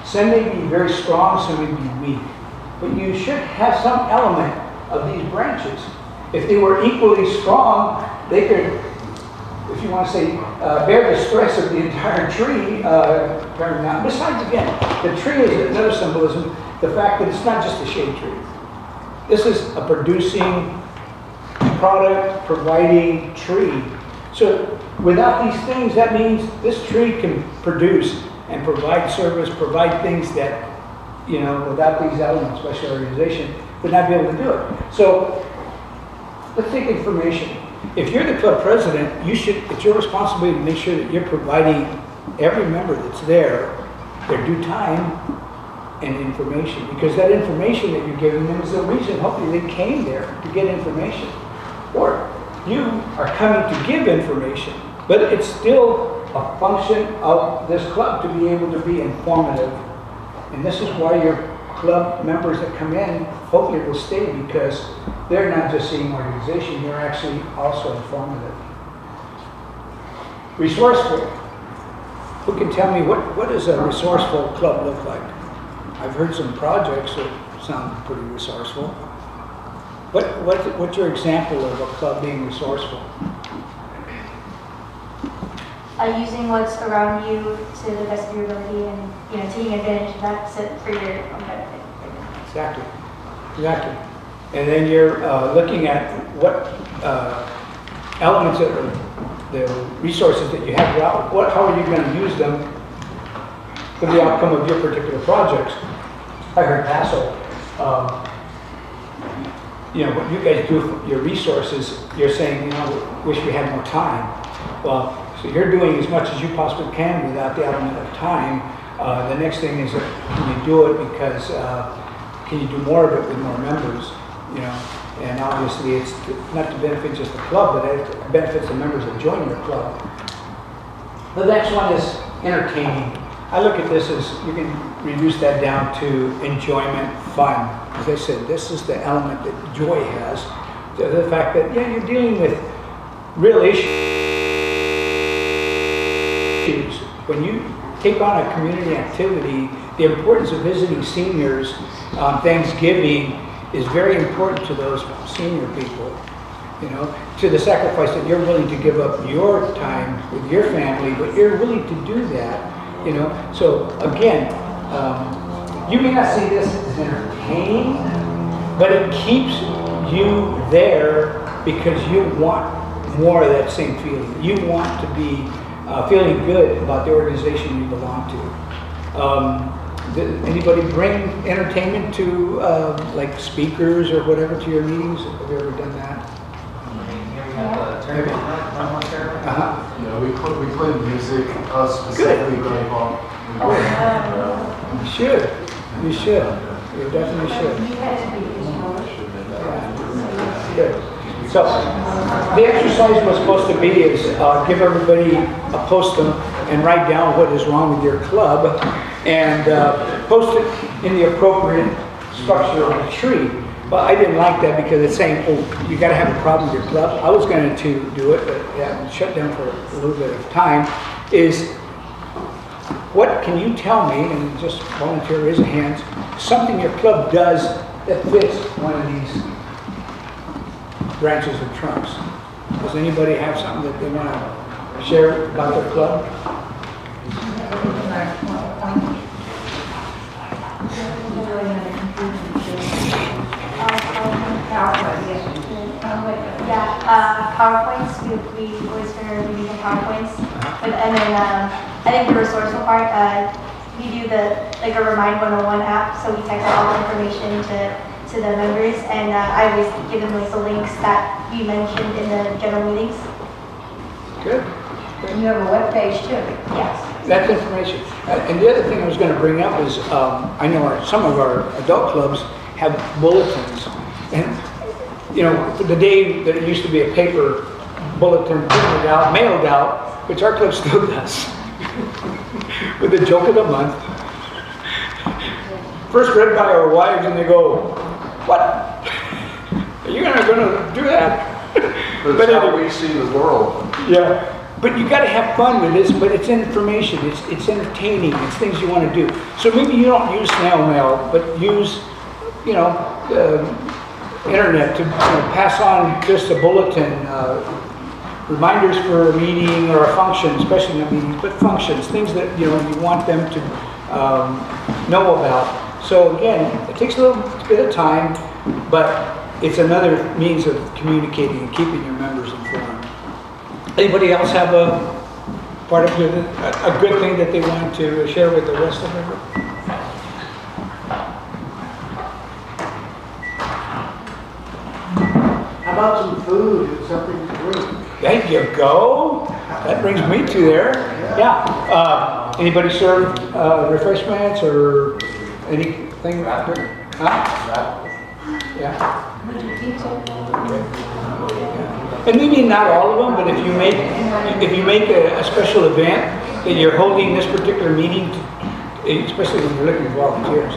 Some may be very strong, some may be weak. But you should have some element of these branches. If they were equally strong, they could, if you want to say, bear the stress of the entire tree. Besides, again, the tree is another symbolism, the fact that it's not just a shade tree. This is a producing, product providing tree. So without these things, that means this tree can produce and provide service, provide things that, without these elements, special organization, would not be able to do it. So let's take information. If you're the club president, it's your responsibility to make sure that you're providing every member that's there their due time and information, because that information that you're giving them is the reason hopefully they came there to get information. Or you are coming to give information, but it's still a function of this club to be able to be informative. And this is why your club members that come in hopefully will stay, because they're not just seeing organization, they're actually also informative. Resourceful. Who can tell me what does a resourceful club look like? I've heard some projects that sound pretty resourceful. What's your example of a club being resourceful? Using what's around you to the best of your ability, and taking advantage of that for your own benefit. Exactly. And then you're looking at what elements that are the resources that you have. How are you going to use them for the outcome of your particular projects? I heard Paso. What you guys do for your resources, you're saying, wish we had more time. Well, so you're doing as much as you possibly can without the element of time. The next thing is, can you do it because, can you do more of it with more members? And obviously it's not to benefit just the club, but it benefits the members that join your club. The next one is entertaining. I look at this as, you can reduce that down to enjoyment, fun. As I said, this is the element that joy has. The fact that, you're dealing with real issues. When you take on a community activity, the importance of visiting seniors on Thanksgiving is very important to those senior people, to the sacrifice that you're willing to give up your time with your family, but you're willing to do that, So again, you may not see this as entertaining, but it keeps you there because you want more of that same feeling. You want to be feeling good about the organization you belong to. Anybody bring entertainment to, like speakers or whatever, to your meetings? Have you ever done that? Here we have the tournament, one more tournament. Yeah, we play music, specifically really well. You should. You definitely should. Good. So, the exercise was supposed to be is give everybody a post-it and write down what is wrong with your club and post it in the appropriate structure of the tree. Well, I didn't like that because it's saying, oh, you gotta have a problem with your club. I was going to do it, but yeah, shut down for a little bit of time, is what can you tell me, and just volunteer, raise a hand, something your club does that fits one of these branches or trunks? Does anybody have something that they want to share about their club? PowerPoints, we always are using PowerPoints. And then I think the resourceful part, we do like a Remind 101 app, so we text all the information to the members, and I always give them like the links that we mentioned in the general meetings. Good. And you have a webpage too. Yes. That's information. And the other thing I was going to bring up is, I know some of our adult clubs have bulletins. And, you know, for the day that it used to be a paper bulletin printed out, mailed out, which our club still does, with the joke of the month. First read by our wives, and they go, "What? Are you going to do that?" But how we see the world. Yeah. But you got to have fun with this, but it's information, it's entertaining, it's things you want to do. So maybe you don't use snail mail, but use, you know, internet to pass on just a bulletin, reminders for a meeting or a function, especially not meetings, but functions, things that, you know, you want them to know about. So again, it takes a little bit of time, but it's another means of communicating and keeping your members informed. Anybody else have a part of a good thing that they want to share with the rest of the group? How about some food and something to drink? There you go. That brings me to there. Yeah. Anybody serve refreshments or anything out there? Huh? Yeah. And maybe not all of them, but if you make a special event that you're holding this particular meeting, especially when you're looking for volunteers,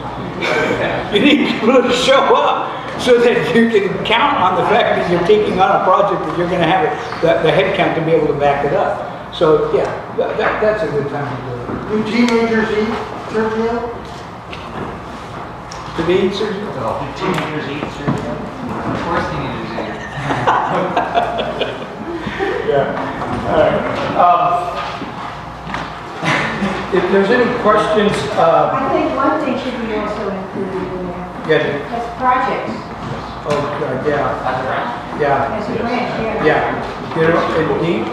you need people to show up so that you can count on the fact that you're taking on a project that you're going to have the head count to be able to back it up. So yeah, that's a good time to do it. Do teenagers eat church meal? Do they eat surgery? Do teenagers eat surgery? Of course teenagers eat. Yeah. All right. If there's any questions, I think one thing should be also included in there. yeah. That's projects. Oh, God, yeah. That's right. Yeah. As a branch, yeah. Yeah. You know, indeed.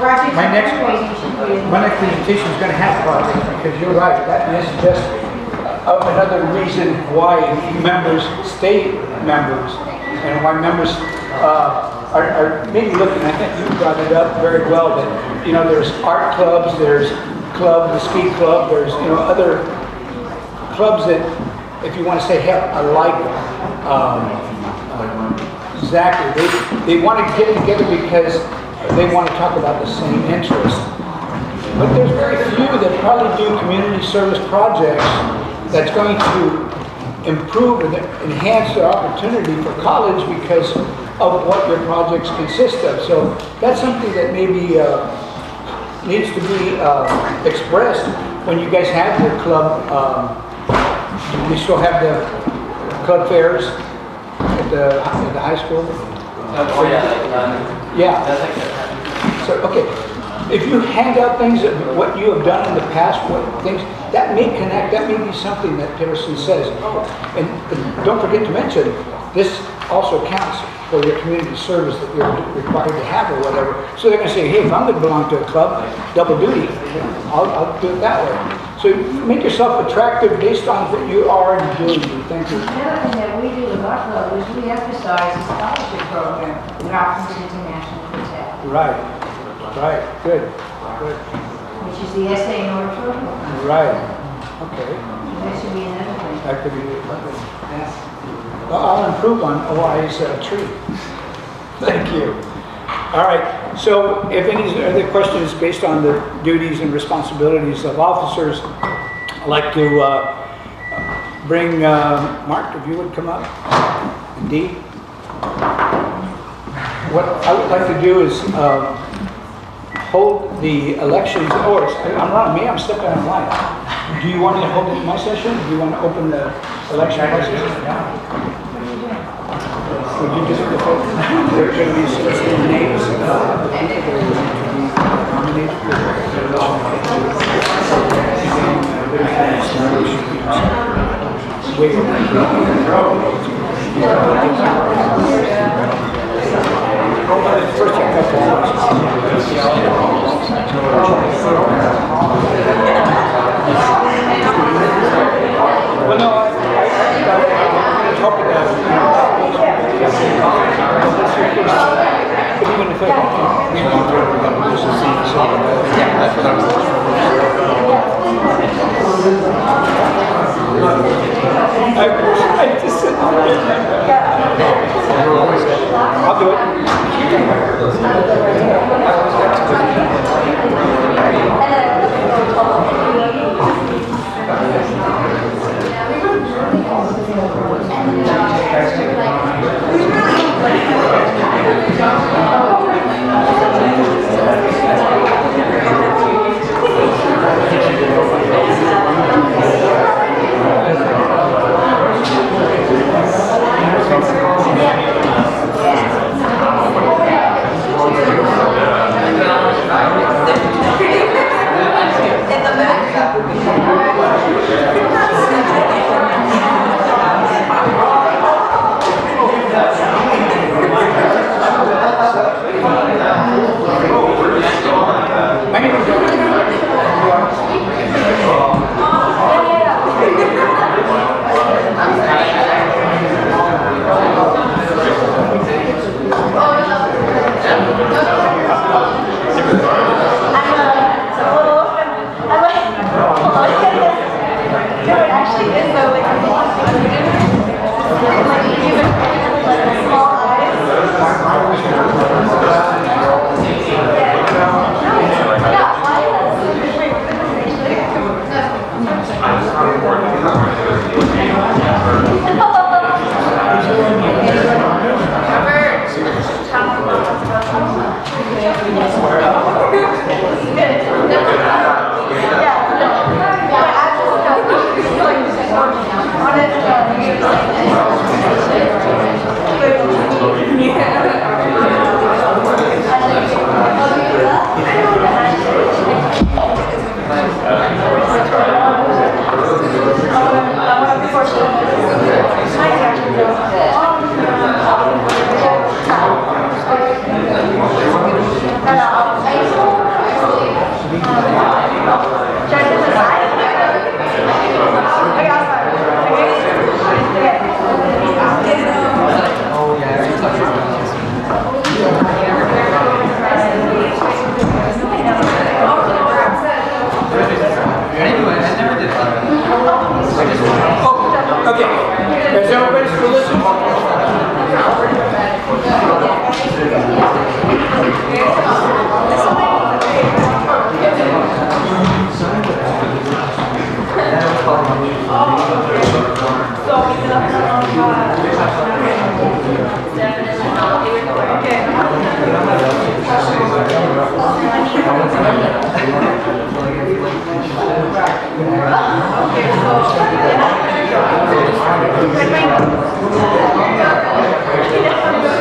Projects My and next fundraising should be in My there. next presentation is going to have projects, because you're right, that is just another reason why members stay members, and why members are maybe looking. I think you brought it up very well, that, you know, there's art clubs, there's the ski club, there's, you know, other clubs that, if you want to say, hey, I like Zachary, they want to get together because they want to talk about the same interests. But there's very few that probably do community service projects that's going to improve and enhance their opportunity for college because of what your projects consist of. So that's something that maybe needs to be expressed when you guys have your club. We still have the club fairs at the high school. Oh, yeah. Yeah. That's like So, okay, if you hand out things, what you have done in the past, what things, that may connect, that may be something that Peterson says. And don't forget to mention, this also counts for your community service that you're required to have or whatever. So they're going to say, hey, if I'm going to belong to a club, double duty, I'll do it that way. So make yourself attractive based on what you are and doing. Thank you. The other thing that we do with our club is we emphasize the scholarship program with Optimist International Hotel, Right, good, which is the essay in order program. right, okay. That should be another thing. That could be, yeah. Well, I'll improve on OI's tree. Thank you. All right, so if any other questions based on the duties and responsibilities of officers, I'd like to bring Mark, if you would come up, and Dee. What I would like to do is hold the elections, I'm not me, I'm stepping on line. Do you want to hold it in my session? Do you want to open the election in my session? Would you just, there's going to be some names of the people that are going to be nominated for well, no, I talked about it. Even if I I'll do it.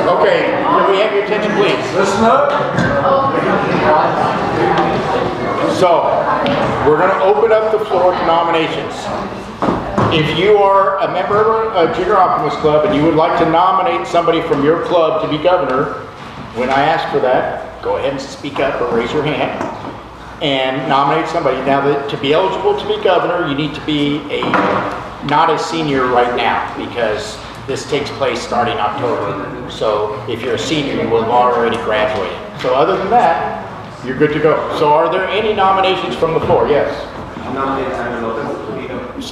Okay, can we have your attention, please? Listen up. So, we're going to open up the floor to nominations. If you are a member of a Junior Optimist Club and you would like to nominate somebody from your club to be governor, when I ask for that, go ahead and speak up or raise your hand and nominate somebody. Now, to be eligible to be governor, you need to be not a senior right now, because this takes place starting October. So if you're a senior, you will have already graduated. So other than that, you're good to go. So are there any nominations from the floor? Yes.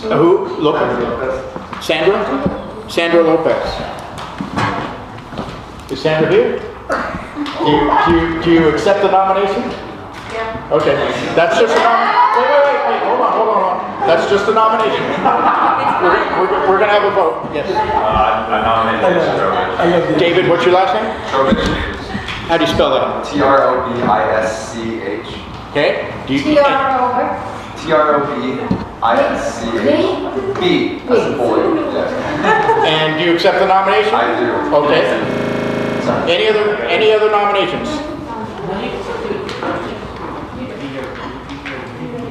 Who? Lopez? Sandra? Sandra Lopez. Is Sandra here? Do you accept the nomination? Yeah. Okay. That's just a nomination. Wait. Hold on. That's just a nomination. We're gonna have a vote. Yes. I nominated Strobich. David, what's your last name? Strobich. How do you spell that? Trobisch. Okay. Do you? T-R-O. Trobisch. B. As in boy. Yeah. And do you accept the nomination? I do. Okay. Any other nominations?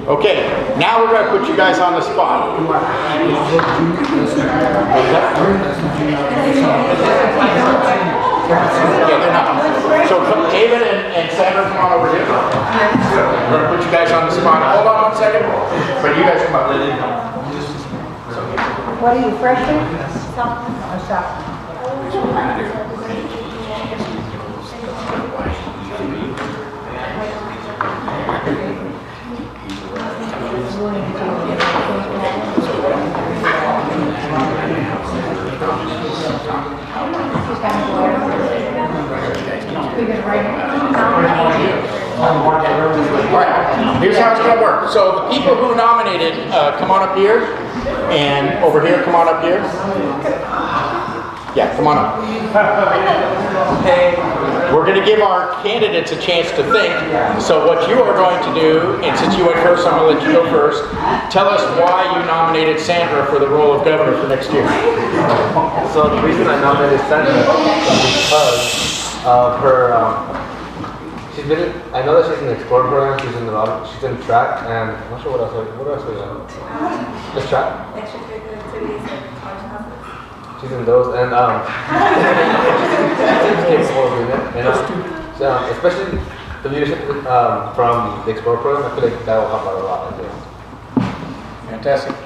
Okay, now we're gonna put you guys on the spot. Yeah, they're not. So David and Sandra, come on over here. We're gonna put you guys on the spot. Hold on 1 second. But you guys come up. What are you, freshman? Sophomore. Sophomore. Alright, here's how it's gonna work. So the people who nominated, come on up here, and over here, come on up here. Yeah, come on up. We're gonna give our candidates a chance to think. So what you are going to do, and since you went first, I'm gonna let you go first. Tell us why you nominated Sandra for the role of governor for next year. So the reason I nominated Sandra is because of her, I know that she's in the Explorer program, she's in track, and I'm not sure what else we got. Just track? Extracurricular activities and college classes. She's in those, and she's capable of doing it, so, especially the leadership from the Explorer program. I feel like that will help out a lot. Fantastic. See,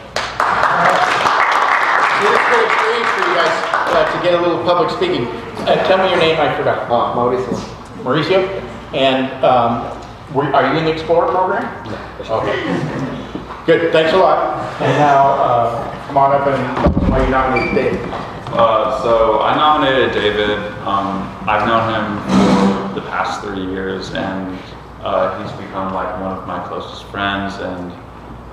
this is very strange for you guys to get a little public speaking. Tell me your name, I forgot. Mauricio. Mauricio? And are you in the Explorer program? No. Okay. Good, thanks a lot. And now, come on up and tell us why you nominated David. So I nominated David. I've known him for the past 3 years, and he's become like one of my closest friends. And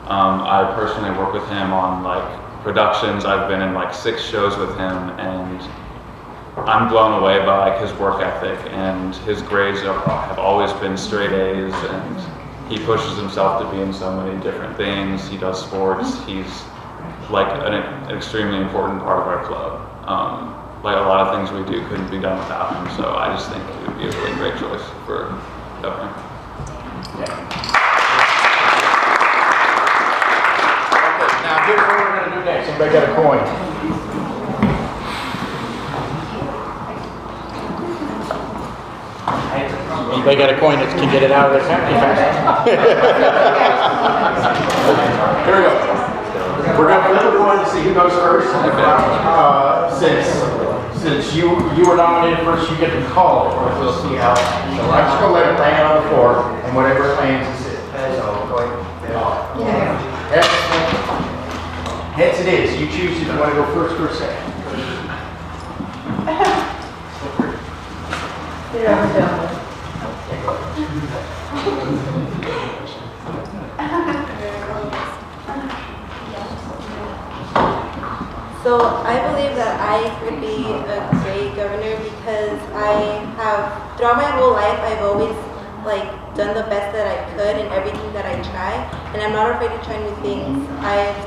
I personally work with him on like productions. I've been in like 6 shows with him, and I'm blown away by like his work ethic, and his grades have always been straight A's, and he pushes himself to be in so many different things. He does sports. He's like an extremely important part of our club. Like a lot of things we do couldn't be done without him, so I just think it would be a really great choice for governor. Okay, now here's what we're gonna do next. Anybody got a coin? Anybody got a coin that can get it out of their family fast? Here we go. We're going to flip a coin to see who goes first. Since you were nominated first, you get to call it. We'll see how. So I'm just going to let it land on the floor, and whatever it lands is it. Heads it is. You choose if you want to go first or second. So I believe that I could be a great governor because throughout my whole life, I've always done the best that I could in everything that I try, and I'm not afraid to try new things.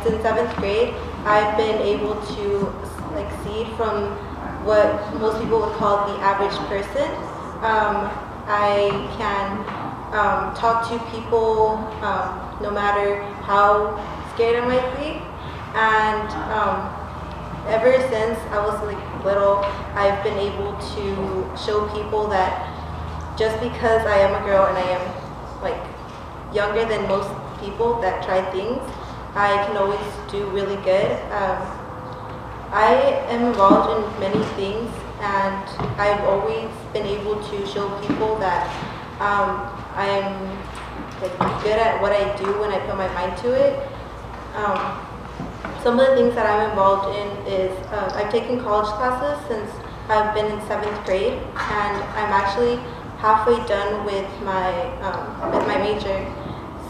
Since 7th grade, I've been able to exceed from what most people would call the average person. I can talk to people no matter how scared I might be, and ever since I was little, I've been able to show people that just because I am a girl and I am younger than most people that try things, I can always do really good. I am involved in many things, and I've always been able to show people that I am good at what I do when I put my mind to it. Some of the things that I'm involved in is I've taken college classes since I've been in 7th grade, and I'm actually halfway done with my major.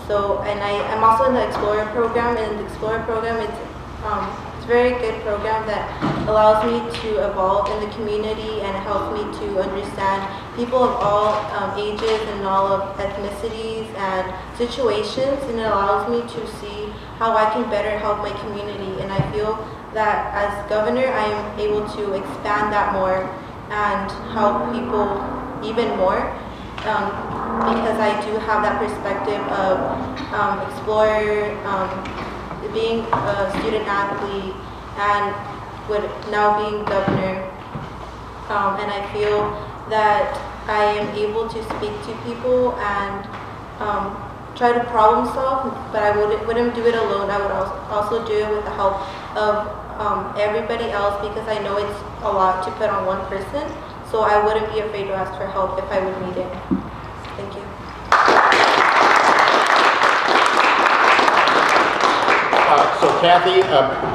So, and I'm also in the Explorer program, and the Explorer program, it's a very good program that allows me to evolve in the community and helps me to understand people of all ages and all of ethnicities and situations, and it allows me to see how I can better help my community. And I feel that as governor, I am able to expand that more and help people even more. Because I do have that perspective of explorer, being a student athlete, and with now being governor. And I feel that I am able to speak to people and try to problem solve, but I wouldn't do it alone. I would also do it with the help of everybody else, because I know it's a lot to put on one person. So I wouldn't be afraid to ask for help if I would need it. Thank you. So Kathy,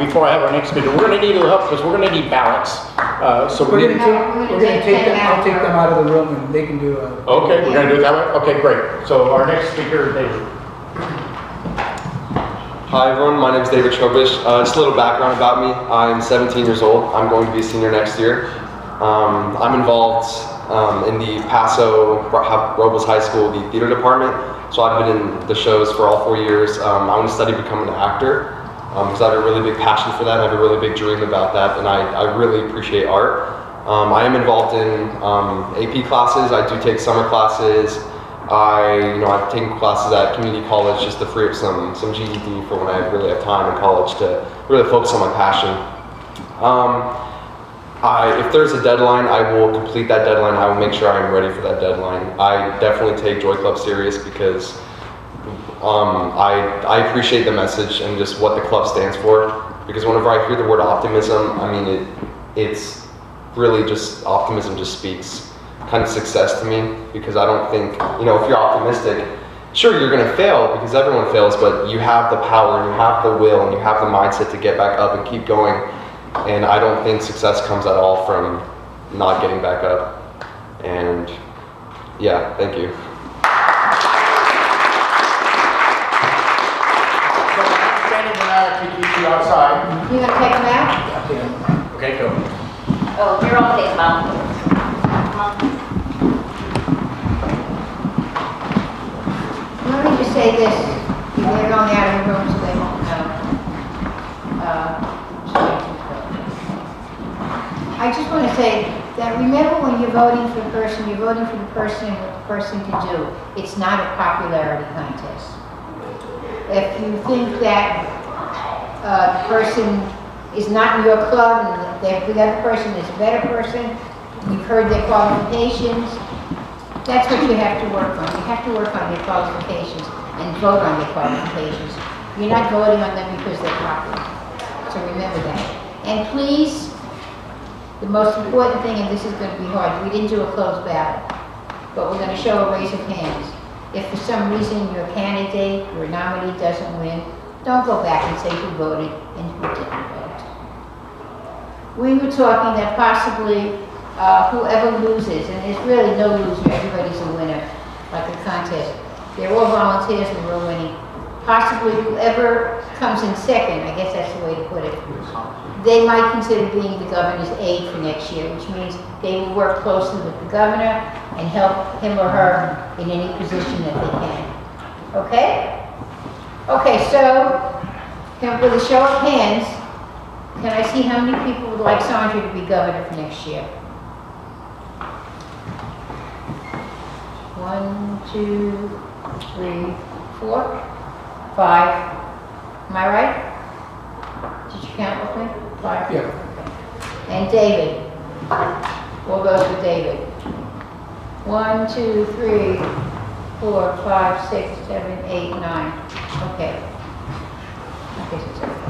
before I have our next speaker, we're going to need a little help because we're going to need ballots. So We're gonna take them, I'll take them out of the room and they can do a. Okay, we're going to do it that way? Okay, great. So our next speaker is David. Hi everyone, my name is David Chobish. Just a little background about me. I'm 17 years old. I'm going to be a senior next year. I'm involved in the Paso Robles High School, the theater department. So I've been in the shows for all 4 years. I want to study becoming an actor because I have a really big passion for that. I have a really big dream about that, and I really appreciate art. I am involved in AP classes. I do take summer classes. I've taken classes at community college just to free up some GED for when I really have time in college to really focus on my passion. If there's a deadline, I will complete that deadline. I will make sure I'm ready for that deadline. I definitely take Joy Club serious because I appreciate the message and just what the club stands for. Because whenever I hear the word optimism, I mean, it's really just, optimism just speaks kind of success to me. Because I don't think, if you're optimistic, sure, you're gonna fail because everyone fails, but you have the power and you have the will and you have the mindset to get back up and keep going. And I don't think success comes at all from not getting back up. And yeah, thank you. So Shannon and I are keep you outside. You gonna take them out? Okay, go. Oh, you're all take them out. Let me just say this, they're going out of the room so they won't know. I just want to say that remember when you're voting for the person, you're voting for the person and what the person can do. It's not a popularity contest. If you think that the person is not in your club and the other person is a better person, you've heard their qualifications, that's what you have to work on. You have to work on their qualifications and vote on their qualifications. You're not voting on them because they're popular. So remember that. And please, the most important thing, and this is going to be hard, we didn't do a closed ballot, but we're going to show a raise of hands. If for some reason your candidate, your nominee doesn't win, don't go back and say who voted and who didn't vote. We were talking that possibly whoever loses, and there's really no loser, everybody's a winner, like a contest. They're all volunteers and we're winning. Possibly whoever comes in second, I guess that's the way to put it, they might consider being the governor's aide for next year, which means they will work closely with the governor and help him or her in any position that they can. Okay? Okay, so with a show of hands, can I see how many people would like Sandra to be governor for next year? 1, 2, 3, 4, 5. Am I right? Did you count with me? 5? Yeah. Okay. And David. We'll go to David. 1, 2, 3, 4, 5, 6, 7, 8, 9. Okay. I guess it's okay.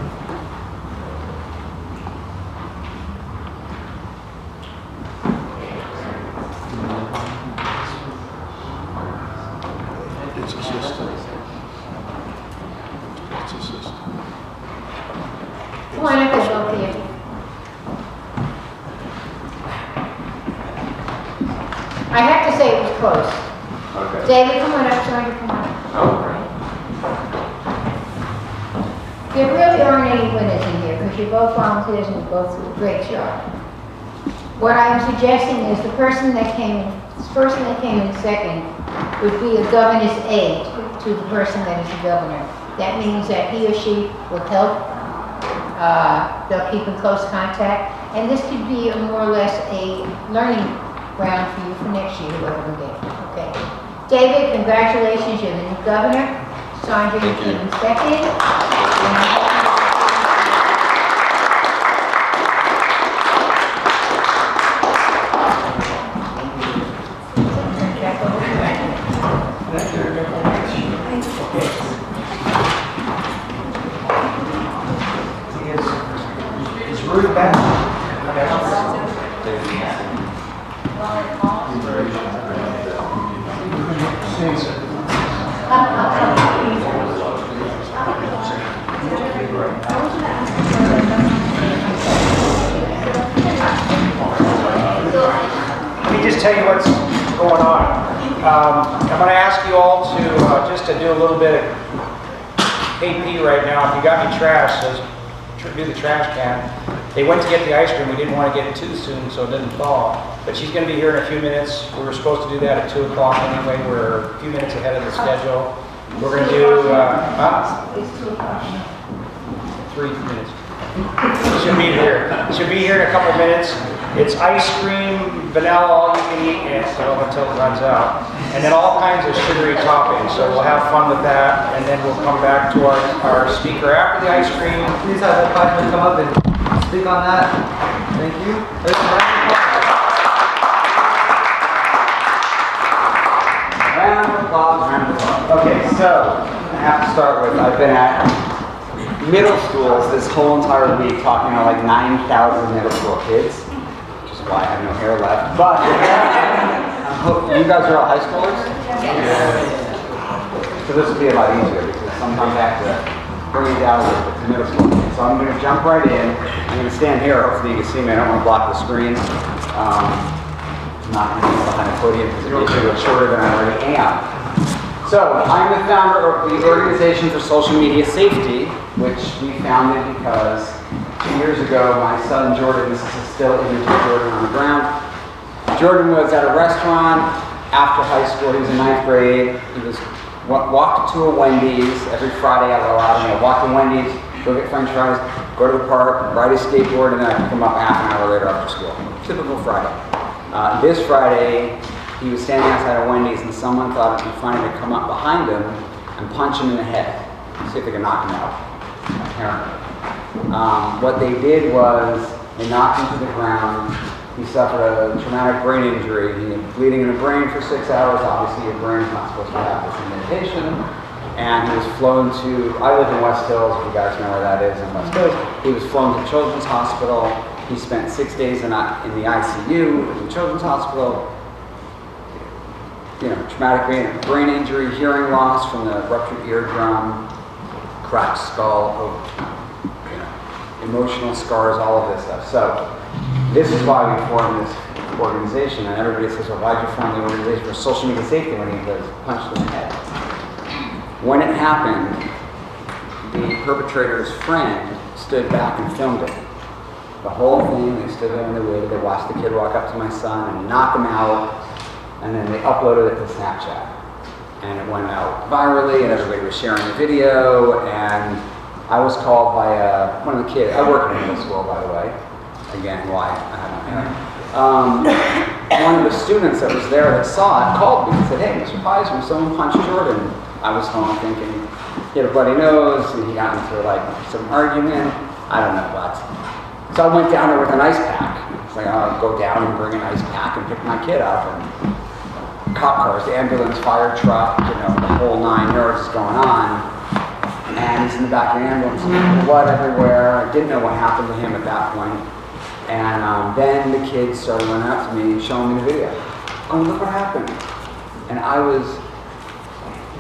It's a system. It's a system. Come on up and vote here. I have to say it was close. Okay. David, come on up, Sandra, come on up. Oh, right. There really aren't any winners in here because you're both volunteers and you both do a great job. What I'm suggesting is the person that came in second would be a governor's aide to the person that is the governor. That means that he or she will help. They'll keep in close contact, and this could be a more or less a learning ground for you for next year, whoever we get. Okay. David, congratulations, you're the new governor. Sandra, you came in second. Is Ruth back? Let me just tell you what's going on. I'm going to ask you all to just to do a little bit of KP right now. If you got any trash, do the trash can. They went to get the ice cream. We didn't want to get it too soon so it didn't thaw. But she's going to be here in a few minutes. We were supposed to do that at 2 o'clock anyway. We're a few minutes ahead of the schedule. We're going to do 3 minutes. She'll be here. She'll be here in a couple minutes. It's ice cream, vanilla, all you can eat, and so until it runs out. And then all kinds of sugary toppings. So we'll have fun with that, and then we'll come back to our speaker after the ice cream. Please have the Optimist come up and speak on that. Thank you. Round of applause. Round of applause. Okay, so I have to start with, I've been at middle schools this whole entire week talking to like 9,000 middle school kids, which is why I have no hair left. But I hope you guys are all high schoolers? Yes. So this will be a lot easier because sometimes I have to bring it down to middle school. So I'm going to jump right in. I'm going to stand here. Hopefully you can see me. I don't want to block the screen. I'm not going to be behind the podium because it makes me look shorter than I already am. So I'm the founder of the Organization for Social Media Safety, which we founded because 2 years ago my son Jordan, this is a still image of Jordan on the ground. Jordan was at a restaurant after high school. He was in 9th grade. He was walked to a Wendy's every Friday. I allowed him to walk to Wendy's, go get French fries, go to the park, ride his skateboard, and then I pick him up half an hour later after school. Typical Friday. This Friday, he was standing outside of Wendy's, and someone thought it'd be funny to come up behind him and punch him in the head, see if they could knock him out. Apparently, what they did was they knocked him to the ground. He suffered a traumatic brain injury. He was bleeding in the brain for 6 hours. Obviously, your brain's not supposed to have this medication. And he was flown to, I live in West Hills, if you guys know where that is, in West Hills. He was flown to Children's Hospital. He spent 6 days in the ICU in the Children's Hospital. You know, traumatic brain injury, hearing loss from the ruptured eardrum, cracked skull, you know, emotional scars, all of this stuff. So this is why we formed this organization. And everybody says, well, why'd you form the Organization for Social Media Safety when he was punched in the head? When it happened, the perpetrator's friend stood back and filmed it. The whole thing, they stood there and they waited. They watched the kid walk up to my son and knock him out. And then they uploaded it to Snapchat. And it went out virally, and everybody was sharing the video. And I was called by one of the kids. I work in middle school, by the way. Again, why I have my hair. One of the students that was there that saw it called me and said, hey, Mr. Pizer, someone punched Jordan. I was home thinking he had a bloody nose, and he got into like some argument. I don't know what. So I went down there with an ice pack. It's like, I'll go down and bring an ice pack and pick my kid up. And cop cars, the ambulance, fire truck, you know, the whole 9 yards is going on. And he's in the back of the ambulance, blood everywhere. I didn't know what happened to him at that point. And then the kids started running up to me and showing me the video. Oh, look what happened. And I was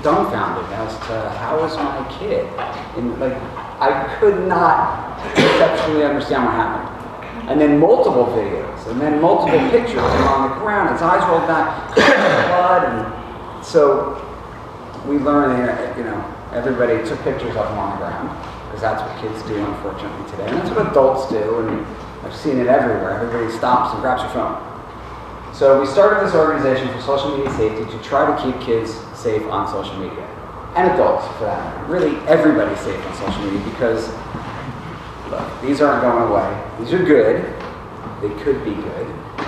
dumbfounded as to how was my kid? And like, I could not conceptually understand what happened. And then multiple videos, and then multiple pictures of him on the ground, his eyes rolled back, blood, and so we learned that, you know, everybody took pictures of him on the ground, because because that's what kids do, unfortunately, today. And that's what adults do, and I've seen it everywhere. Everybody stops and grabs your phone. So we started this organization for social media safety to try to keep kids safe on social media. And adults, for that matter. Really, everybody's safe on social media because, look, these aren't going away. These are good. They could be good.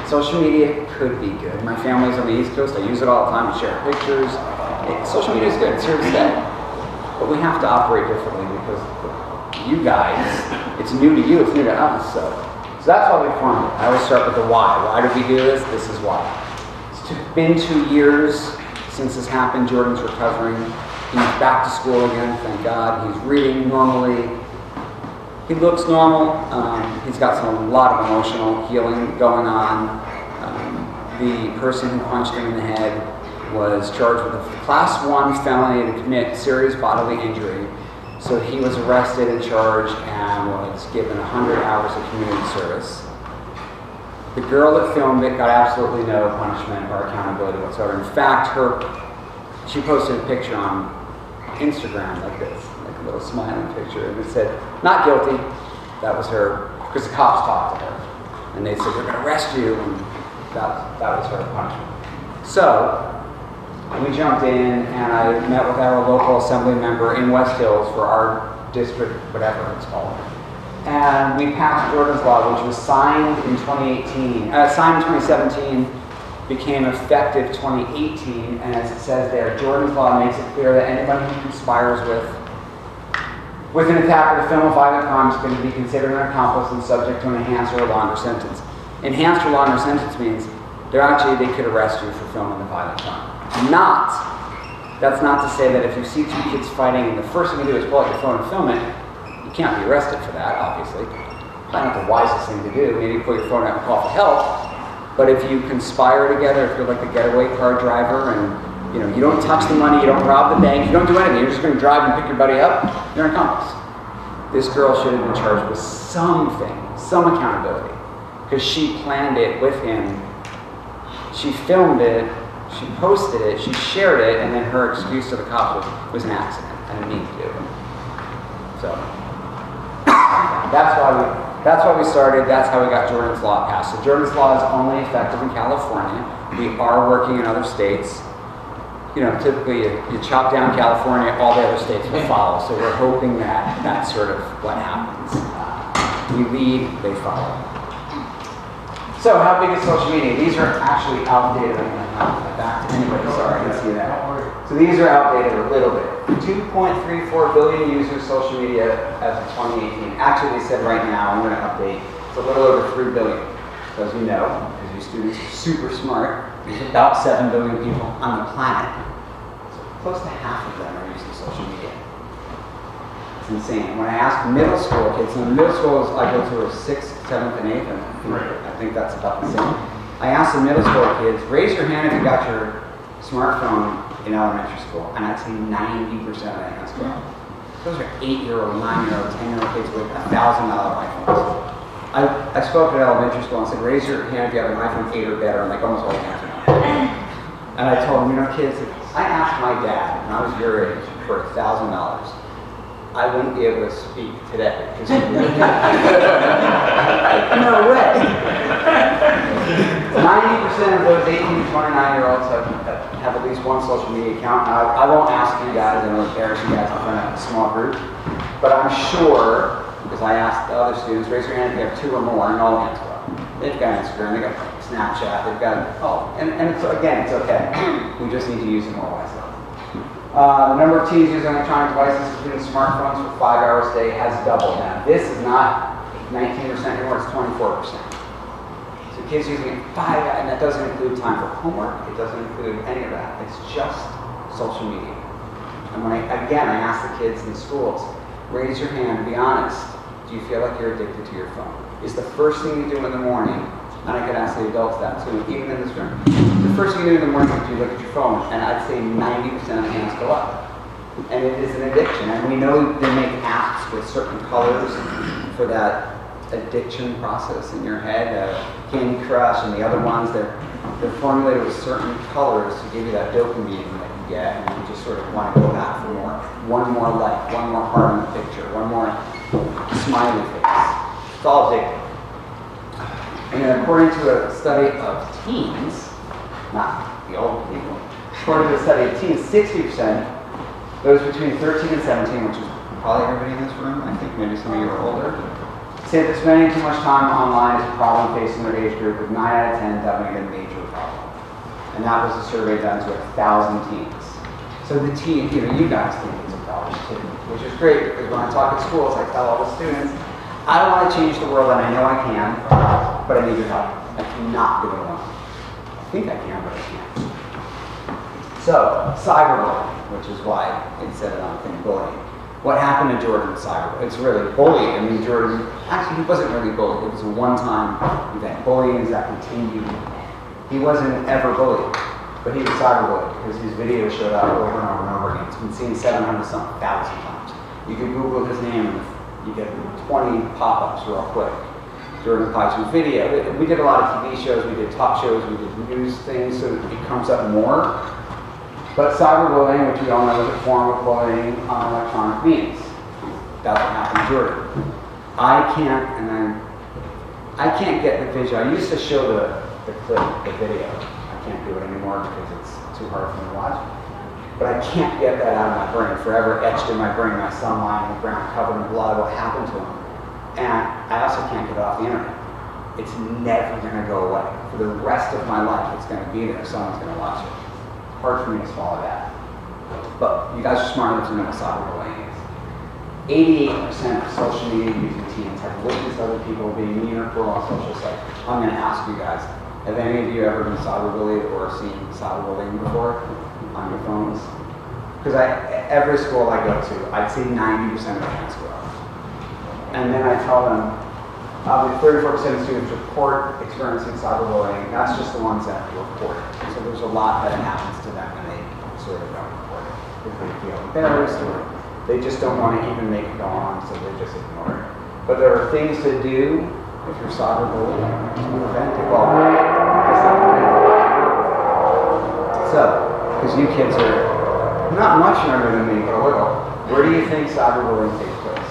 Social media could be good. My family's on the East Coast. I use it all the time. I share pictures. Social media is good. It's here to stay. But we have to operate differently because you guys, it's new to you, it's new to us. So that's why we formed it. I always start with the why. Why did we do this? This is why. It's been 2 years since this happened. Jordan's recovering. He's back to school again, thank God. He's reading normally. He looks normal. He's got a lot of emotional healing going on. The person who punched him in the head was charged with a Class 1 felony to commit serious bodily injury. So he was arrested and charged and was given 100 hours of community service. The girl that filmed it got absolutely no punishment or accountability whatsoever. In fact, she posted a picture on Instagram like this, like a little smiling picture, and it said, "Not guilty." That was her, because the cops talked to her, and they said, "We're going to arrest you," and that was her punishment. So we jumped in, and I met with our local assembly member in West Hills for our district, whatever it's called. And we passed Jordan's Law, which was signed in 2017, became effective 2018, and as it says there, Jordan's Law makes it clear that anybody who conspires with an attack or to film a violent crime is going to be considered an accomplice and subject to an enhanced or longer sentence. Enhanced or longer sentence means they could arrest you for filming a violent crime. That's not to say that if you see 2 kids fighting and the first thing you do is pull out your phone and film it, you can't be arrested for that, obviously. Probably not the wisest thing to do. Maybe pull your phone out and call for help. But if you conspire together, if you're like the getaway car driver and you don't touch the money, you don't rob the bank, you don't do anything, you're just going to drive and pick your buddy up, you're an accomplice. This girl should have been charged with something, some accountability, because she planned it with him. She filmed it, she posted it, she shared it, and then her excuse to the cops was an accident. I didn't mean to do it. So that's why we started. That's how we got Jordan's Law passed. So Jordan's Law is only effective in California. We are working in other states. Typically you chop down California, all the other states will follow. So we're hoping that that's sort of what happens. We lead, they follow. So how big is social media? These are actually outdated. I'm going to hand it back to anybody. Sorry, I didn't see that. So these are outdated a little bit. 2.34 billion users social media as of 2018. Actually, they said right now, I'm going to update, it's a little over 3 billion. So as you know, because you students are super smart, there's about 7 billion people on the planet. So close to half of them are using social media. It's insane. When I ask middle school kids, and middle school I go through 6th, 7th, and 8th, and I think that's about the same. I asked the middle school kids, raise your hand if you got your smartphone in elementary school, and I'd say 90% of the hands go up. Those are 8-year-old, 9-year-old, 10-year-old kids with $1,000 iPhones. I spoke at elementary school and said, raise your hand if you have an iPhone 8 or better, and like almost all the hands are up. And I told them, kids, if I asked my dad when I was your age for $1,000, I wouldn't be able to speak today. No way. 90% of those 18 to 29-year-olds have at least one social media account. Now, I won't ask you guys, I don't embarrass you guys in front of a small group, but I'm sure, because I asked the other students, raise your hand if you have 2 or more, and all hands go up. They've got Instagram, they've got Snapchat, they've got, and it's, again, it's okay. We just need to use it more wisely. The number of teens using electronic devices, including smartphones, for 5 hours a day has doubled now. This is not 19% anymore, it's 24%. So kids using it 5 hours, and that doesn't include time for homework, it doesn't include any of that. It's just social media. And when I ask the kids in schools, raise your hand, be honest. Do you feel like you're addicted to your phone? Is the first thing you do in the morning, and I could ask the adults that too, even in this room, the first thing you do in the morning is you look at your phone, and I'd say 90% of the hands go up. And it is an addiction, and we know they make apps with certain colors for that addiction process in your head, Candy Crush and the other ones, they're formulated with certain colors to give you that dopamine that you get, and you just sort of want to go back for more. One more like, one more heart in the picture, one more smiley face. It's all addictive. And then according to a study of teens, not the old people, according to a study of teens, 60%, those between 13 and 17, which is probably everybody in this room, I think maybe some of you are older, say that spending too much time online is a problem facing their age group, with 9 out of 10 having a major problem. And that was a survey done to 1,000 teens. So the teen, you guys think it's a problem too, which is great, because when I talk at schools, I tell all the students, I don't want to change the world, and I know I can, but I need your help. I cannot do it alone. I think I can, but I can't. So, cyberbullying, which is why it said it on the thing, bullying. What happened to Jordan with cyberbullying? It's really bullying. I mean, Jordan, actually, he wasn't really bullied. It was a one-time event. Bullying is that continued. He wasn't ever bullied, but he was cyberbullied because his videos showed up over and over and over again. It's been seen 700-something thousand times. You can Google his name and you get 20 pop-ups real quick. Jordan Pipe's video. We did a lot of TV shows, we did talk shows, we did news things, so it comes up more. But cyberbullying, which we all know is a form of bullying on electronic means. That's what happened to Jordan. I can't get the visual. I used to show the clip, the video. I can't do it anymore because it's too hard for me to watch. But I can't get that out of my brain. Forever etched in my brain, my son lying on the ground covered in blood, what happened to him. And I also can't get it off the internet. It's never gonna go away. For the rest of my life, it's gonna be there. Someone's gonna watch it. Hard for me to swallow that. But you guys are smart enough to know what cyberbullying is. 88% of social media using teens have witnessed other people being mean or cruel on social sites. I'm gonna ask you guys, have any of you ever been cyberbullied or seen cyberbullying before on your phones? Because every school I go to, I'd say 90% of parents go. And then I tell them, 34% of students report experiencing cyberbullying. That's just the ones that report it. So there's a lot that happens to them when they sort of don't report it. Because they feel embarrassed or they just don't want to even make it go on, so they just ignore it. But there are things to do if you're cyberbullied to prevent it. Well, so, because you kids are not much younger than me, but a little, where do you think cyberbullying takes place?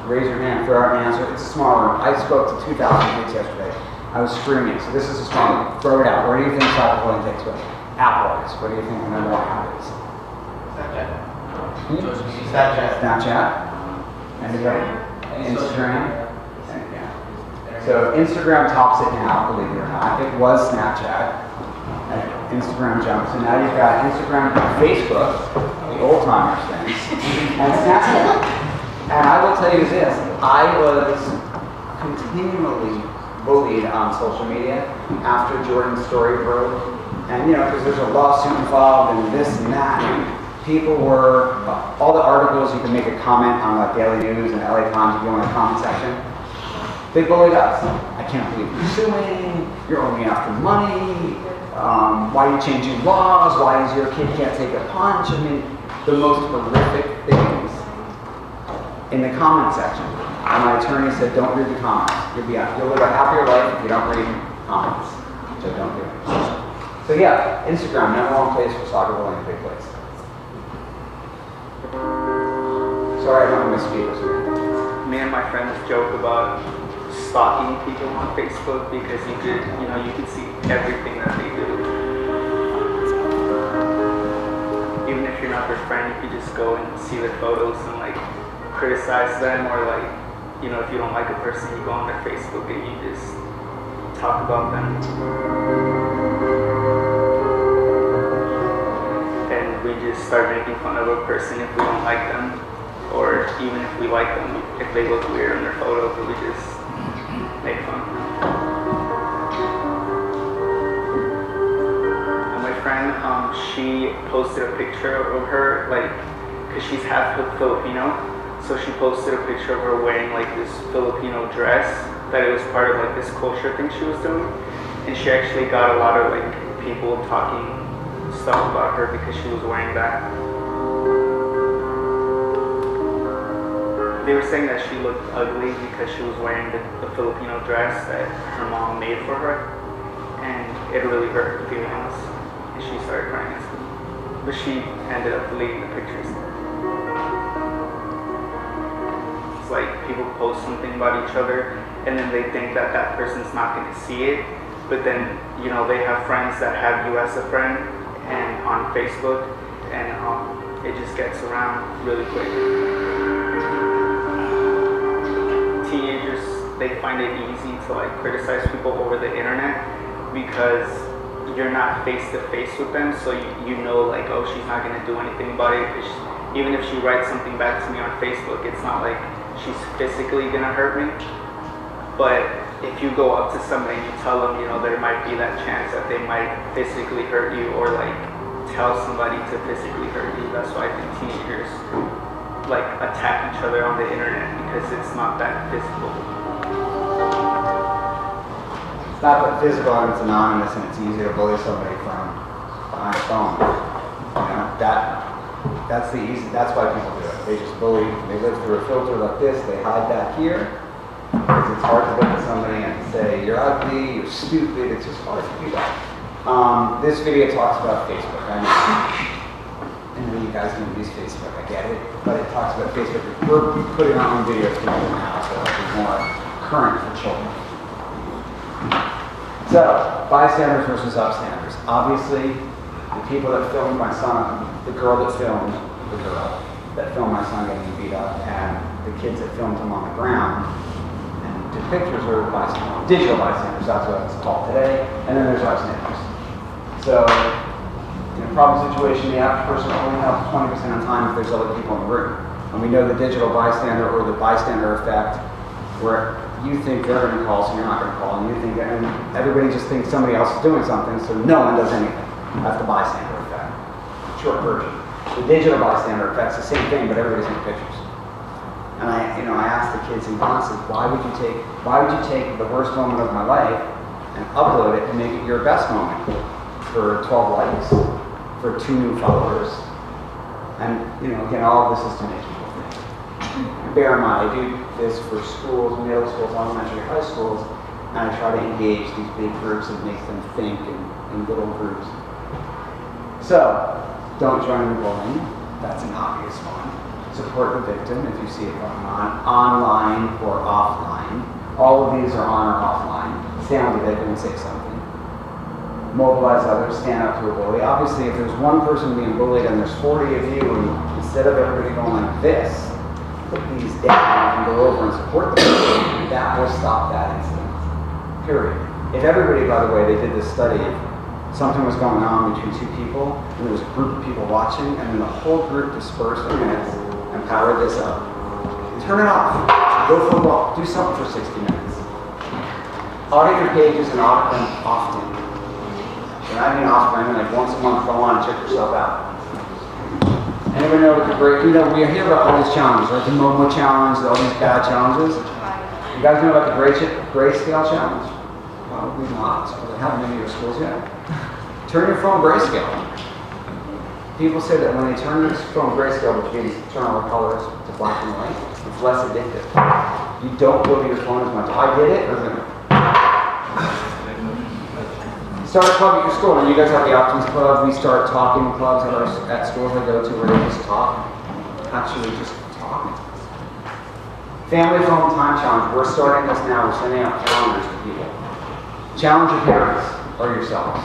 Raise your hand, throw out an answer. It's a small room. I spoke to 2,000 kids yesterday. I was screaming, so this is a small room. Throw it out. Where do you think cyberbullying takes place? App-wise, what do you think the number one app is? Snapchat. Snapchat. Anybody? Instagram. Yeah. So Instagram tops it now, believe it or not. It was Snapchat. And Instagram jumps, and now you've got Instagram, Facebook, the old-timers thing, and Snapchat. And I will tell you this, I was continually bullied on social media after Jordan's story broke. And because there's a lawsuit involved and this and that, and people were, all the articles, you can make a comment on like Daily News and LA Times, you go in the comment section. They bullied us. I can't believe you're suing, you're only after money, why are you changing laws, why is your kid can't take a punch? I mean, the most horrific things in the comment section. And my attorney said, don't read the comments. You'll live a happier life if you don't read comments. So don't do it. So yeah, Instagram, number one place for cyberbullying to take place. Sorry, I don't misspeak. Me and my friends joke about stalking people on Facebook because you could see everything that they do. Even if you're not their friend, you could just go and see their photos and like criticize them, or like, if you don't like a person, you go on their Facebook and you just talk about them. And we just start making fun of a person if we don't like them, or even if we like them, if they look weird in their photos, we just make fun. And my friend, she posted a picture of her, like, because she's half Filipino. So she posted a picture of her wearing like this Filipino dress, that it was part of like this culture thing she was doing. And she actually got a lot of like people talking stuff about her because she was wearing that. They were saying that she looked ugly because she was wearing the Filipino dress that her mom made for her. And it really hurt her feelings, and she started crying at school. But she ended up deleting the pictures. It's like people post something about each other, and then they think that that person's not going to see it, but then, you know, they have friends that have you as a friend and on Facebook, and it just gets around really quick. Teenagers, they find it easy to like criticize people over the internet because you're not face to face with them, so you know like, oh, she's not going to do anything about it. Even if she writes something back to me on Facebook, it's not like she's physically going to hurt me. But if you go up to somebody and you tell them, you know, there might be that chance that they might physically hurt you, or like tell somebody to physically hurt you. That's why I think teenagers like attack each other on the internet, because it's not that physical. It's not that physical and it's anonymous and it's easy to bully somebody from behind a phone. You know, that's why people do it. They just bully, they live through a filter like this, they hide that here. Because it's hard to look at somebody and say, you're ugly, you're stupid, it's just hard to do that. This video talks about Facebook. I know you guys don't use Facebook, I get it, but it talks about Facebook. We're putting our own videos together now, so it's more current for children. So, bystanders versus upstanders. Obviously, the people that filmed my son, the girl that filmed my son getting beat up, and the kids that filmed him on the ground, and took pictures are bystanders. Digital bystanders, that's what it's called today, and then there's upstanders. So, in a problem situation, the average person only helps 20% of the time if there's other people in the room. And we know the digital bystander or the bystander effect, where you think they're going to call, so you're not going to call, and you think, and everybody just thinks somebody else is doing something, so no one does anything. That's the bystander effect. Short version. The digital bystander effect's the same thing, but everybody's in pictures. And I asked the kids in classes, why would you take the worst moment of my life and upload it and make it your best moment for 12 likes, for 2 new followers? And again, all of this is to make people think. Bear in mind, I do this for schools, middle schools, elementary, high schools, and I try to engage these big groups and make them think in little groups. So, don't join the bullying. That's an obvious one. Support the victim if you see it going on, online or offline. All of these are on or offline. Stand on the victim and say something. Mobilize others, stand up to a bully. Obviously, if there's one person being bullied and there's 40 of you, and instead of everybody going like this, put these down and go over and support the bully, that will stop that incident. Period. If everybody, by the way, they did this study, something was going on between 2 people, and there was a group of people watching, and then the whole group dispersed in minutes and powered this up. Turn it off. Go for a walk. Do something for 60 minutes. Audit your pages and audit them often. And I mean often, I mean like once a month, go on and check yourself out. Anyone know what the great, we hear about all these challenges, right? The Momo challenge, all these bad challenges. You guys know about the grayscale challenge? Probably not. They haven't been to your schools yet. Turn your phone grayscale. People say that when they turn your phone grayscale, which means turn all the colors to black and white, it's less addictive. You don't go to your phone as much. I did it. Start a club at your school, and you guys have the Optimist Club. We start talking clubs at schools I go to where they just talk. Actually, just talking. Family phone time challenge. We're starting this now. We're sending out calendars to people. Challenge your parents or yourselves.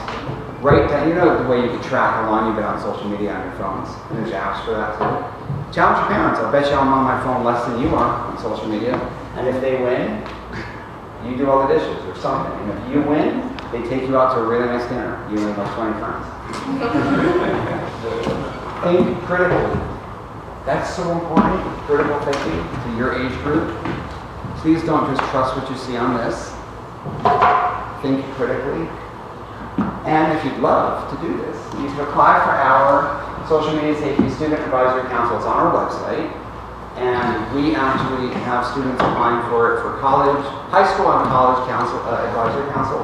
Write down, the way you can track how long you've been on social media on your phones. And there's apps for that too. Challenge your parents. I'll bet you I'm on my phone less than you are on social media. And if they win, you do all the dishes or something. And if you win, they take you out to a really nice dinner. You and like 20 friends. Think critically. That's so important. Critical thinking to your age group. Please don't just trust what you see on this. Think critically. And if you'd love to do this, you can apply for our Social Media Safety Student Advisory Council. It's on our website. And we actually have students applying for it for college, high school and college advisory council.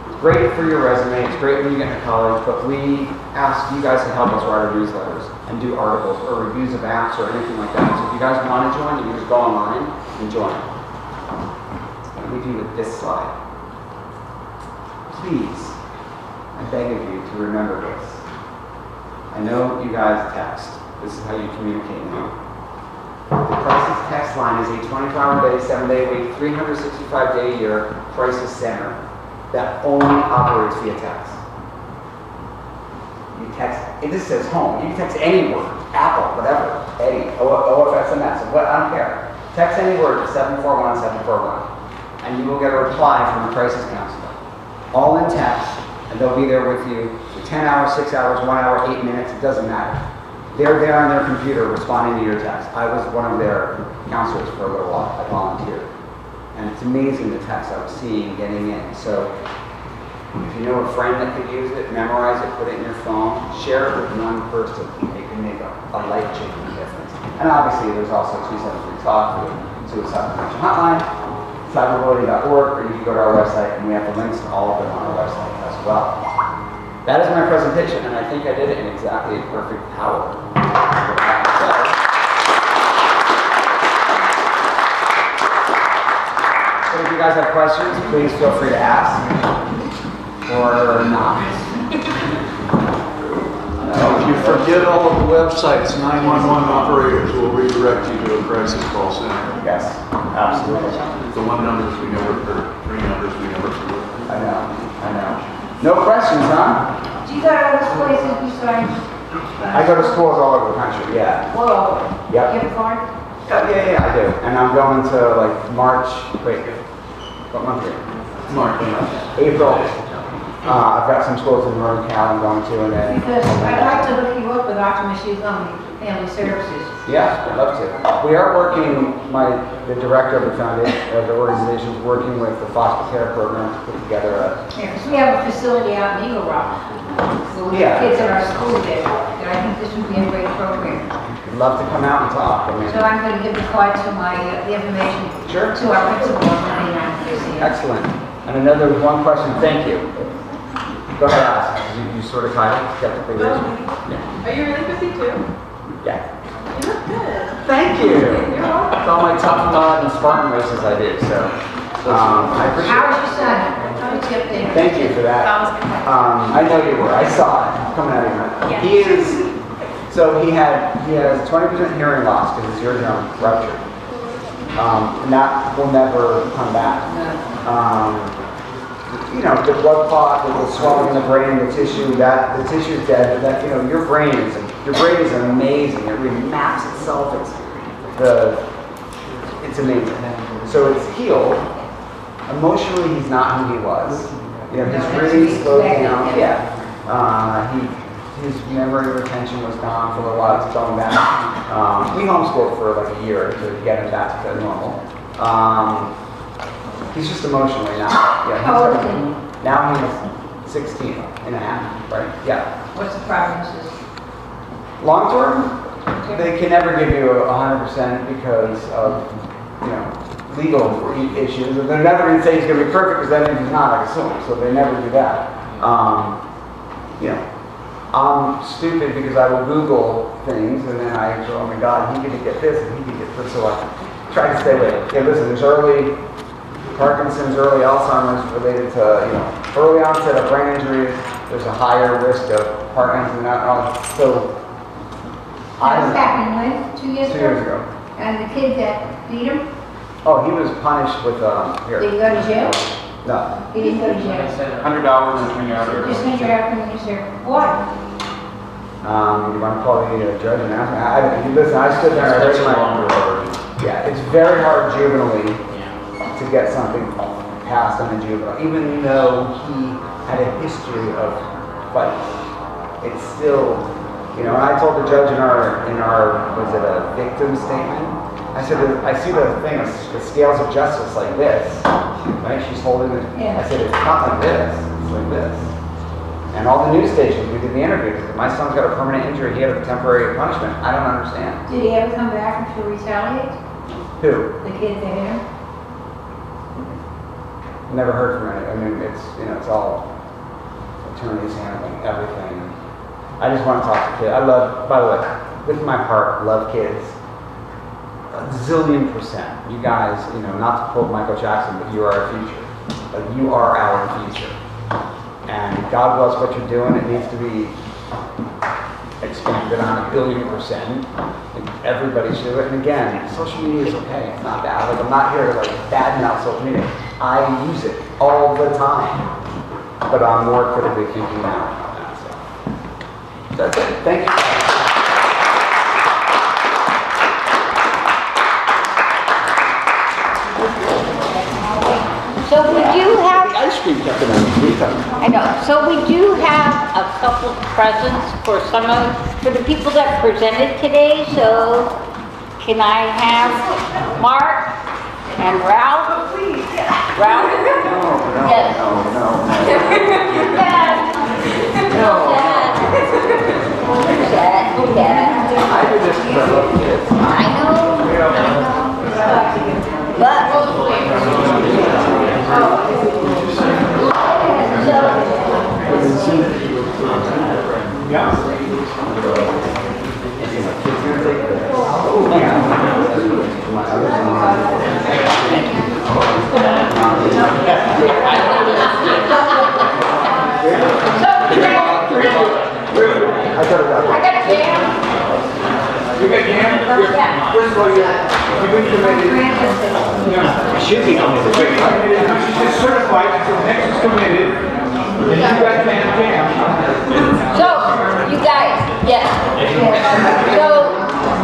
It's great for your resume. It's great when you get to college, but we ask you guys to help us write our newsletters and do articles or reviews of apps or anything like that. So if you guys want to join, you can just go online and join. Let me do with this slide. Please beg of you to remember this. I know you guys text. This is how you communicate now. The crisis text line is a 24-hour day, 7-day a week, 365-day a year crisis center that only operates via text. You text, it just says home. You can text any word, Apple, whatever, Eddie, OFSMS, what, I don't care. Text any word to 741-741, and you will get a reply from a crisis counselor. All in text, and they'll be there with you for 10 hours, 6 hours, 1 hour, 8 minutes, it doesn't matter. They're there on their computer responding to your text. I was one of their counselors for a little while. I volunteered. And it's amazing the text I was seeing getting in. So if you know a friend that could use it, memorize it, put it in your phone, share it with one person. It can make a life-changing difference. And obviously there's also 273-TALK, the suicide prevention hotline, cyberbullying.org, or you can go to our website, and we have the links to all of them on our website as well. That is my presentation, and I think I did it in exactly a perfect hour. So if you guys have questions, please feel free to ask, or not. If you forget all of the websites, 911 operators will redirect you to a crisis call center. Yes, absolutely. The 1 numbers we never heard, 3 numbers we never heard. I know. No questions, huh? Do you go to all those places besides? I go to schools all over the country, yeah. All over? Yep. You have a card? Yeah, I do. And I'm going to like March, what month is it? March. April. I've got some schools in Northern Cal I'm going to, and then... Because I'd like to look you up with Optimist Youth on Family Services. Yeah, I'd love to. We are working, the director of the foundation, the organization is working with the foster care program to put together a... Yeah, because we have a facility out in Eagle Rock. So we have kids at our school there. And I think this would be a great program. I'd love to come out and talk. So I'm going to give the card to the information to our principal and then Excellent. And another one question, thank you. Go ahead, ask. You sort of kind of skeptically raised me. Are you really 52? Yeah. You look good. Thank you. You're welcome. It's all my tough mud and Spartan races I do, so I appreciate How it. was your son? How was your day? Thank you for that. I know you were. I saw it coming out of your mouth. He is. So he has 20% hearing loss because his eardrum ruptured, and that will never come back. You know, the blood clot, the swelling in the brain, the tissue's dead. That your brain is amazing. It remaps itself. It's amazing. So it's healed. Emotionally, he's not who he was. He's really slowed down. Yeah. His memory retention was gone for a while. It's going back. We homeschooled for like a year to get him back to normal. He's just emotionally now. How old is he? Now he's 16 and a half, right? Yeah. What's the prognosis? Long term, they can never give you 100% because of, legal issues. They're never going to say he's going to be perfect because that means he's not, I assume. So they never do that. I'm stupid because I will Google things and then I go, oh my God, he could get this and he could get this. So I try to stay away. Okay, listen, there's early Parkinson's, early Alzheimer's related to, early onset of brain injuries. There's a higher risk of Parkinson's and alcohol. So That was happening when? 2 years ago? 2 years ago. And the kid that beat him, Oh, he was punished with, here. did he go to jail? No. He didn't go to jail. $100 and $20 Just send your afternoon, sir. Why? You want to call the judge and ask? Listen, I stood there and I raised my... Yeah, it's very hard juvenilely to get something passed on a juvenile, even though he had a history of fights. It's still, and I told the judge in our was it a victim statement? I said, I see the thing, the scales of justice like this, right? She's holding it. Yeah. I said, it's not like this, it's like this. And all the news stations, we did the interviews. My son's got a permanent injury, he had a temporary punishment. I don't understand. Did he ever come back to retaliate? Who? The kid that hit him? Never heard from any. I mean, it's all attorneys handling everything. I just want to talk to kids. I love, by the way, with my heart, love kids. A zillion %. You guys, not to quote Michael Jackson, but you are our future. Like, you are our future. And God bless what you're doing. It needs to be expanded on 1,000,000,000%. Like, everybody should do it. And again, social media is okay. It's not bad. Like, I'm not here to like badmouth social media. I use it all the time, but I'm more critically thinking now about that. So that's it. Thank you. So we do have, The ice cream kept it on. I know, so we do have a couple of presents for for the people that presented today. So can I have Mark and Ralph? Ralph? Yes. Dad. I do this because I love kids. I know. But I got jam. You got jam? First of all, you've been committed. You should be committed. She's just certified, so next is committed. And you guys can have jam. So, you guys, yes. So,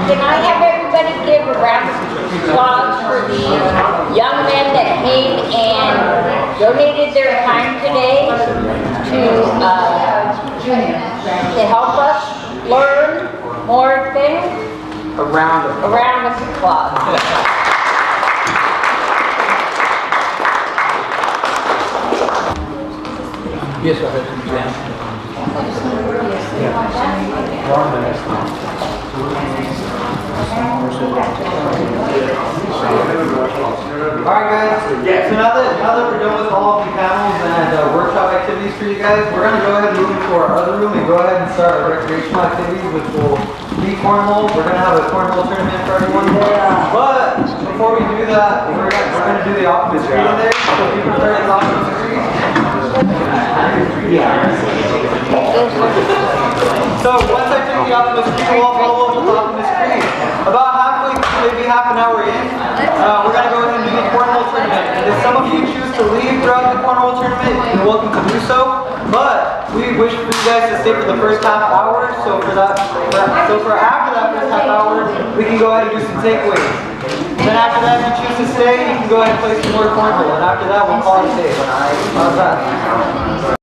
can I have everybody give a round of applause for these young men that came and donated their time today to help us learn more things? A round of applause. Yes, I have. Alright guys, so now that we're done with all of the panels and workshop activities for you guys, we're going to go ahead and move into our other room and go ahead and start our recreational activities, which will be cornhole. We're going to have a cornhole tournament for everyone. But before we do that, we're going to do the Optimist Creed in there, so be prepared for Optimist Creed. So once I take the Optimist Creed, we'll all follow up with the Optimist Creed. About halfway, maybe half an hour in, we're going to go ahead and do the cornhole tournament. And if some of you choose to leave throughout the cornhole tournament, you're welcome to do so. But we wish for you guys to stay for the first half hour. So for after that first half hour, we can go ahead and do some takeaways. Then after that, if you choose to stay, you can go ahead and play some more cornhole. And after that, we'll call it a day. How's that?